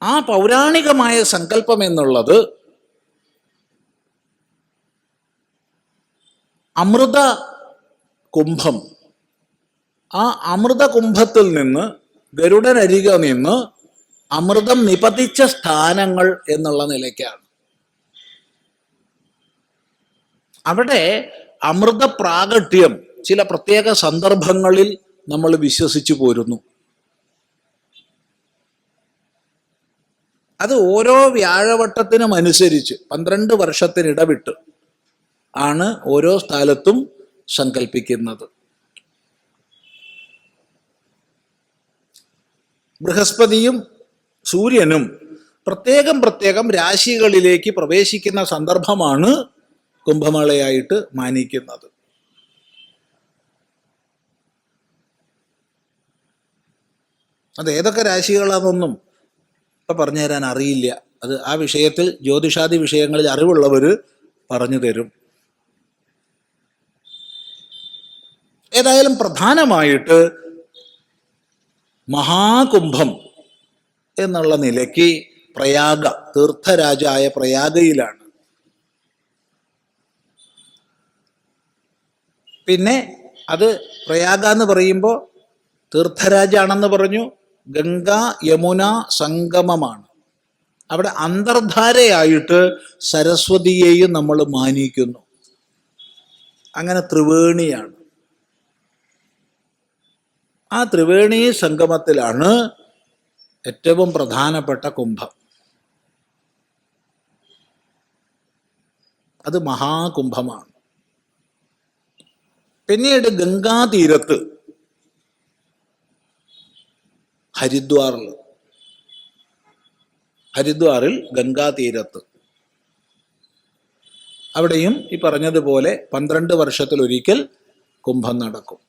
ആ പൗരാണികമായ സങ്കല്പം എന്നുള്ളത് അമൃത കുംഭം. ആ അമൃത കുംഭത്തിൽ നിന്ന് ഗരുഡനരികെ നിന്ന് അമൃതം നിപതിച്ച സ്ഥാനങ്ങൾ എന്നുള്ള നിലയ്ക്കാണ്. അവിടെ അമൃത പ്രാഗട്യം ചില പ്രത്യേക സന്ദർഭങ്ങളിൽ നമ്മൾ വിശ്വസിച്ചു പോരുന്നു. അത് ഓരോ വ്യാഴവട്ടത്തിനും അനുസരിച്ച് 12 വർഷത്തിനിടവിട്ട് ആണ് ഓരോ സ്ഥലത്തും സങ്കല്പിക്കുന്നത്. ബൃഹസ്പതിയും സൂര്യനും പ്രത്യേകം പ്രത്യേകം രാശികളിലേക്ക് പ്രവേശിക്കുന്ന സന്ദർഭമാണ് കുംഭമേളയായിട്ട് മാനിക്കുന്നത്. അത് ഏതൊക്കെ രാശികളാണെന്നൊന്നും ഇപ്പം പറഞ്ഞു തരാൻ അറിയില്ല. അത് ആ വിഷയത്തിൽ ജ്യോതിഷാദി വിഷയങ്ങളിൽ അറിവുള്ളവർ പറഞ്ഞു തരും. ഏതായാലും പ്രധാനമായിട്ട് മഹാകുംഭം എന്നുള്ള നിലയ്ക്ക് പ്രയാഗ, തീർത്ഥരാജായ പ്രയാഗയിലാണ്. പിന്നെ അത് പ്രയാഗ എന്ന് പറയുമ്പോൾ തീർത്ഥരാജാണെന്ന് പറഞ്ഞു. ഗംഗ യമുന സംഗമമാണ്. അവിടെ അന്തർധാരയായിട്ട് സരസ്വതിയെയും നമ്മൾ മാനിക്കുന്നു. അങ്ങനെ ത്രിവേണിയാണ്. ആ ത്രിവേണി സംഗമത്തിലാണ് ഏറ്റവും പ്രധാനപ്പെട്ട കുംഭം. അത് മഹാകുംഭമാണ്. പിന്നീട് ഗംഗാതീരത്ത് ഹരിദ്വാറിൽ ഗംഗാതീരത്ത് അവിടെയും ഈ പറഞ്ഞതുപോലെ 12 വർഷത്തിലൊരിക്കൽ കുംഭം നടക്കും.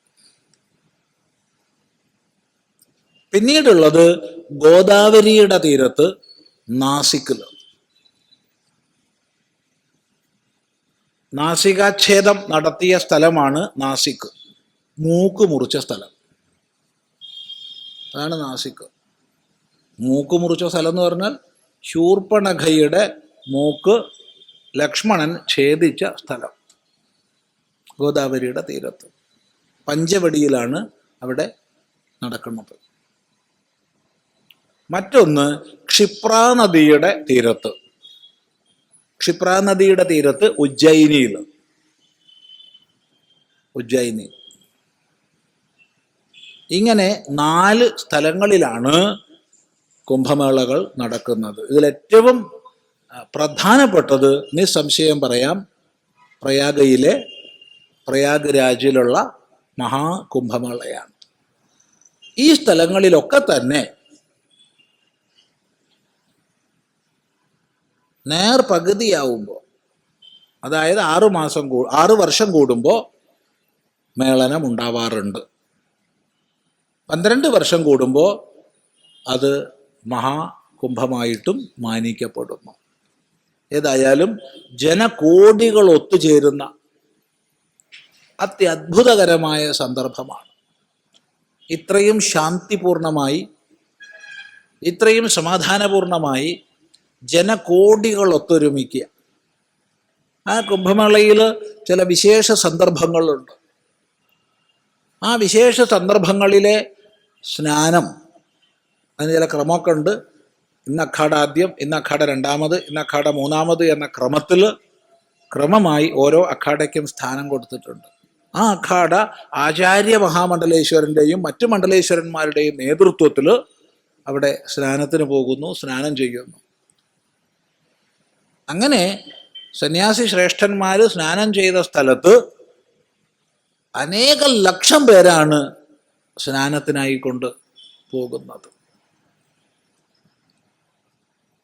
പിന്നീടുള്ളത് ഗോദാവരിയുടെ തീരത്ത് നാസിക്കിൽ. നാസികാച്ഛേദം നടത്തിയ സ്ഥലമാണ് നാസിക്. മൂക്ക് മുറിച്ച സ്ഥലം, അതാണ് നാസിക്. മൂക്ക് മുറിച്ച സ്ഥലം എന്ന് പറഞ്ഞാൽ ശൂർപ്പണഖയുടെ മൂക്ക് ലക്ഷ്മണൻ ഛേദിച്ച സ്ഥലം ഗോദാവരിയുടെ തീരത്ത്. പഞ്ചവടിയിലാണ് അവിടെ നടക്കുന്നത്. മറ്റൊന്ന് ക്ഷിപ്രാ നദിയുടെ തീരത്ത്. ക്ഷിപ്രാ നദിയുടെ തീരത്ത് ഉജ്ജയിനിയിൽ, ഉജ്ജയിനി. ഇങ്ങനെ 4 സ്ഥലങ്ങളിലാണ് കുംഭമേളകൾ നടക്കുന്നത്. ഇതിലേറ്റവും പ്രധാനപ്പെട്ടത് നിസ്സംശയം പറയാം, പ്രയാഗയിലെ പ്രയാഗ്രാജിലുള്ള മഹാകുംഭമേളയാണ്. ഈ സ്ഥലങ്ങളിലൊക്കെ തന്നെ നേർ പകുതിയാവുമ്പോൾ, അതായത് 6 വർഷം കൂടുമ്പോൾ മേളനം ഉണ്ടാവാറുണ്ട്. 12 വർഷം കൂടുമ്പോൾ അത് മഹാകുംഭമായിട്ടും മാനിക്കപ്പെടുന്നു. ഏതായാലും ജനകോടികൾ ഒത്തുചേരുന്ന അത്യത്ഭുതകരമായ സന്ദർഭമാണ്. ഇത്രയും ശാന്തിപൂർണമായി, ഇത്രയും സമാധാനപൂർണമായി ജനകോടികൾ ഒത്തൊരുമിക്കുക. ആ കുംഭമേളയിൽ ചില വിശേഷ സന്ദർഭങ്ങളുണ്ട്. ആ വിശേഷ സന്ദർഭങ്ങളിലെ സ്നാനം, അതിന് ചില ക്രമമൊക്കെ ഉണ്ട്. ഇന്ന അഖാഡ ആദ്യം, ഇന്ന അഖാഡ രണ്ടാമത്, ഇന്ന അഖാഡ മൂന്നാമത് എന്ന ക്രമത്തിൽ ക്രമമായി ഓരോ അഖാഡയ്ക്കും സ്ഥാനം കൊടുത്തിട്ടുണ്ട്. ആ അഖാഡ ആചാര്യ മഹാമണ്ഡലേശ്വരൻ്റെയും മറ്റു മണ്ഡലേശ്വരന്മാരുടെയും നേതൃത്വത്തിൽ അവിടെ സ്നാനത്തിന് പോകുന്നു, സ്നാനം ചെയ്യുന്നു. അങ്ങനെ സന്യാസി ശ്രേഷ്ഠന്മാർ സ്നാനം ചെയ്ത സ്ഥലത്ത് അനേക ലക്ഷം പേരാണ് സ്നാനത്തിനായിക്കൊണ്ട് പോകുന്നത്.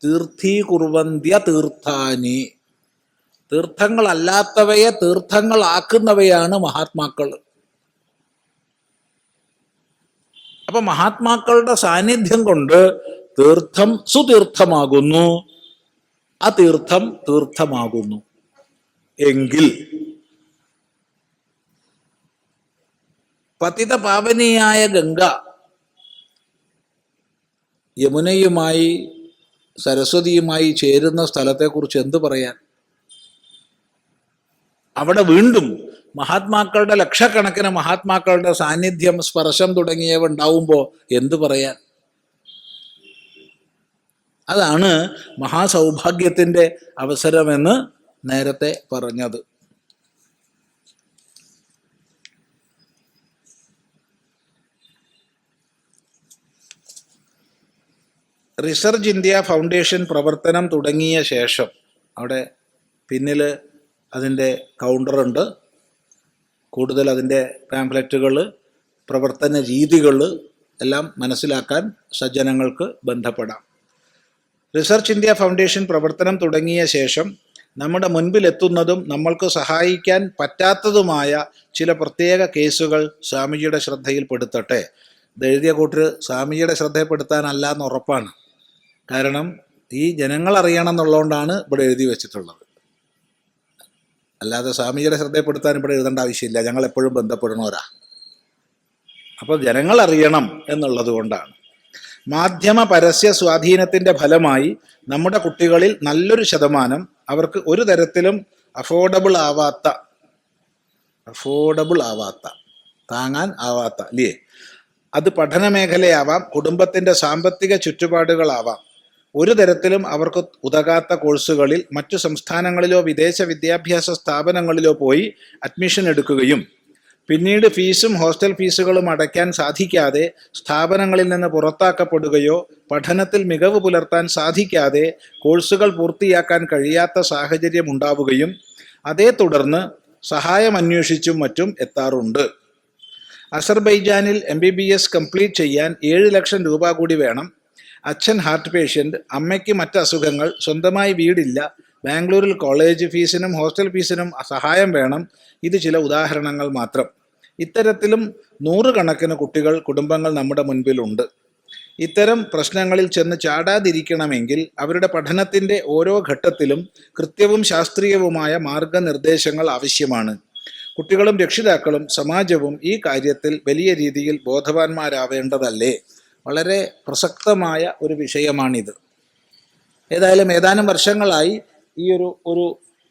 തീർത്ഥീകുർവന്ത്യ തീർത്ഥാനി, തീർത്ഥങ്ങളല്ലാത്തവയെ തീർത്ഥങ്ങളാക്കുന്നവയാണ് മഹാത്മാക്കൾ. അപ്പൊ മഹാത്മാക്കളുടെ സാന്നിധ്യം കൊണ്ട് തീർത്ഥം സുതീർത്ഥമാകുന്നു, അതീർത്ഥം തീർത്ഥമാകുന്നു. എങ്കിൽ പതിത പാവനിയായ ഗംഗ യമുനയുമായി സരസ്വതിയുമായി ചേരുന്ന സ്ഥലത്തെക്കുറിച്ച് എന്തു പറയാൻ? അവിടെ വീണ്ടും മഹാത്മാക്കളുടെ ലക്ഷക്കണക്കിന് മഹാത്മാക്കളുടെ സാന്നിധ്യം, സ്പർശം തുടങ്ങിയവ ഉണ്ടാവുമ്പോൾ എന്തു പറയാൻ? അതാണ് മഹാസൗഭാഗ്യത്തിൻ്റെ അവസരമെന്ന് നേരത്തെ പറഞ്ഞത്. റിസർച്ച് ഇന്ത്യ ഫൗണ്ടേഷൻ പ്രവർത്തനം തുടങ്ങിയ ശേഷം അവിടെ പിന്നിൽ അതിൻ്റെ കൗണ്ടറുണ്ട്. കൂടുതൽ അതിൻ്റെ പാംഫ്ലെറ്റുകൾ, പ്രവർത്തന രീതികൾ എല്ലാം മനസ്സിലാക്കാൻ സജ്ജനങ്ങൾക്ക് ബന്ധപ്പെടാം. റിസർച്ച് ഇന്ത്യ ഫൗണ്ടേഷൻ പ്രവർത്തനം തുടങ്ങിയ ശേഷം നമ്മുടെ മുൻപിലെത്തുന്നതും നമ്മൾക്ക് സഹായിക്കാൻ പറ്റാത്തതുമായ ചില പ്രത്യേക കേസുകൾ സ്വാമിജിയുടെ ശ്രദ്ധയിൽപ്പെടുത്തട്ടെ. ഇത് എഴുതിയ കൂട്ടർ സ്വാമിജിയുടെ ശ്രദ്ധയിൽപ്പെടുത്താനല്ല എന്ന് ഉറപ്പാണ്. കാരണം ഈ ജനങ്ങൾ അറിയണം എന്നുള്ളതുകൊണ്ടാണ് ഇവിടെ എഴുതി വെച്ചിട്ടുള്ളത്. അല്ലാതെ സ്വാമിജിയുടെ ശ്രദ്ധയിൽപ്പെടുത്താൻ ഇവിടെ എഴുതേണ്ട ആവശ്യമില്ല, ഞങ്ങൾ എപ്പോഴും ബന്ധപ്പെടണവരാ. അപ്പോൾ ജനങ്ങൾ അറിയണം എന്നുള്ളത് കൊണ്ടാണ്. മാധ്യമ പരസ്യ സ്വാധീനത്തിൻ്റെ ഫലമായി നമ്മുടെ കുട്ടികളിൽ നല്ലൊരു ശതമാനം അവർക്ക് ഒരു തരത്തിലും അഫോർഡബിൾ ആവാത്ത താങ്ങാൻ ആവാത്ത അല്ലേ, അത് പഠന മേഖലയാവാം, കുടുംബത്തിൻ്റെ സാമ്പത്തിക ചുറ്റുപാടുകളാവാം, ഒരു തരത്തിലും അവർക്ക് ഉതകാത്ത കോഴ്സുകളിൽ മറ്റു സംസ്ഥാനങ്ങളിലോ വിദേശ വിദ്യാഭ്യാസ സ്ഥാപനങ്ങളിലോ പോയി അഡ്മിഷൻ എടുക്കുകയും പിന്നീട് ഫീസും ഹോസ്റ്റൽ ഫീസുകളും അടയ്ക്കാൻ സാധിക്കാതെ സ്ഥാപനങ്ങളിൽ നിന്ന് പുറത്താക്കപ്പെടുകയോ പഠനത്തിൽ മികവ് പുലർത്താൻ സാധിക്കാതെ കോഴ്സുകൾ പൂർത്തിയാക്കാൻ കഴിയാത്ത സാഹചര്യം ഉണ്ടാവുകയും അതേ തുടർന്ന് സഹായം അന്വേഷിച്ചും മറ്റും എത്താറുണ്ട്. അസർബൈജാനിൽ MBBS കംപ്ലീറ്റ് ചെയ്യാൻ 7 ലക്ഷം രൂപ കൂടി വേണം. അച്ഛൻ ഹാർട്ട് പേഷ്യൻ്റ്, അമ്മയ്ക്ക് മറ്റ് അസുഖങ്ങൾ, സ്വന്തമായി വീടില്ല, ബാംഗ്ലൂരിൽ കോളേജ് ഫീസിനും ഹോസ്റ്റൽ ഫീസിനും സഹായം വേണം. ഇത് ചില ഉദാഹരണങ്ങൾ മാത്രം. ഇത്തരത്തിലും 100 കണക്കിന് കുടുംബങ്ങൾ നമ്മുടെ മുൻപിലുണ്ട്. ഇത്തരം പ്രശ്നങ്ങളിൽ ചെന്ന് ചാടാതിരിക്കണമെങ്കിൽ അവരുടെ പഠനത്തിൻ്റെ ഓരോ ഘട്ടത്തിലും കൃത്യവും ശാസ്ത്രീയവുമായ മാർഗനിർദ്ദേശങ്ങൾ ആവശ്യമാണ്. കുട്ടികളും രക്ഷിതാക്കളും സമാജവും ഈ കാര്യത്തിൽ വലിയ രീതിയിൽ ബോധവാന്മാരാവേണ്ടതല്ലേ? വളരെ പ്രസക്തമായ ഒരു വിഷയമാണിത്. ഏതായാലും ഏതാനും വർഷങ്ങളായി ഈ ഒരു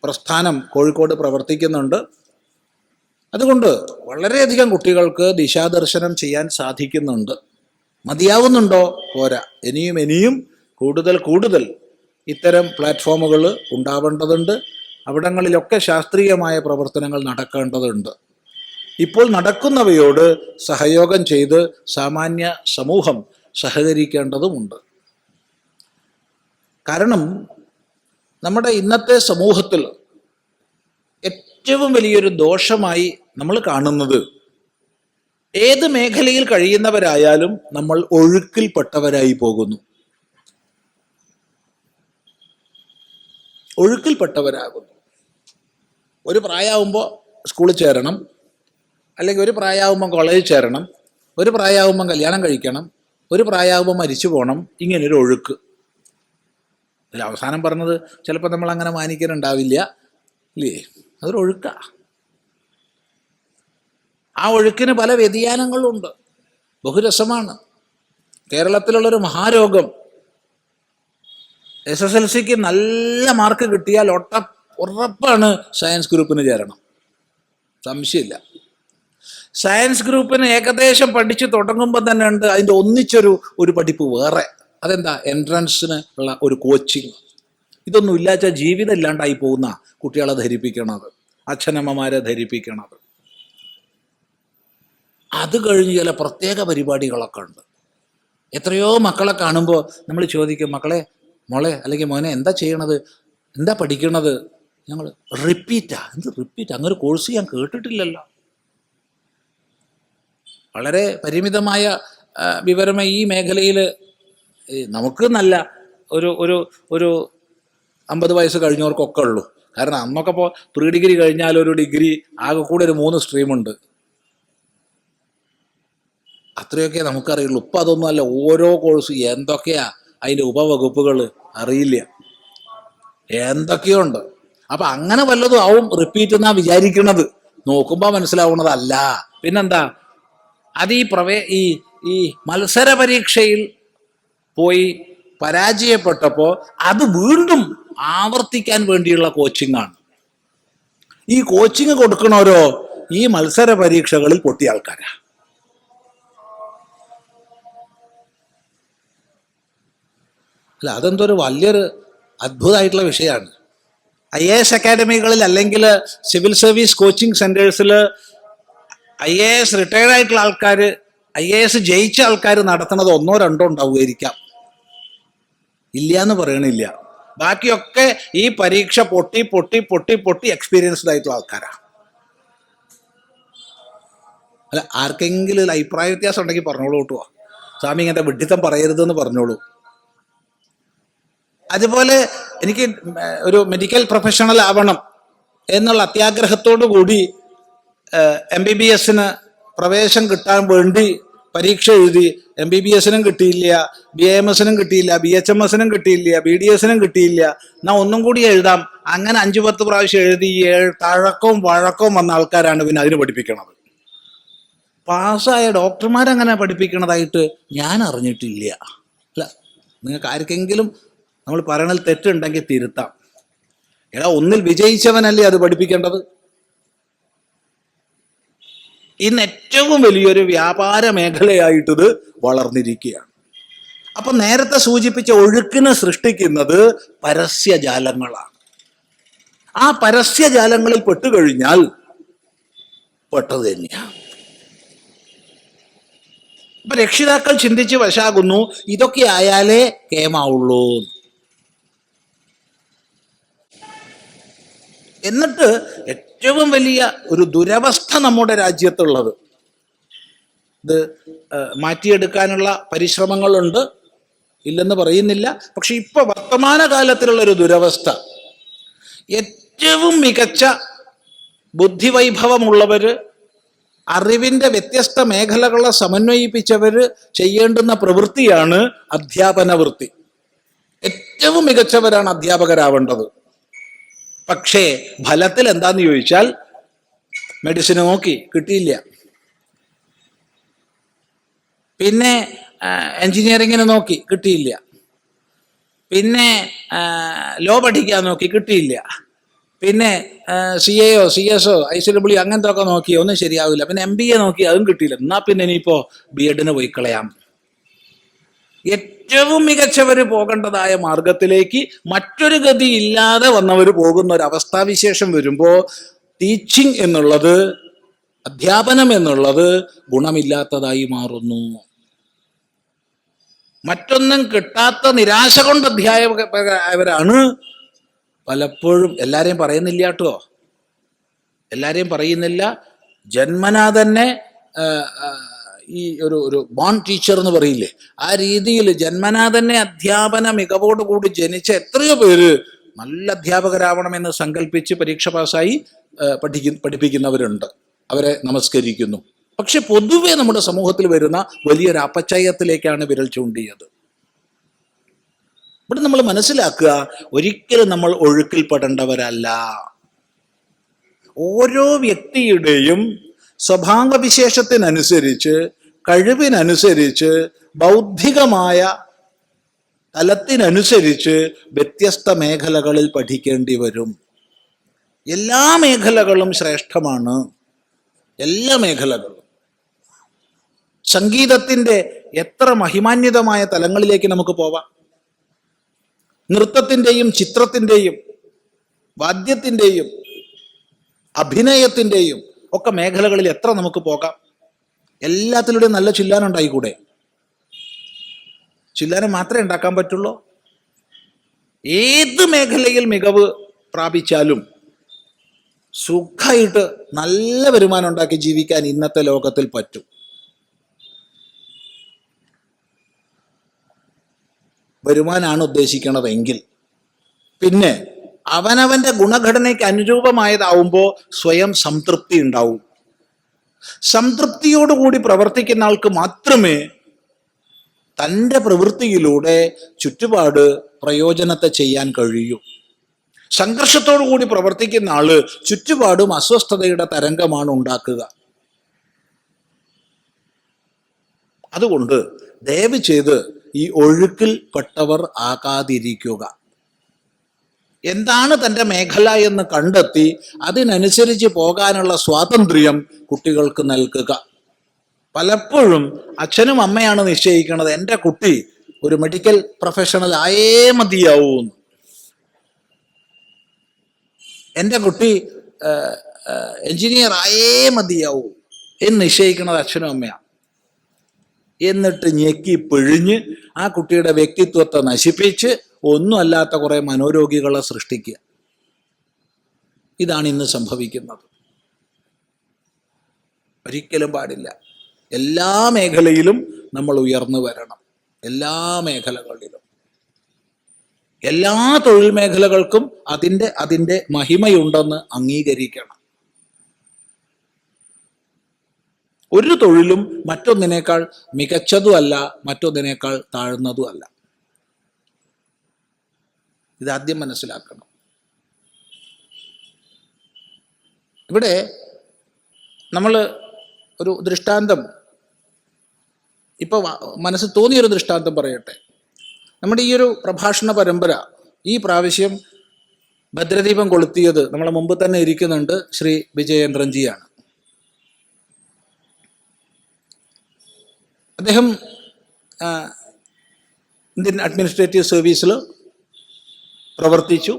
പ്രസ്ഥാനം കോഴിക്കോട് പ്രവർത്തിക്കുന്നുണ്ട്. അതുകൊണ്ട് വളരെയധികം കുട്ടികൾക്ക് ദിശാദർശനം ചെയ്യാൻ സാധിക്കുന്നുണ്ട്. മതിയാവുന്നുണ്ടോ? പോരാ. ഇനിയും കൂടുതൽ കൂടുതൽ ഇത്തരം പ്ലാറ്റ്ഫോമുകൾ ഉണ്ടാവേണ്ടതുണ്ട്. അവിടങ്ങളിലൊക്കെ ശാസ്ത്രീയമായ പ്രവർത്തനങ്ങൾ നടക്കേണ്ടതുണ്ട്. ഇപ്പോൾ നടക്കുന്നവയോട് സഹയോഗം ചെയ്ത് സാമാന്യ സമൂഹം സഹകരിക്കേണ്ടതുമുണ്ട്. കാരണം നമ്മുടെ ഇന്നത്തെ സമൂഹത്തിൽ ഏറ്റവും വലിയൊരു ദോഷമായി നമ്മൾ കാണുന്നത്, ഏത് മേഖലയിൽ കഴിയുന്നവരായാലും നമ്മൾ ഒഴുക്കിൽപ്പെട്ടവരായി പോകുന്നു. ഒഴുക്കിൽപ്പെട്ടവരാകുന്നു. ഒരു പ്രായമാകുമ്പോൾ സ്കൂളിൽ ചേരണം, അല്ലെങ്കിൽ ഒരു പ്രായമാകുമ്പം കോളേജിൽ ചേരണം, ഒരു പ്രായമാകുമ്പം കല്യാണം കഴിക്കണം, ഒരു പ്രായമാകുമ്പോൾ മരിച്ചു പോകണം. ഇങ്ങനൊരു ഒഴുക്ക്. അതിൽ അവസാനം പറഞ്ഞത് ചിലപ്പോൾ നമ്മൾ അങ്ങനെ മാനിക്കാനുണ്ടാവില്ല, ഇല്ലേ? അതൊരു ഒഴുക്കാണ്. ആ ഒഴുക്കിന് പല വ്യതിയാനങ്ങളുണ്ട്. ബഹുരസമാണ്. കേരളത്തിലുള്ളൊരു മഹാരോഗം, SSLCക്ക് നല്ല മാർക്ക് കിട്ടിയാൽ ഉറപ്പാണ് സയൻസ് ഗ്രൂപ്പിന് ചേരണം, സംശയമില്ല. സയൻസ് ഗ്രൂപ്പിന് ഏകദേശം പഠിച്ച് തുടങ്ങുമ്പോൾ തന്നെ ഉണ്ട് അതിൻ്റെ ഒന്നിച്ചൊരു പഠിപ്പ് വേറെ. അതെന്താ? എൻട്രൻസിന് ഉള്ള ഒരു കോച്ചിങ്. ഇതൊന്നും ഇല്ലാച്ച ജീവിതം ഇല്ലാണ്ടായി പോകുന്ന കുട്ടികളെ ധരിപ്പിക്കണത്, അച്ഛനമ്മമാരെ ധരിപ്പിക്കണത്. അത് കഴിഞ്ഞ് ചില പ്രത്യേക പരിപാടികളൊക്കെ ഉണ്ട്. എത്രയോ മക്കളെ കാണുമ്പോൾ നമ്മൾ ചോദിക്കും, മക്കളെ, മോളെ അല്ലെങ്കിൽ മോനെ എന്താ ചെയ്യണത്, എന്താ പഠിക്കണത്? ഞങ്ങൾ റിപ്പീറ്റാ. എന്ത് റിപ്പീറ്റ്? അങ്ങനെ കോഴ്സ് ഞാൻ കേട്ടിട്ടില്ലല്ലോ. വളരെ പരിമിതമായ വിവരമേ ഈ മേഖലയിൽ നമുക്ക് നല്ല ഒരു 50 വയസ്സ് കഴിഞ്ഞവർക്കൊക്കെ ഉള്ളൂ. കാരണം അന്നൊക്കെ ഇപ്പോൾ പ്രീ ഡിഗ്രി കഴിഞ്ഞാൽ ഒരു ഡിഗ്രി, ആകെ കൂടെ ഒരു 3 സ്ട്രീമുണ്ട്. അത്രയൊക്കെ നമുക്കറിയുള്ളൂ. ഇപ്പം അതൊന്നും അല്ല. ഓരോ കോഴ്സ് എന്തൊക്കെയാ അതിൻ്റെ ഉപവകുപ്പുകൾ അറിയില്ല, എന്തൊക്കെയോ ഉണ്ട്. അപ്പം അങ്ങനെ വല്ലതും ആവും റിപ്പീറ്റ് എന്നാ വിചാരിക്കുന്നത്. നോക്കുമ്പോൾ മനസ്സിലാവുന്നതല്ല. പിന്നെന്താ? അത് ഈ മത്സര പരീക്ഷയിൽ പോയി പരാജയപ്പെട്ടപ്പോൾ അത് വീണ്ടും ആവർത്തിക്കാൻ വേണ്ടിയുള്ള കോച്ചിങ്ങാണ്. ഈ കോച്ചിങ് കൊടുക്കണവരോ ഈ മത്സര പരീക്ഷകളിൽ പൊട്ടിയ ആൾക്കാരാണ്. അല്ല, അതെന്തൊരു വലിയൊരു അത്ഭുതമായിട്ടുള്ള വിഷയമാണ്. IAS അക്കാഡമികളിൽ അല്ലെങ്കിൽ സിവിൽ സർവീസ് കോച്ചിങ് സെന്റേഴ്സിൽ IAS റിട്ടയർഡ് ആയിട്ടുള്ള ആൾക്കാർ, IAS ജയിച്ച ആൾക്കാർ നടത്തുന്നത് 1 or 2 ഉണ്ടാവുമായിരിക്കാം, ഇല്ല എന്ന് പറയണില്ല. ബാക്കിയൊക്കെ ഈ പരീക്ഷ പൊട്ടി എക്സ്പീരിയൻസ്ഡ് ആയിട്ടുള്ള ആൾക്കാരാണ്. അല്ല, ആർക്കെങ്കിലും അഭിപ്രായ വ്യത്യാസം ഉണ്ടെങ്കിൽ പറഞ്ഞോളൂ കേട്ടോ. സ്വാമി ഇങ്ങനത്തെ വിഡ്ഢിത്തം പറയരുതെന്ന് പറഞ്ഞോളൂ. അതുപോലെ എനിക്ക് ഒരു മെഡിക്കൽ പ്രൊഫഷണൽ ആവണം എന്നുള്ള അത്യാഗ്രഹത്തോടു കൂടി MBBSന് പ്രവേശനം കിട്ടാൻ വേണ്ടി പരീക്ഷ എഴുതി. MBBSനും കിട്ടിയില്ല, BAMSനും കിട്ടിയില്ല, BHMSനും കിട്ടിയില്ല, BDSനും കിട്ടിയില്ല. എന്നാൽ ഒന്നും കൂടി എഴുതാം. അങ്ങനെ 5-10 പ്രാവശ്യം എഴുതി തഴക്കവും വഴക്കവും വന്ന ആൾക്കാരാണ് പിന്നെ അതിന് പഠിപ്പിക്കണത്. പാസ്സായ ഡോക്ടർമാരങ്ങനെ പഠിപ്പിക്കണതായിട്ട് ഞാൻ അറിഞ്ഞിട്ടില്ല. അല്ല, നിങ്ങൾക്ക് ആർക്കെങ്കിലും നമ്മൾ പറയണതിൽ തെറ്റുണ്ടെങ്കിൽ തിരുത്താം. ഒന്നിൽ വിജയിച്ചവനല്ലേ അത് പഠിപ്പിക്കേണ്ടത്. ഇന്ന് ഏറ്റവും വലിയൊരു വ്യാപാര മേഖലയായിട്ടിത് വളർന്നിരിക്കുകയാണ്. അപ്പൊ നേരത്തെ സൂചിപ്പിച്ച ഒഴുക്കിനെ സൃഷ്ടിക്കുന്നത് പരസ്യജാലങ്ങളാണ്. ആ പരസ്യജാലങ്ങളിൽ പെട്ടുകഴിഞ്ഞാൽ പെട്ടത് തന്നെയാണ്. അപ്പൊ രക്ഷിതാക്കൾ ചിന്തിച്ച് വശാകുന്നു, ഇതൊക്കെ ആയാലേ കേമാവുള്ളൂ. എന്നിട്ട് ഏറ്റവും വലിയ ഒരു ദുരവസ്ഥ നമ്മുടെ രാജ്യത്തുള്ളത്, ഇത് മാറ്റിയെടുക്കാനുള്ള പരിശ്രമങ്ങളുണ്ട്, ഇല്ലെന്ന് പറയുന്നില്ല. പക്ഷെ ഇപ്പൊ വർത്തമാനകാലത്തിലുള്ളൊരു ദുരവസ്ഥ, ഏറ്റവും മികച്ച ബുദ്ധിവൈഭവമുള്ളവര്, അറിവിന്റെ വ്യത്യസ്ത മേഖലകളെ സമന്വയിപ്പിച്ചവര് ചെയ്യേണ്ടുന്ന പ്രവൃത്തിയാണ് അധ്യാപന വൃത്തി. ഏറ്റവും മികച്ചവരാണ് അധ്യാപകരാവേണ്ടത്. പക്ഷേ ഫലത്തിൽ എന്താന്ന് ചോദിച്ചാൽ, മെഡിസിന് നോക്കി കിട്ടിയില്ല, പിന്നെ എൻജിനീയറിങ്ങിന് നോക്കി കിട്ടിയില്ല, പിന്നെ ലോ പഠിക്കാൻ നോക്കി കിട്ടിയില്ല, പിന്നെ CA CS ICW അങ്ങനത്തെ ഒക്കെ നോക്കി ഒന്നും ശരിയാവില്ല. പിന്നെ MBA നോക്കി അതും കിട്ടിയില്ല. എന്നാ പിന്നെ ഇനിയിപ്പോ B.Ed പോയി കളയാം. ഏറ്റവും മികച്ചവർ പോകേണ്ടതായ മാർഗത്തിലേക്ക് മറ്റൊരു ഗതി ഇല്ലാതെ വന്നവർ പോകുന്ന ഒരു അവസ്ഥാവിശേഷം വരുമ്പോ ടീച്ചിങ് എന്നുള്ളത്, അധ്യാപനം എന്നുള്ളത് ഗുണമില്ലാത്തതായി മാറുന്നു. മറ്റൊന്നും കിട്ടാത്ത നിരാശ കൊണ്ട് അധ്യാപകരാണ് പലപ്പോഴും. എല്ലാരെയും പറയുന്നില്ല കേട്ടോ, എല്ലാരെയും പറയുന്നില്ല. ജന്മനാ തന്നെ ഈ ഒരു ബോൺ ടീച്ചർ എന്ന് പറയില്ലേ, ആ രീതിയിൽ ജന്മനാ തന്നെ അധ്യാപന മികവോടുകൂടി ജനിച്ച എത്രയോ പേര് നല്ല അധ്യാപകരാവണമെന്ന് സങ്കല്പിച്ച് പരീക്ഷ പാസ്സായി പഠിപ്പിക്കുന്നവരുണ്ട്. അവരെ നമസ്കരിക്കുന്നു. പക്ഷെ പൊതുവെ നമ്മുടെ സമൂഹത്തിൽ വരുന്ന വലിയൊരു അപചയത്തിലേക്കാണ് വിരൽ ചൂണ്ടിയത്. ഇവിടെ നമ്മൾ മനസ്സിലാക്കുക, ഒരിക്കലും നമ്മൾ ഒഴുക്കിൽപ്പെടേണ്ടവരല്ല. ഓരോ വ്യക്തിയുടെയും സ്വഭാവവിശേഷത്തിനനുസരിച്ച്, കഴിവിനനുസരിച്ച്, ബൗദ്ധികമായ തലത്തിനനുസരിച്ച് വ്യത്യസ്ത മേഖലകളിൽ പഠിക്കേണ്ടി വരും. എല്ലാ മേഖലകളും ശ്രേഷ്ഠമാണ്, എല്ലാ മേഖലകളും. സംഗീതത്തിൻ്റെ എത്ര മഹിമാന്വിതമായ തലങ്ങളിലേക്ക് നമുക്ക് പോവാം. നൃത്തത്തിൻ്റെയും ചിത്രത്തിൻ്റെയും വാദ്യത്തിൻ്റെയും അഭിനയത്തിൻ്റെയും ഒക്കെ മേഖലകളിൽ എത്ര നമുക്ക് പോകാം. എല്ലാത്തിലൂടെയും നല്ല ചില്ലാനം ഉണ്ടായിക്കൂടെ? ചില്ലാനം മാത്രമേ ഉണ്ടാക്കാൻ പറ്റുള്ളൂ. ഏത് മേഖലയിൽ മികവ് പ്രാപിച്ചാലും സുഖമായിട്ട് നല്ല വരുമാനം ഉണ്ടാക്കി ജീവിക്കാൻ ഇന്നത്തെ ലോകത്തിൽ പറ്റും. വരുമാനമാണ് ഉദ്ദേശിക്കണതെങ്കിൽ പിന്നെ അവനവന്റെ ഗുണഘടനയ്ക്ക് അനുരൂപമായതാവുമ്പോൾ സ്വയം സംതൃപ്തി ഉണ്ടാവും. സംതൃപ്തിയോടുകൂടി പ്രവർത്തിക്കുന്ന ആൾക്ക് മാത്രമേ തൻ്റെ പ്രവൃത്തിയിലൂടെ ചുറ്റുപാട് പ്രയോജനത്തെ ചെയ്യാൻ കഴിയൂ. സംഘർഷത്തോടു കൂടി പ്രവർത്തിക്കുന്ന ആള് ചുറ്റുപാടും അസ്വസ്ഥതയുടെ തരംഗമാണ് ഉണ്ടാക്കുക. അതുകൊണ്ട് ദയവ് ചെയ്ത് ഈ ഒഴുക്കിൽ പെട്ടവർ ആകാതിരിക്കുക. എന്താണ് തൻ്റെ മേഖല എന്ന് കണ്ടെത്തി അതിനനുസരിച്ച് പോകാനുള്ള സ്വാതന്ത്ര്യം കുട്ടികൾക്ക് നൽകുക. പലപ്പോഴും അച്ഛനും അമ്മയാണ് നിശ്ചയിക്കുന്നത്, എൻ്റെ കുട്ടി ഒരു മെഡിക്കൽ പ്രൊഫഷണൽ ആയേ മതിയാവൂന്ന്, എൻ്റെ കുട്ടി എഞ്ചിനീയർ ആയേ മതിയാവൂ എന്ന് നിശ്ചയിക്കുന്നത് അച്ഛനും അമ്മയാണ്. എന്നിട്ട് ഞെക്കി പിഴിഞ്ഞ് ആ കുട്ടിയുടെ വ്യക്തിത്വത്തെ നശിപ്പിച്ച് ഒന്നും അല്ലാത്ത കുറെ മനോരോഗികളെ സൃഷ്ടിക്കുക. ഇതാണ് ഇന്ന് സംഭവിക്കുന്നത്. ഒരിക്കലും പാടില്ല. എല്ലാ മേഖലയിലും നമ്മൾ ഉയർന്നു വരണം. എല്ലാ മേഖലകളിലും, എല്ലാ തൊഴിൽ മേഖലകൾക്കും അതിൻ്റെ മഹിമയുണ്ടെന്ന് അംഗീകരിക്കണം. ഒരു തൊഴിലും മറ്റൊന്നിനേക്കാൾ മികച്ചതുമല്ല, മറ്റൊന്നിനേക്കാൾ താഴ്ന്നതുമല്ല. ഇതാദ്യം മനസ്സിലാക്കണം. ഇവിടെ നമ്മൾ ഒരു ദൃഷ്ടാന്തം, ഇപ്പൊ മനസ്സിൽ തോന്നിയൊരു ദൃഷ്ടാന്തം പറയട്ടെ. നമ്മുടെ ഈ ഒരു പ്രഭാഷണ പരമ്പര ഈ പ്രാവശ്യം ഭദ്രദീപം കൊളുത്തിയത് നമ്മളെ മുമ്പ് തന്നെ ഇരിക്കുന്നുണ്ട് ശ്രീ വിജയൻ റഞ്ജിയാണ്. അദ്ദേഹം ഇന്ത്യൻ അഡ്മിനിസ്ട്രേറ്റീവ് സർവീസിൽ പ്രവർത്തിച്ചു.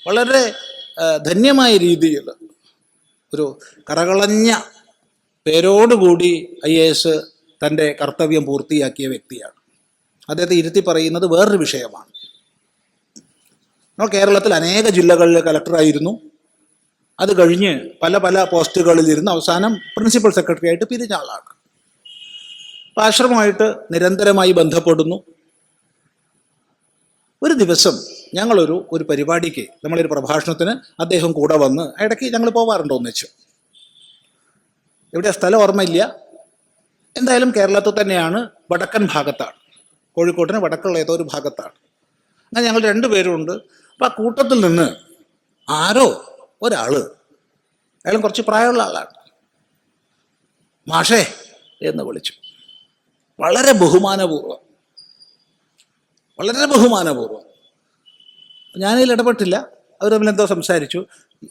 വളരെ ധന്യമായ രീതിയിൽ ഒരു കറകളഞ്ഞ പേരോടുകൂടി IAS തൻ്റെ കർത്തവ്യം പൂർത്തിയാക്കിയ വ്യക്തിയാണ്. അദ്ദേഹത്തെ ഇരുത്തി പറയുന്നത് വേറൊരു വിഷയമാണ്. നമ്മൾ കേരളത്തിൽ അനേക ജില്ലകളിലെ കലക്ടറായിരുന്നു. അത് കഴിഞ്ഞ് പല പല പോസ്റ്റുകളിലിരുന്ന് അവസാനം പ്രിൻസിപ്പൽ സെക്രട്ടറി ആയിട്ട് പിരിഞ്ഞ ആളാണ്. അപ്പോൾ ആശ്രമമായിട്ട് നിരന്തരമായി ബന്ധപ്പെടുന്നു. ഒരു ദിവസം ഞങ്ങളൊരു പരിപാടിക്ക്, നമ്മളൊരു പ്രഭാഷണത്തിന് അദ്ദേഹം കൂടെ വന്ന്, ഇടയ്ക്ക് ഞങ്ങൾ പോവാറുണ്ടോ എന്ന് വെച്ചു. എവിടെ സ്ഥലം ഓർമ്മയില്ല, എന്തായാലും കേരളത്തിൽ തന്നെയാണ്, വടക്കൻ ഭാഗത്താണ്, കോഴിക്കോട്ടിന് വടക്കുള്ള ഏതോ ഒരു ഭാഗത്താണ്. അങ്ങനെ ഞങ്ങൾ രണ്ടുപേരുണ്ട്. അപ്പം ആ കൂട്ടത്തിൽ നിന്ന് ആരോ ഒരാൾ, അയാളും കുറച്ച് പ്രായമുള്ള ആളാണ്, മാഷേ എന്ന് വിളിച്ചു. വളരെ ബഹുമാനപൂർവ്വം, വളരെ ബഹുമാനപൂർവ്വം. ഞാനതിൽ ഇടപെട്ടില്ല. അവർ തമ്മിൽ എന്തോ സംസാരിച്ചു.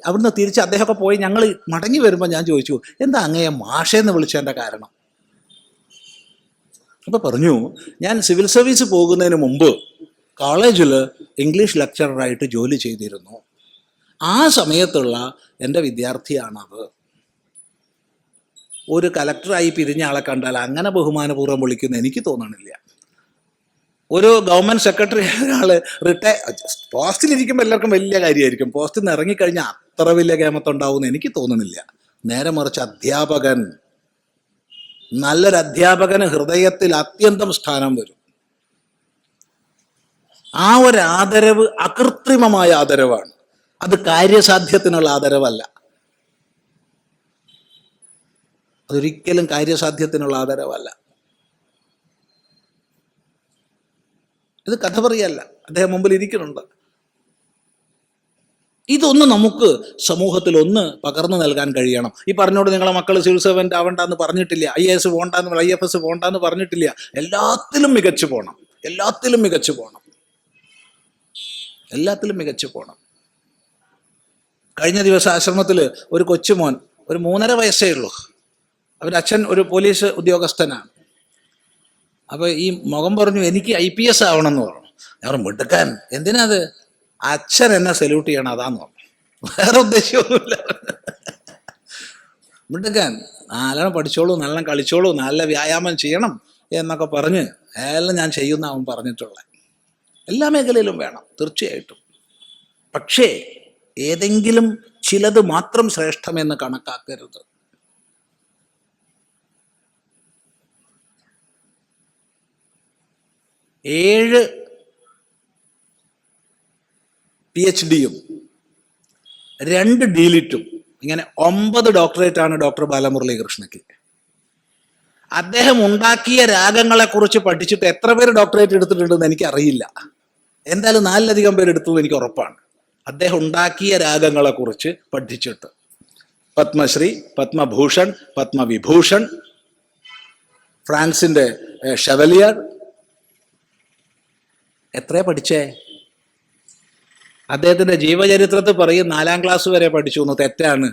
അവിടുന്ന് തിരിച്ച് അദ്ദേഹമൊക്കെ പോയി. ഞങ്ങൾ മടങ്ങി വരുമ്പോൾ ഞാൻ ചോദിച്ചു, എന്താ അങ്ങയെ മാഷേന്ന് വിളിച്ചതിൻ്റെ കാരണം? അപ്പോൾ പറഞ്ഞു, ഞാൻ സിവിൽ സർവീസ് പോകുന്നതിന് മുമ്പ് കോളേജിൽ ഇംഗ്ലീഷ് ലെക്ചററായിട്ട് ജോലി ചെയ്തിരുന്നു. ആ സമയത്തുള്ള എൻ്റെ വിദ്യാർത്ഥിയാണത്. ഒരു കലക്ടറായി പിരിഞ്ഞ ആളെ കണ്ടാൽ അങ്ങനെ ബഹുമാനപൂർവ്വം വിളിക്കുന്ന എനിക്ക് തോന്നണില്ല. ഒരു ഗവൺമെൻറ് സെക്രട്ടറി ഒരാൾ പോസ്റ്റിലിരിക്കുമ്പോൾ എല്ലാവർക്കും വലിയ കാര്യമായിരിക്കും. പോസ്റ്റിൽ നിന്ന് ഇറങ്ങിക്കഴിഞ്ഞാൽ അത്ര വലിയ കേമത്തുണ്ടാവുമെന്ന് എനിക്ക് തോന്നണില്ല. നേരെ മറിച്ച് അധ്യാപകൻ, നല്ലൊരു അധ്യാപകന് ഹൃദയത്തിൽ അത്യന്തം സ്ഥാനം വരും. ആ ഒരു ആദരവ് അകൃത്രിമമായ ആദരവാണ്. അത് കാര്യസാധ്യത്തിനുള്ള ആദരവല്ല. അതൊരിക്കലും കാര്യസാധ്യത്തിനുള്ള ആദരവല്ല. ഇത് കഥ പറയല്ല, അദ്ദേഹം മുമ്പിൽ ഇരിക്കുന്നുണ്ട്. ഇതൊന്ന് നമുക്ക് സമൂഹത്തിൽ ഒന്ന് പകർന്നു നൽകാൻ കഴിയണം. ഈ പറഞ്ഞോട് നിങ്ങളെ മക്കൾ സിവിൽ സർവൻ്റ് ആവണ്ടെന്ന് പറഞ്ഞിട്ടില്ല, IAS പോകണ്ടെന്ന്, IFS പോകണ്ടെന്ന് പറഞ്ഞിട്ടില്ല. എല്ലാത്തിലും മികച്ചു പോകണം, എല്ലാത്തിലും മികച്ചു പോകണം, എല്ലാത്തിലും മികച്ചു പോകണം. കഴിഞ്ഞ ദിവസം ആശ്രമത്തിൽ ഒരു കൊച്ചുമോൻ, ഒരു 3.5 വയസ്സേ ഉള്ളൂ. അവൻ്റെ അച്ഛൻ ഒരു പോലീസ് ഉദ്യോഗസ്ഥനാണ്. അപ്പോൾ ഈ മകൻ പറഞ്ഞു, എനിക്ക് IPS ആവണമെന്ന് പറഞ്ഞു. ഞാൻ മിടുക്കാൻ, എന്തിനാത്? അച്ഛൻ എന്നെ സല്യൂട്ട് ചെയ്യണം, അതാന്ന് പറഞ്ഞു. വേറെ ഉദ്ദേശമൊന്നുമില്ല. മിടുക്കാൻ, നല്ലോണം പഠിച്ചോളൂ, നല്ലോണം കളിച്ചോളൂ, നല്ല വ്യായാമം ചെയ്യണം എന്നൊക്കെ പറഞ്ഞ് എല്ലാം ഞാൻ ചെയ്യുന്ന അവൻ പറഞ്ഞിട്ടുള്ളത്. എല്ലാ മേഖലയിലും വേണം തീർച്ചയായിട്ടും. പക്ഷേ ഏതെങ്കിലും ചിലത് മാത്രം ശ്രേഷ്ഠമെന്ന് കണക്കാക്കരുത്. ഏഴ് PhD-യും 2 D.Litt-ഉം ഇങ്ങനെ 9 ഡോക്ടറേറ്റാണ് ഡോക്ടർ ബാലമുരളീകൃഷ്ണയ്ക്ക്. അദ്ദേഹം ഉണ്ടാക്കിയ രാഗങ്ങളെക്കുറിച്ച് പഠിച്ചിട്ട് എത്ര പേര് ഡോക്ടറേറ്റ് എടുത്തിട്ടുണ്ടെന്ന് എനിക്കറിയില്ല. എന്തായാലും 4-ലധികം പേര് എടുത്തത് എനിക്ക് ഉറപ്പാണ്. അദ്ദേഹം ഉണ്ടാക്കിയ രാഗങ്ങളെക്കുറിച്ച് പഠിച്ചിട്ട് പത്മശ്രീ, പത്മഭൂഷൺ, പത്മവിഭൂഷൺ, ഫ്രാൻസിൻ്റെ ഷെവലിയർ. എത്രയാ പഠിച്ചേ? അദ്ദേഹത്തിൻ്റെ ജീവചരിത്രത്തിൽ പറയും 4-ാം ക്ലാസ് വരെ പഠിച്ചു എന്ന്. തെറ്റാണ്.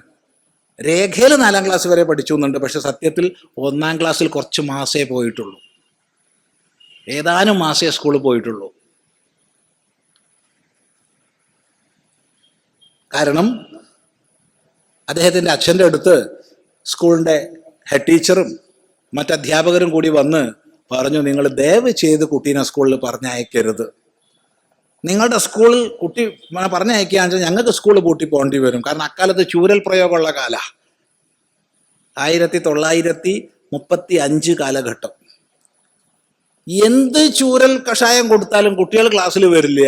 രേഖയിൽ 4-ാം ക്ലാസ് വരെ പഠിച്ചു എന്നുണ്ട്. പക്ഷെ സത്യത്തിൽ 1-ാം ക്ലാസ്സിൽ കുറച്ച് മാസേ പോയിട്ടുള്ളൂ, ഏതാനും മാസേ സ്കൂളിൽ പോയിട്ടുള്ളൂ. കാരണം അദ്ദേഹത്തിൻ്റെ അച്ഛൻ്റെ അടുത്ത് സ്കൂളിൻ്റെ ഹെഡ് ടീച്ചറും മറ്റധ്യാപകരും കൂടി വന്ന് പറഞ്ഞു, നിങ്ങൾ ദയവ് ചെയ്ത് കുട്ടീനെ സ്കൂളിൽ പറഞ്ഞയക്കരുത്. നിങ്ങളുടെ സ്കൂളിൽ കുട്ടി പറഞ്ഞയക്കുകയാണെന്ന് വെച്ചാൽ ഞങ്ങൾക്ക് സ്കൂൾ പൂട്ടി പോകേണ്ടി വരും. കാരണം അക്കാലത്ത് ചൂരൽ പ്രയോഗമുള്ള കാല, 1935 കാലഘട്ടം. എന്ത് ചൂരൽ കഷായം കൊടുത്താലും കുട്ടികൾ ക്ലാസ്സിൽ വരില്ല.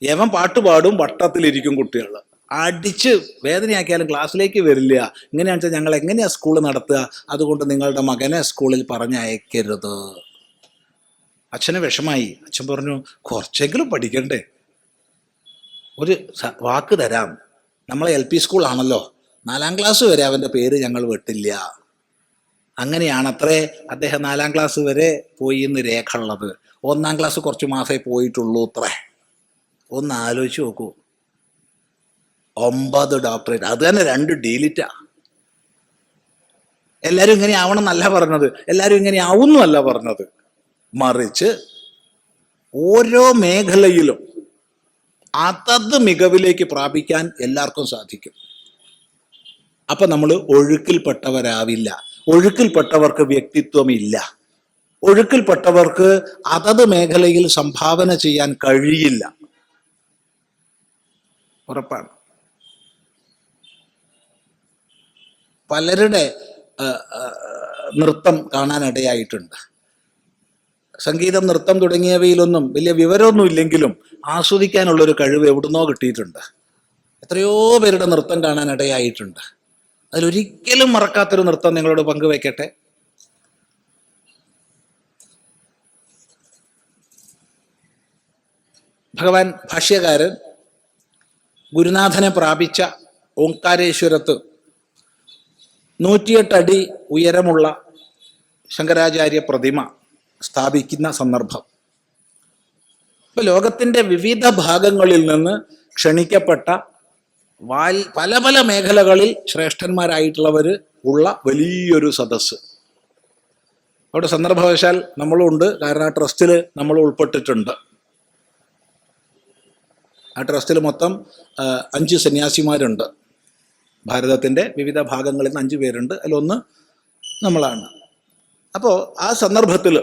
യവൻ പാട്ടുപാടും, വട്ടത്തിലിരിക്കും കുട്ടികൾ. അടിച്ച് വേദനയാക്കിയാലും ക്ലാസ്സിലേക്ക് വരില്ല. ഇങ്ങനെയാണെന്ന് വെച്ചാൽ ഞങ്ങൾ എങ്ങനെയാണ് സ്കൂൾ നടത്തുക? അതുകൊണ്ട് നിങ്ങളുടെ മകനെ സ്കൂളിൽ പറഞ്ഞയക്കരുത്. അച്ഛന് വിഷമായി. അച്ഛൻ പറഞ്ഞു, കുറച്ചെങ്കിലും പഠിക്കണ്ടേ, ഒരു വാക്ക് തരാം, നമ്മളെ LP സ്കൂളാണല്ലോ, 4-ാം ക്ലാസ് വരെ അവൻ്റെ പേര് ഞങ്ങൾ വെട്ടില്ല. അങ്ങനെയാണത്രേ അദ്ദേഹം 4-ാം ക്ലാസ് വരെ പോയി എന്ന് രേഖ ഉള്ളത്. 1-ാം ക്ലാസ് കുറച്ച് മാസമേ പോയിട്ടുള്ളൂ അത്രേ. ഒന്ന് ആലോചിച്ച് നോക്കൂ, 9 ഡോക്ടറേറ്റ്, അത് തന്നെ 2 D.Litt. എല്ലാവരും ഇങ്ങനെ ആവണം എന്നല്ല പറഞ്ഞത്, എല്ലാവരും ഇങ്ങനെ ആവുന്നല്ല പറഞ്ഞത്. മറിച്ച് ഓരോ മേഖലയിലും അതത് മികവിലേക്ക് പ്രാപിക്കാൻ എല്ലാവർക്കും സാധിക്കും. അപ്പൊ നമ്മൾ ഒഴുക്കിൽപ്പെട്ടവരാവില്ല. ഒഴുക്കിൽപ്പെട്ടവർക്ക് വ്യക്തിത്വമില്ല. ഒഴുക്കിൽപ്പെട്ടവർക്ക് അതത് മേഖലയിൽ സംഭാവന ചെയ്യാൻ കഴിയില്ല. ഉറപ്പാണ്. പലരുടെ നൃത്തം കാണാനിടയായിട്ടുണ്ട്. സംഗീതം, നൃത്തം തുടങ്ങിയവയിലൊന്നും വലിയ വിവരമൊന്നും ഇല്ലെങ്കിലും ആസ്വദിക്കാനുള്ളൊരു കഴിവ് എവിടുന്നോ കിട്ടിയിട്ടുണ്ട്. എത്രയോ പേരുടെ നൃത്തം കാണാനിടയായിട്ടുണ്ട്. അതിലൊരിക്കലും മറക്കാത്തൊരു നൃത്തം നിങ്ങളോട് പങ്കുവയ്ക്കട്ടെ. ഭഗവാൻ ഭാഷ്യകാരൻ ഗുരുനാഥനെ പ്രാപിച്ച ഓംകാരേശ്വരത്ത് 108 അടി ഉയരമുള്ള ശങ്കരാചാര്യ പ്രതിമ സ്ഥാപിക്കുന്ന സന്ദർഭം. ഇപ്പൊ ലോകത്തിന്റെ വിവിധ ഭാഗങ്ങളിൽ നിന്ന് ക്ഷണിക്കപ്പെട്ട പല പല മേഖലകളിൽ ശ്രേഷ്ഠന്മാരായിട്ടുള്ളവർ ഉള്ള വലിയൊരു സദസ്സ്. അവിടെ സന്ദർഭവശാൽ നമ്മളും ഉണ്ട്. കാരണം ആ ട്രസ്റ്റിൽ നമ്മൾ ഉൾപ്പെട്ടിട്ടുണ്ട്. ആ ട്രസ്റ്റിൽ മൊത്തം 5 സന്യാസിമാരുണ്ട്. ഭാരതത്തിൻ്റെ വിവിധ ഭാഗങ്ങളിൽ നിന്ന് 5 പേരുണ്ട്. അതിലൊന്ന് നമ്മളാണ്. അപ്പോൾ ആ സന്ദർഭത്തിൽ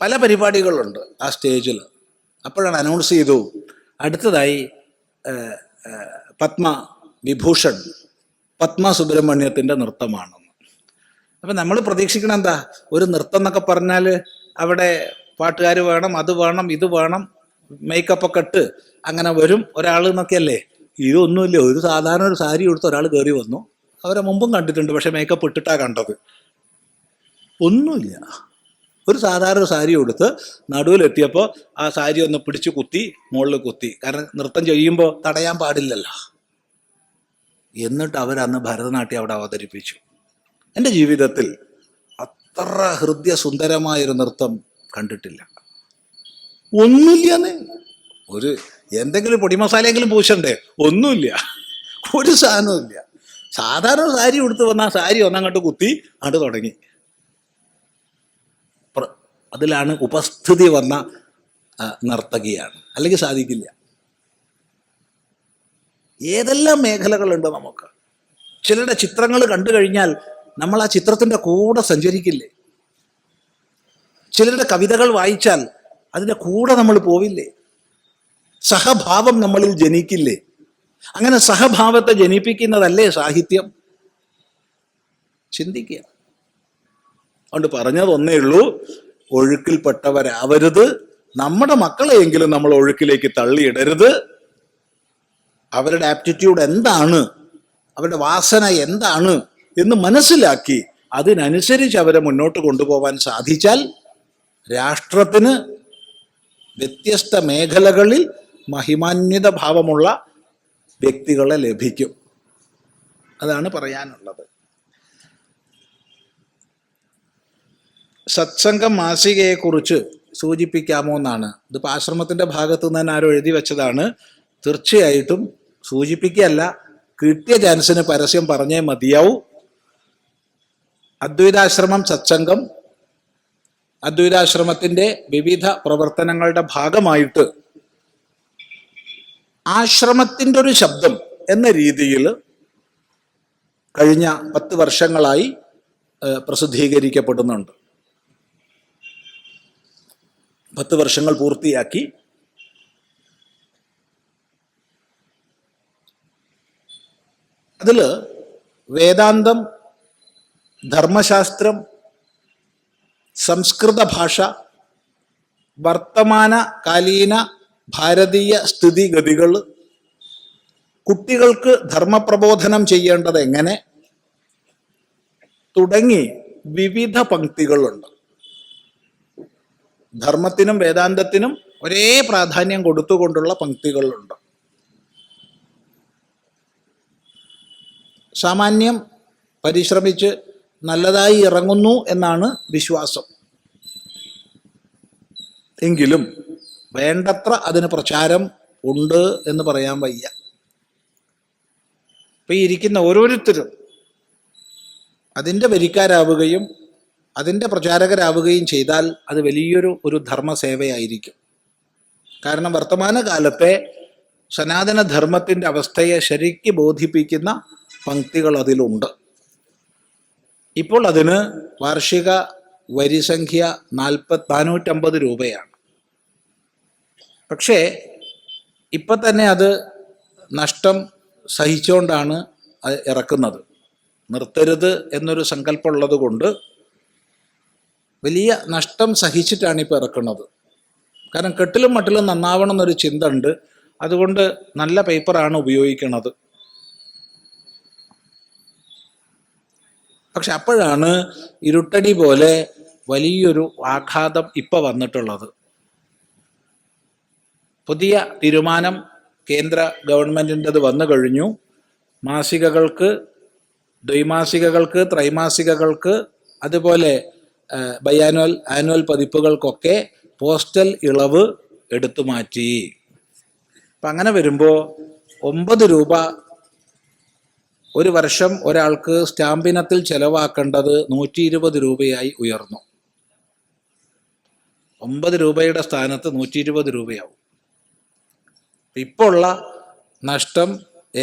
പല പരിപാടികളുണ്ട് ആ സ്റ്റേജിൽ. അപ്പോഴാണ് അനൗൺസ് ചെയ്തു അടുത്തതായി പത്മ വിഭൂഷൺ പത്മ സുബ്രഹ്മണ്യത്തിൻ്റെ നൃത്തമാണെന്ന്. അപ്പം നമ്മൾ പ്രതീക്ഷിക്കണം എന്താ, ഒരു നൃത്തം എന്നൊക്കെ പറഞ്ഞാൽ അവിടെ പാട്ടുകാർ വേണം, അത് വേണം, ഇത് വേണം, മേക്കപ്പൊക്കെ ഇട്ട് അങ്ങനെ വരും ഒരാൾ എന്നൊക്കെയല്ലേ. ഇതൊന്നുമില്ല. ഒരു സാധാരണ ഒരു സാരി കൊടുത്ത് ഒരാൾ കയറി വന്നു. അവരെ മുമ്പും കണ്ടിട്ടുണ്ട്, പക്ഷെ മേക്കപ്പ് ഇട്ടിട്ടാണ് കണ്ടത്. ഒന്നുമില്ല. ഒരു സാധാരണ സാരി കൊടുത്ത് നടുവിലെത്തിയപ്പോൾ ആ സാരി ഒന്ന് പിടിച്ച് കുത്തി, മുകളിൽ കുത്തി. കാരണം നൃത്തം ചെയ്യുമ്പോൾ തടയാൻ പാടില്ലല്ലോ. എന്നിട്ട് അവരന്ന് ഭരതനാട്യം അവിടെ അവതരിപ്പിച്ചു. എൻ്റെ ജീവിതത്തിൽ അത്ര ഹൃദയസുന്ദരമായൊരു നൃത്തം കണ്ടിട്ടില്ല. ഒന്നുമില്ലെന്ന്. ഒരു എന്തെങ്കിലും പൊടിമസാലയെങ്കിലും പൂശണ്ടേ? ഒന്നുമില്ല. ഒരു സാധനവുമില്ല. സാധാരണ സാരി കൊടുത്ത് വന്ന ആ സാരി ഒന്നങ്ങോട്ട് കുത്തി അങ്ങോട്ട് തുടങ്ങി. അതിലാണ് ഉപസ്ഥിതി വന്ന നർത്തകിയാണ്. അല്ലെങ്കിൽ സാധിക്കില്ല. ഏതെല്ലാം മേഖലകളുണ്ട് നമുക്ക്. ചിലരുടെ ചിത്രങ്ങൾ കണ്ടു കഴിഞ്ഞാൽ നമ്മൾ ആ ചിത്രത്തിൻ്റെ കൂടെ സഞ്ചരിക്കില്ലേ? ചിലരുടെ കവിതകൾ വായിച്ചാൽ അതിൻ്റെ കൂടെ നമ്മൾ പോവില്ലേ? സഹഭാവം നമ്മളിൽ ജനിക്കില്ലേ? അങ്ങനെ സഹഭാവത്തെ ജനിപ്പിക്കുന്നതല്ലേ സാഹിത്യം? ചിന്തിക്കുക. അതുകൊണ്ട് പറഞ്ഞതൊന്നേ ഉള്ളൂ, ഒഴുക്കിൽപ്പെട്ടവരാവരുത്. നമ്മുടെ മക്കളെയെങ്കിലും നമ്മൾ ഒഴുക്കിലേക്ക് തള്ളിയിടരുത്. അവരുടെ ആപ്റ്റിറ്റ്യൂഡ് എന്താണ്, അവരുടെ വാസന എന്താണ് എന്ന് മനസ്സിലാക്കി അതിനനുസരിച്ച് അവരെ മുന്നോട്ട് കൊണ്ടുപോകാൻ സാധിച്ചാൽ രാഷ്ട്രത്തിന് വ്യത്യസ്ത മേഖലകളിൽ മഹിമാന്വിത ഭാവമുള്ള വ്യക്തികളെ ലഭിക്കും. അതാണ് പറയാനുള്ളത്. സത്സംഗം മാസികയെക്കുറിച്ച് സൂചിപ്പിക്കാമോ എന്നാണ്. ഇതിപ്പോൾ ആശ്രമത്തിൻ്റെ ഭാഗത്തു നിന്ന് തന്നെ ആരോ എഴുതി വെച്ചതാണ്. തീർച്ചയായിട്ടും സൂചിപ്പിക്കുകയല്ല, കിട്ടിയ ചാൻസിന് പരസ്യം പറഞ്ഞേ മതിയാവൂ. അദ്വൈതാശ്രമം സത്സംഗം, അദ്വൈതാശ്രമത്തിൻ്റെ വിവിധ പ്രവർത്തനങ്ങളുടെ ഭാഗമായിട്ട് ആശ്രമത്തിൻ്റെ ഒരു ശബ്ദം എന്ന രീതിയിൽ കഴിഞ്ഞ 10 വർഷങ്ങളായി പ്രസിദ്ധീകരിക്കപ്പെടുന്നുണ്ട്. 10 വർഷങ്ങൾ പൂർത്തിയാക്കി. അതിൽ വേദാന്തം, ധർമ്മശാസ്ത്രം, സംസ്കൃത ഭാഷ, വർത്തമാനകാലീന ഭാരതീയ സ്ഥിതിഗതികൾ, കുട്ടികൾക്ക് ധർമ്മപ്രബോധനം ചെയ്യേണ്ടത് എങ്ങനെ തുടങ്ങി വിവിധ പംക്തികളുണ്ട്. ധർമ്മത്തിനും വേദാന്തത്തിനും ഒരേ പ്രാധാന്യം കൊടുത്തുകൊണ്ടുള്ള പംക്തികളുണ്ട്. സാമാന്യം പരിശ്രമിച്ച് നല്ലതായി ഇറങ്ങുന്നു എന്നാണ് വിശ്വാസം. എങ്കിലും വേണ്ടത്ര അതിന് പ്രചാരം ഉണ്ട് എന്ന് പറയാൻ വയ്യ. ഇപ്പം ഈ ഇരിക്കുന്ന ഓരോരുത്തരും അതിൻ്റെ വരിക്കാരാവുകയും അതിൻ്റെ പ്രചാരകരാവുകയും ചെയ്താൽ അത് വലിയൊരു ധർമ്മസേവയായിരിക്കും. കാരണം വർത്തമാനകാലത്തെ സനാതനധർമ്മത്തിൻ്റെ അവസ്ഥയെ ശരിക്ക് ബോധിപ്പിക്കുന്ന പംക്തികൾ അതിലുണ്ട്. ഇപ്പോൾ അതിന് വാർഷിക വരിസംഖ്യ 450 രൂപയാണ്. പക്ഷേ ഇപ്പം തന്നെ അത് നഷ്ടം സഹിച്ചുകൊണ്ടാണ് അത് ഇറക്കുന്നത്. നിർത്തരുത് എന്നൊരു സങ്കല്പമുള്ളത് കൊണ്ട് വലിയ നഷ്ടം സഹിച്ചിട്ടാണ് ഇപ്പോൾ ഇറക്കുന്നത്. കാരണം കെട്ടിലും മട്ടിലും നന്നാവണം എന്നൊരു ചിന്ത ഉണ്ട്. അതുകൊണ്ട് നല്ല പേപ്പറാണ് ഉപയോഗിക്കുന്നത്. പക്ഷെ അപ്പോഴാണ് ഇരുട്ടടി പോലെ വലിയൊരു ആഘാതം ഇപ്പം വന്നിട്ടുള്ളത്. പുതിയ തീരുമാനം കേന്ദ്ര ഗവൺമെൻറ്റിൻ്റെത് വന്നു കഴിഞ്ഞു. മാസികകൾക്ക്, ദ്വൈമാസികകൾക്ക്, ത്രൈമാസികകൾക്ക്, അതുപോലെ ബൈആനുവൽ ആനുവൽ പതിപ്പുകൾക്കൊക്കെ പോസ്റ്റൽ ഇളവ് എടുത്തു മാറ്റി. അപ്പം അങ്ങനെ വരുമ്പോൾ 9 രൂപ ഒരു വർഷം ഒരാൾക്ക് സ്റ്റാമ്പിനത്തിൽ ചെലവാക്കേണ്ടത് 120 രൂപയായി ഉയർന്നു. 9 രൂപയുടെ സ്ഥാനത്ത് 120 രൂപയാവും. ഇപ്പോൾ ഉള്ള നഷ്ടം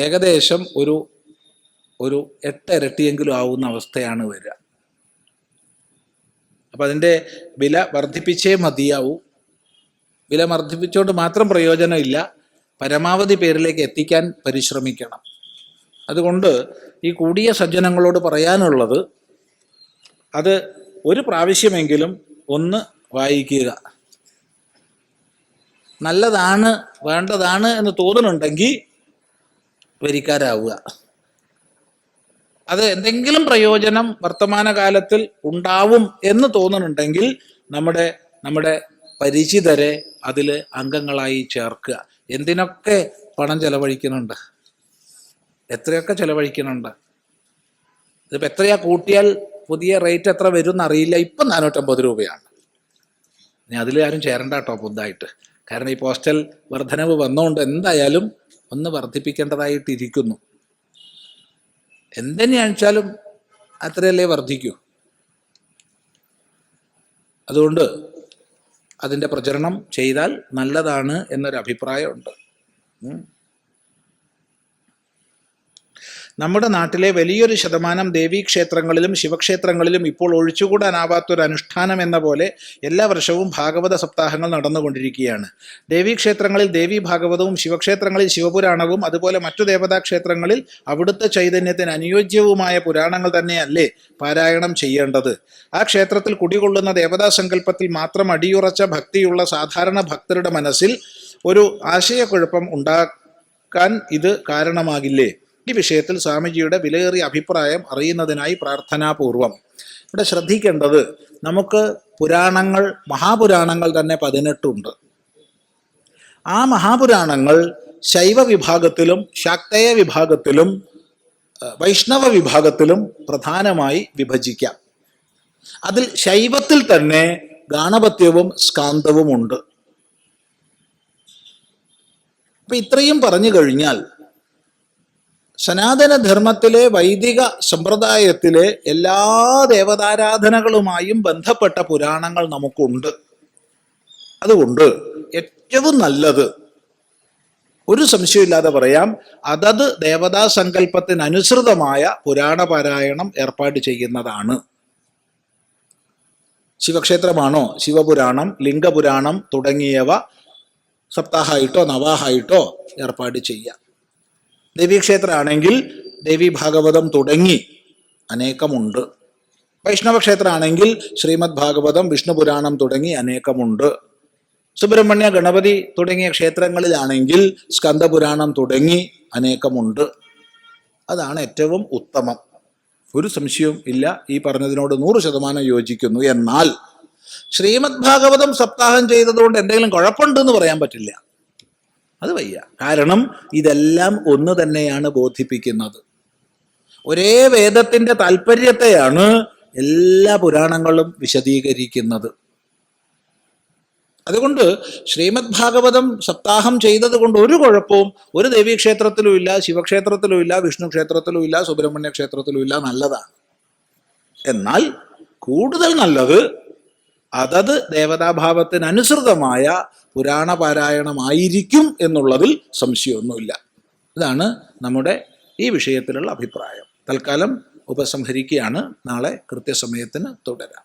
ഏകദേശം ഒരു 8 ഇരട്ടിയെങ്കിലും ആവുന്ന അവസ്ഥയാണ് വരിക. അപ്പം അതിൻ്റെ വില വർദ്ധിപ്പിച്ചേ മതിയാവൂ. വില വർദ്ധിപ്പിച്ചുകൊണ്ട് മാത്രം പ്രയോജനമില്ല, പരമാവധി പേരിലേക്ക് എത്തിക്കാൻ പരിശ്രമിക്കണം. അതുകൊണ്ട് ഈ കൂടിയ സജ്ജനങ്ങളോട് പറയാനുള്ളത്, അത് ഒരു പ്രാവശ്യമെങ്കിലും ഒന്ന് വായിക്കുക. നല്ലതാണ്, വേണ്ടതാണ് എന്ന് തോന്നുന്നുണ്ടെങ്കിൽ വരിക്കാരാവുക. അത് എന്തെങ്കിലും പ്രയോജനം വർത്തമാനകാലത്തിൽ ഉണ്ടാവും എന്ന് തോന്നുന്നുണ്ടെങ്കിൽ നമ്മുടെ പരിചിതരെ അതിൽ അംഗങ്ങളായി ചേർക്കുക. എന്തിനൊക്കെ പണം ചെലവഴിക്കുന്നുണ്ട്, എത്രയൊക്കെ ചെലവഴിക്കുന്നുണ്ട്. ഇതിപ്പോൾ എത്രയാ കൂട്ടിയാൽ പുതിയ റേറ്റ് എത്ര വരും എന്നറിയില്ല. ഇപ്പം 450 രൂപയാണ്. ഇനി അതിൽ ആരും ചേരണ്ട കേട്ടോ പുതുതായിട്ട്. കാരണം ഈ പോസ്റ്റൽ വർധനവ് വന്നുകൊണ്ട് എന്തായാലും ഒന്ന് വർദ്ധിപ്പിക്കേണ്ടതായിട്ടിരിക്കുന്നു. എന്തെന്ന് വെച്ചാലും അത്രയല്ലേ വർദ്ധിക്കൂ. അതുകൊണ്ട് അതിൻ്റെ പ്രചരണം ചെയ്താൽ നല്ലതാണ് എന്നൊരു അഭിപ്രായമുണ്ട്. നമ്മുടെ നാട്ടിലെ വലിയൊരു ശതമാനം ദേവീക്ഷേത്രങ്ങളിലും ശിവക്ഷേത്രങ്ങളിലും ഇപ്പോൾ ഒഴിച്ചുകൂടാനാവാത്തൊരു അനുഷ്ഠാനം എന്ന പോലെ എല്ലാ വർഷവും ഭാഗവത സപ്താഹങ്ങൾ നടന്നുകൊണ്ടിരിക്കുകയാണ്. ദേവീക്ഷേത്രങ്ങളിൽ ദേവീ ഭാഗവതവും ശിവക്ഷേത്രങ്ങളിൽ ശിവപുരാണവും അതുപോലെ മറ്റു ദേവതാക്ഷേത്രങ്ങളിൽ അവിടുത്തെ ചൈതന്യത്തിന് അനുയോജ്യവുമായ പുരാണങ്ങൾ തന്നെയല്ലേ പാരായണം ചെയ്യേണ്ടത്? ആ ക്ഷേത്രത്തിൽ കുടികൊള്ളുന്ന ദേവതാസങ്കല്പത്തിൽ മാത്രം അടിയുറച്ച ഭക്തിയുള്ള സാധാരണ ഭക്തരുടെ മനസ്സിൽ ഒരു ആശയക്കുഴപ്പം ഉണ്ടാക്കാൻ ഇത് കാരണമാകില്ലേ? ഈ വിഷയത്തിൽ സ്വാമിജിയുടെ വിലയേറിയ അഭിപ്രായം അറിയുന്നതിനായി പ്രാർത്ഥനാപൂർവം. ഇവിടെ ശ്രദ്ധിക്കേണ്ടത്, നമുക്ക് പുരാണങ്ങൾ, മഹാപുരാണങ്ങൾ തന്നെ 18 ഉണ്ട്. ആ മഹാപുരാണങ്ങൾ ശൈവ വിഭാഗത്തിലും ശാക്തേയ വിഭാഗത്തിലും വൈഷ്ണവ വിഭാഗത്തിലും പ്രധാനമായി വിഭജിക്കാം. അതിൽ ശൈവത്തിൽ തന്നെ ഗാണപത്യവും സ്കാന്തവും ഉണ്ട്. അപ്പൊ ഇത്രയും പറഞ്ഞു കഴിഞ്ഞാൽ സനാതനധർമ്മത്തിലെ വൈദിക സമ്പ്രദായത്തിലെ എല്ലാ ദേവതാരാധനകളുമായും ബന്ധപ്പെട്ട പുരാണങ്ങൾ നമുക്കുണ്ട്. അതുകൊണ്ട് ഏറ്റവും നല്ലത്, ഒരു സംശയമില്ലാതെ പറയാം, അതത് ദേവതാസങ്കല്പത്തിനനുസൃതമായ പുരാണ പാരായണം ഏർപ്പാട് ചെയ്യുന്നതാണ്. ശിവക്ഷേത്രമാണോ ശിവപുരാണം, ലിംഗപുരാണം തുടങ്ങിയവ സപ്താഹമായിട്ടോ നവാഹായിട്ടോ ഏർപ്പാട് ചെയ്യാം. ദേവീക്ഷേത്രമാണെങ്കിൽ ദേവീ ഭാഗവതം തുടങ്ങി അനേകമുണ്ട്. വൈഷ്ണവ ക്ഷേത്രമാണെങ്കിൽ ശ്രീമദ് ഭാഗവതം, വിഷ്ണുപുരാണം തുടങ്ങി അനേകമുണ്ട്. സുബ്രഹ്മണ്യ, ഗണപതി തുടങ്ങിയ ക്ഷേത്രങ്ങളിലാണെങ്കിൽ സ്കന്ദപുരാണം തുടങ്ങി അനേകമുണ്ട്. അതാണ് ഏറ്റവും ഉത്തമം. ഒരു സംശയവും ഇല്ല, ഈ പറഞ്ഞതിനോട് 100% യോജിക്കുന്നു. എന്നാൽ ശ്രീമദ് ഭാഗവതം സപ്താഹം ചെയ്തതുകൊണ്ട് എന്തെങ്കിലും കുഴപ്പമുണ്ടെന്ന് പറയാൻ പറ്റില്ല. അത് വയ്യ. കാരണം ഇതെല്ലാം ഒന്ന് തന്നെയാണ് ബോധിപ്പിക്കുന്നത്. ഒരേ വേദത്തിൻ്റെ താല്പര്യത്തെയാണ് എല്ലാ പുരാണങ്ങളും വിശദീകരിക്കുന്നത്. അതുകൊണ്ട് ശ്രീമദ് ഭാഗവതം സപ്താഹം ചെയ്തത് കൊണ്ട് ഒരു കുഴപ്പവും ഒരു ദേവീക്ഷേത്രത്തിലും ഇല്ല, ശിവക്ഷേത്രത്തിലും ഇല്ല, വിഷ്ണു ക്ഷേത്രത്തിലും ഇല്ല, സുബ്രഹ്മണ്യ ക്ഷേത്രത്തിലും ഇല്ല. നല്ലതാണ്. എന്നാൽ കൂടുതൽ നല്ലത് അതത് ദേവതാഭാവത്തിനനുസൃതമായ പുരാണ പാരായണമായിരിക്കും എന്നുള്ളതിൽ സംശയമൊന്നുമില്ല. ഇതാണ് നമ്മുടെ ഈ വിഷയത്തിലുള്ള അഭിപ്രായം. തൽക്കാലം ഉപസംഹരിക്കുകയാണ്. നാളെ കൃത്യസമയത്തിന് തുടരാം.